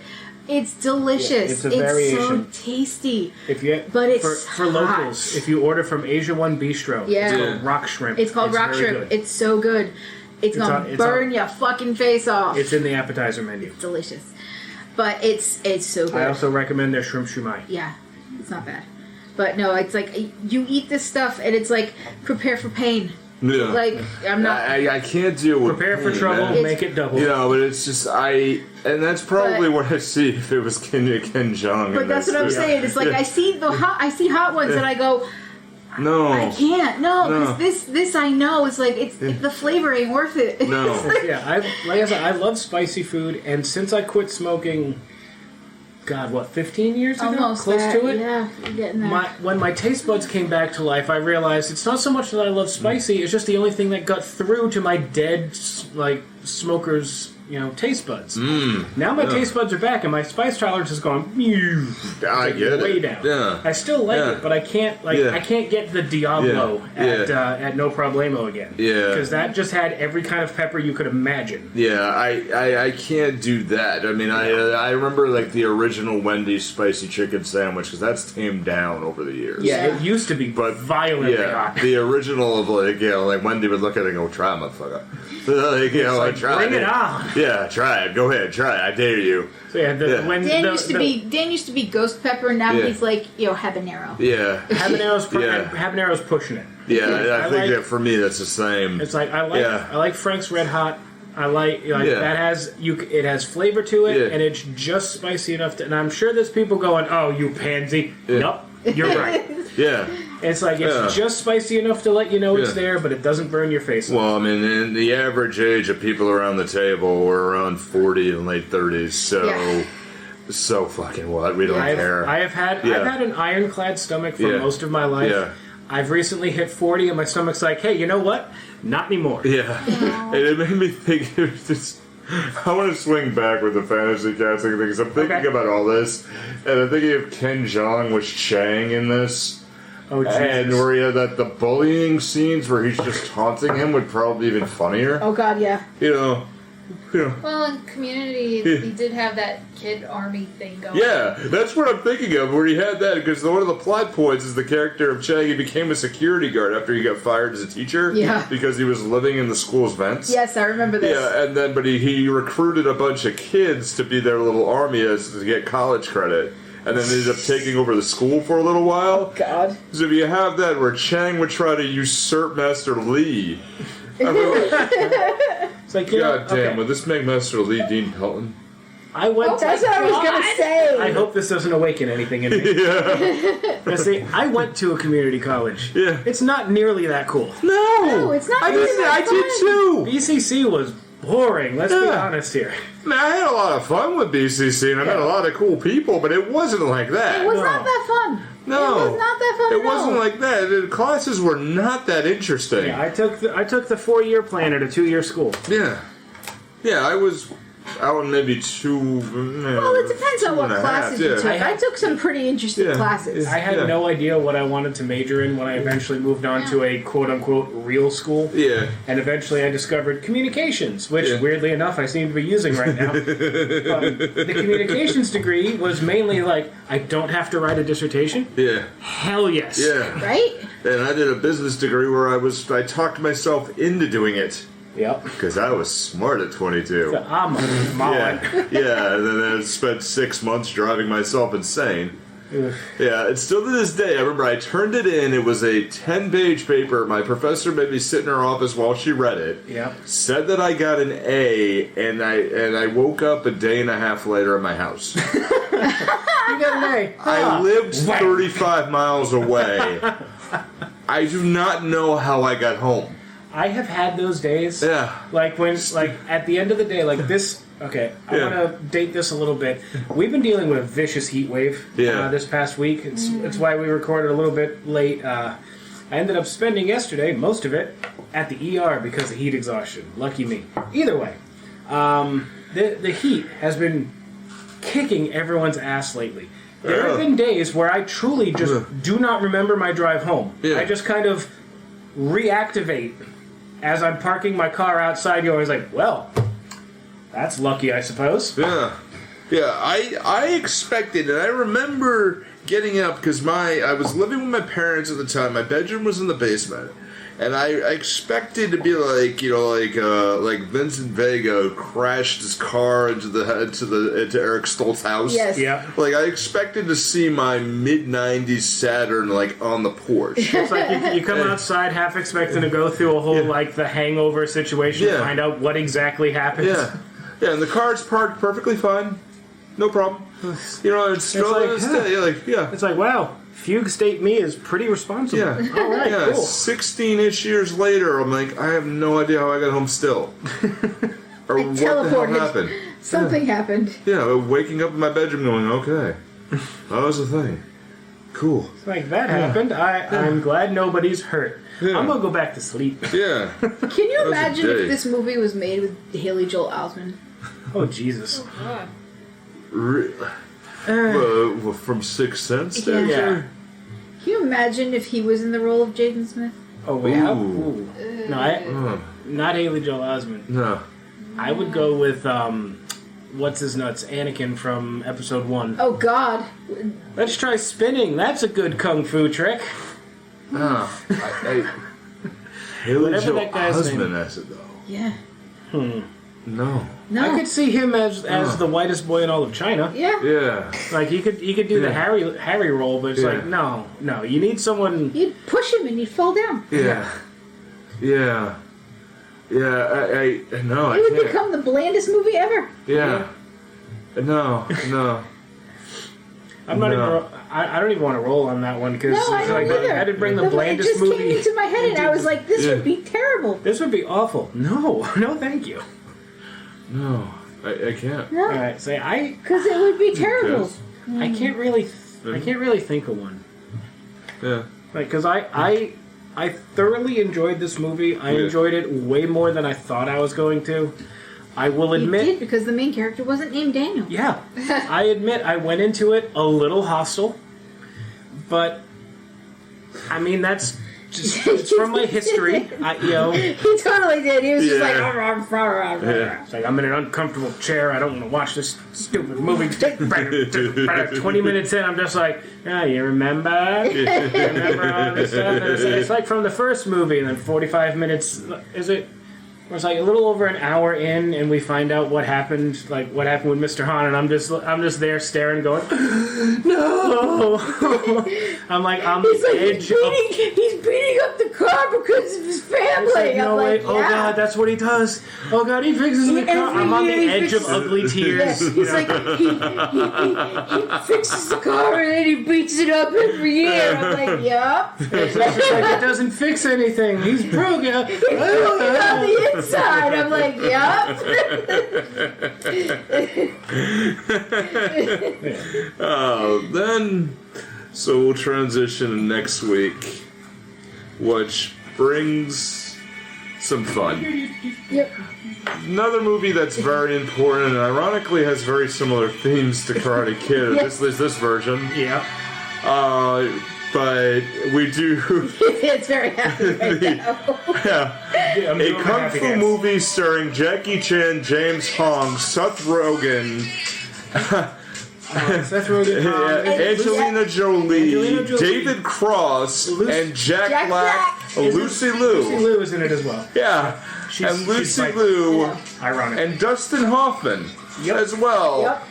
It's delicious. Yeah, it's a so variation. tasty. But it's for locals, if you order from Asia One Bistro, Yeah. it's called rock shrimp. It's called rock very shrimp. good. It's so good. it's gonna burn your fucking face off. It's in the appetizer menu. It's delicious. But it's so good. I also recommend their shrimp shumai. Yeah, it's not bad. But no, it's like you eat this stuff and it's like prepare for pain. Yeah. Like I'm not. I can't deal with prepare pain, for trouble, man. make it double. You know, but it's just and that's probably what I see if it was Ken Jeong. But that's what I'm saying. It's like I see hot ones and I go. No, I can't. No, because this I know is like the flavor ain't worth it. No. Yeah, like I said, I love spicy food, and since I quit smoking, God, what, 15 years ago? Almost Close that, to it? Yeah, you're getting there. When my taste buds came back to life, I realized it's not so much that I love spicy, it's just the only thing that got through to my dead, like, smoker's, taste buds. Now my taste buds are back, and my spice tolerance has gone I get way it. down. Yeah. I still like it, but I can't I can't get the Diablo at No Problemo again. Yeah. Because that just had every kind of pepper you could imagine. Yeah, I can't do that. I mean, I remember like the original Wendy's spicy chicken sandwich because that's tamed down over the years. Yeah, it used to be violently hot. The original of like Wendy would look at it and go, "Try it, motherfucker." Try bring it on. Yeah, try it. Go ahead, try it. I dare you. So when Dan used to be ghost pepper, and now he's like habanero. Yeah, habanero's pushing it. Yeah, I think that for me that's the same. It's like I like Frank's Red Hot. I like that it has flavor to it, and it's just spicy enough and I'm sure there's people going, "Oh, you pansy." Nope, you're right. Yeah. It's like it's just spicy enough to let you know it's there, but it doesn't burn your face. Well, I mean, and the average age of people around the table were around 40 and late 30s, so fucking what? We don't care. I've had an ironclad stomach for most of my life. Yeah. I've recently hit 40, and my stomach's like, hey, you know what? Not anymore. Yeah, and it made me think. I want to swing back with the fantasy casting things. I'm thinking about all this, and I'm thinking of Ken Jeong was Chang in this. Oh, Jesus. And where he had the bullying scenes where he's just taunting him would probably be even funnier. Oh God, yeah. Well, in Community, he did have that kid army thing going. Yeah, that's what I'm thinking of, where he had that, because one of the plot points is the character of Chang, he became a security guard after he got fired as a teacher. Yeah. Because he was living in the school's vents. Yes, I remember this. Yeah, and then, but he recruited a bunch of kids to be their little army to get college credit. And then ended up taking over the school for a little while. Oh, God. So if you have that where Chang would try to usurp Master Lee. It's like, God damn, would this make Master Lee Dean Pelton? That's what I was going to say. I hope this doesn't awaken anything in me. Yeah. See, I went to a community college. Yeah. It's not nearly that cool. No, it's not. I did too. BCC was boring. Let's be honest here. Man, I had a lot of fun with BCC, and I met a lot of cool people, but it wasn't like that. It was not that fun. No, it was not that fun. It wasn't like that. The classes were not that interesting. Yeah, I took the 4-year plan at a 2-year school. Yeah, I was out in maybe 2. Well, it depends on what classes you took. I took some pretty interesting classes. I had no idea what I wanted to major in when I eventually moved on to a quote-unquote real school. Yeah. And eventually I discovered communications, which, weirdly enough, I seem to be using right now. The communications degree was mainly like, I don't have to write a dissertation? Yeah. Hell yes. Yeah. Right? And I did a business degree where I talked myself into doing it. Yep. Because I was smart at 22. I'm a mom. Yeah, and then I spent 6 months driving myself insane. Yeah, and still to this day, I remember I turned it in. It was a 10-page paper. My professor made me sit in her office while she read it. Yep. Said that I got an A, and I woke up a day and a half later at my house. You got an A. I lived 35 miles away. I do not know how I got home. I have had those days. Yeah. Like at the end of the day, like this. Okay, I want to date this a little bit. We've been dealing with a vicious heat wave this past week. It's why we recorded a little bit late. I ended up spending yesterday, most of it, at the ER because of heat exhaustion. Lucky me. Either way, the heat has been kicking everyone's ass lately. There have been days where I truly just do not remember my drive home. Yeah. I just kind of reactivate as I'm parking my car outside. You're always like, well, that's lucky, I suppose. Yeah. Yeah, I expected, and I remember getting up because I was living with my parents at the time. My bedroom was in the basement. And I expected to be like, you know, like Vincent Vega crashed his car into Eric Stoltz's house. Yes. Yeah. Like, I expected to see my mid-90s Saturn, like, on the porch. It's like you come outside half expecting to go through a whole, like, the hangover situation to find out what exactly happened. Yeah. Yeah, and the car's parked perfectly fine. No problem. You know, it's still like, to this day. It's like, wow, fugue state me is pretty responsible. Yeah. All right, Yeah, cool. 16-ish years later, I'm like, I have no idea how I got home still. Or what the hell happened. Something happened. Yeah, waking up in my bedroom going, okay, that was the thing. Cool. It's like, that happened. I'm glad nobody's hurt. Yeah. I'm going to go back to sleep. Yeah. Can you was a imagine day. if this movie was made with Haley Joel Osment? Oh, Jesus. From Sixth Sense? Yeah. Yeah. Can you imagine if he was in the role of Jaden Smith? Oh, wait, how? Ooh. Ooh. No, not Haley Joel Osment. No. I would go with, what's his nuts? Anakin from episode 1. Oh, God. Let's try spinning. That's a good kung fu trick. Haley Whatever Joel that guy's Osment name. as it, though. Yeah. No. No. I could see him as the whitest boy in all of China. Yeah. Yeah. Like he could do the Harry role, but it's like no, you need someone. You'd push him and he'd fall down. Yeah. Yeah. Yeah. I no. It would become the blandest movie ever. Yeah. No. I'm not even. I don't even want to roll on that one because No, I don't either. I had to bring the It blandest just movie. came into my head and I was like, this would be terrible. This would be awful. No, thank you. No. I can't. No. All right, say I. Because it would be terrible. I can't really think of one. Yeah. Like, because I thoroughly enjoyed this movie. I enjoyed it way more than I thought I was going to. I will admit... You did, because the main character wasn't named Daniel. Yeah. I admit I went into it a little hostile. But, I mean, that's just it's from my history. He totally did. He was just like... It's like, I'm in an uncomfortable chair. I don't want to watch this stupid movie. 20 minutes in, I'm just like, you remember? Remember all this stuff? It's like from the first movie, and then 45 minutes, is it? Where it's like a little over an hour in, and we find out what happened, like what happened with Mr. Han, and I'm just there staring, going, no. I'm like on the edge. He's beating up the car because of his family. Like, no I'm way! like, Oh God, that's what he does. Oh God, he fixes the car. I'm on the edge of ugly tears. Yeah, he's like he fixes the car and then he beats it up every year. I'm like, yup. It's like, it doesn't fix anything. He's broken. He's broken on the inside. I'm like, yup. Then, so we'll transition to next week, which brings some fun. Yep. Another movie that's very important and ironically has very similar themes to Karate Kid. Yes. This version. Yeah. But we do It's very happy right now. a kung fu movie starring Jackie Chan, James Hong, Seth Rogen, Angelina Jolie, David Cross, and Jack Black, Lucy Liu. Lucy Liu is in it as well. Yeah, and Lucy Liu, Ironic. and Dustin Hoffman as well. Yep.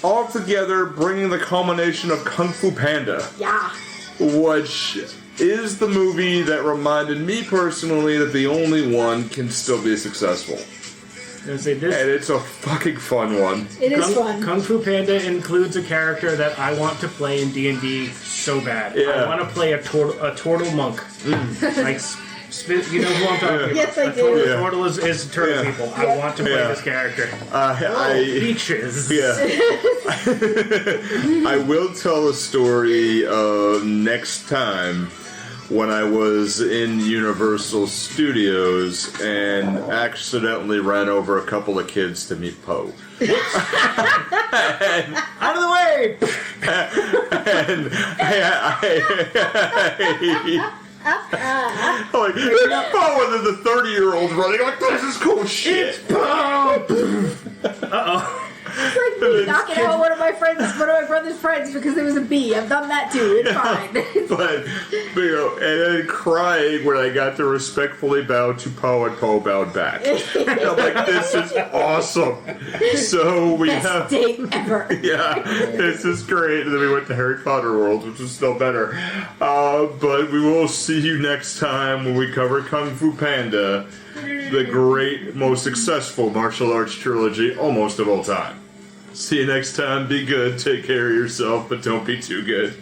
All together, bringing the culmination of Kung Fu Panda. Yeah. Which is the movie that reminded me personally that the only one can still be successful. And it's a fucking fun one. It is fun. Kung Fu Panda includes a character that I want to play in D&D so bad. Yeah. I want to play a turtle monk. Like, you know who I'm talking about? Yes, I do. Yeah. Turtle is turtle people. I want to play this character. Peaches. Yeah. I will tell a story next time when I was in Universal Studios and accidentally ran over a couple of kids to meet Poe. Out of the way! And like, Poe, and then the 30-year-old running like, this is cool shit. Uh-oh. It's like me knocking out one of my brother's friends because there was a bee. I've done that too. It's fine. But and then crying when I got to respectfully bow to Poe and Poe bowed back. And I'm like, this is awesome. So we Best date ever. Yeah, this is great. And then we went to Harry Potter World, which was still better. But we will see you next time when we cover Kung Fu Panda, the great, most successful martial arts trilogy almost of all time. See you next time. Be good. Take care of yourself, but don't be too good.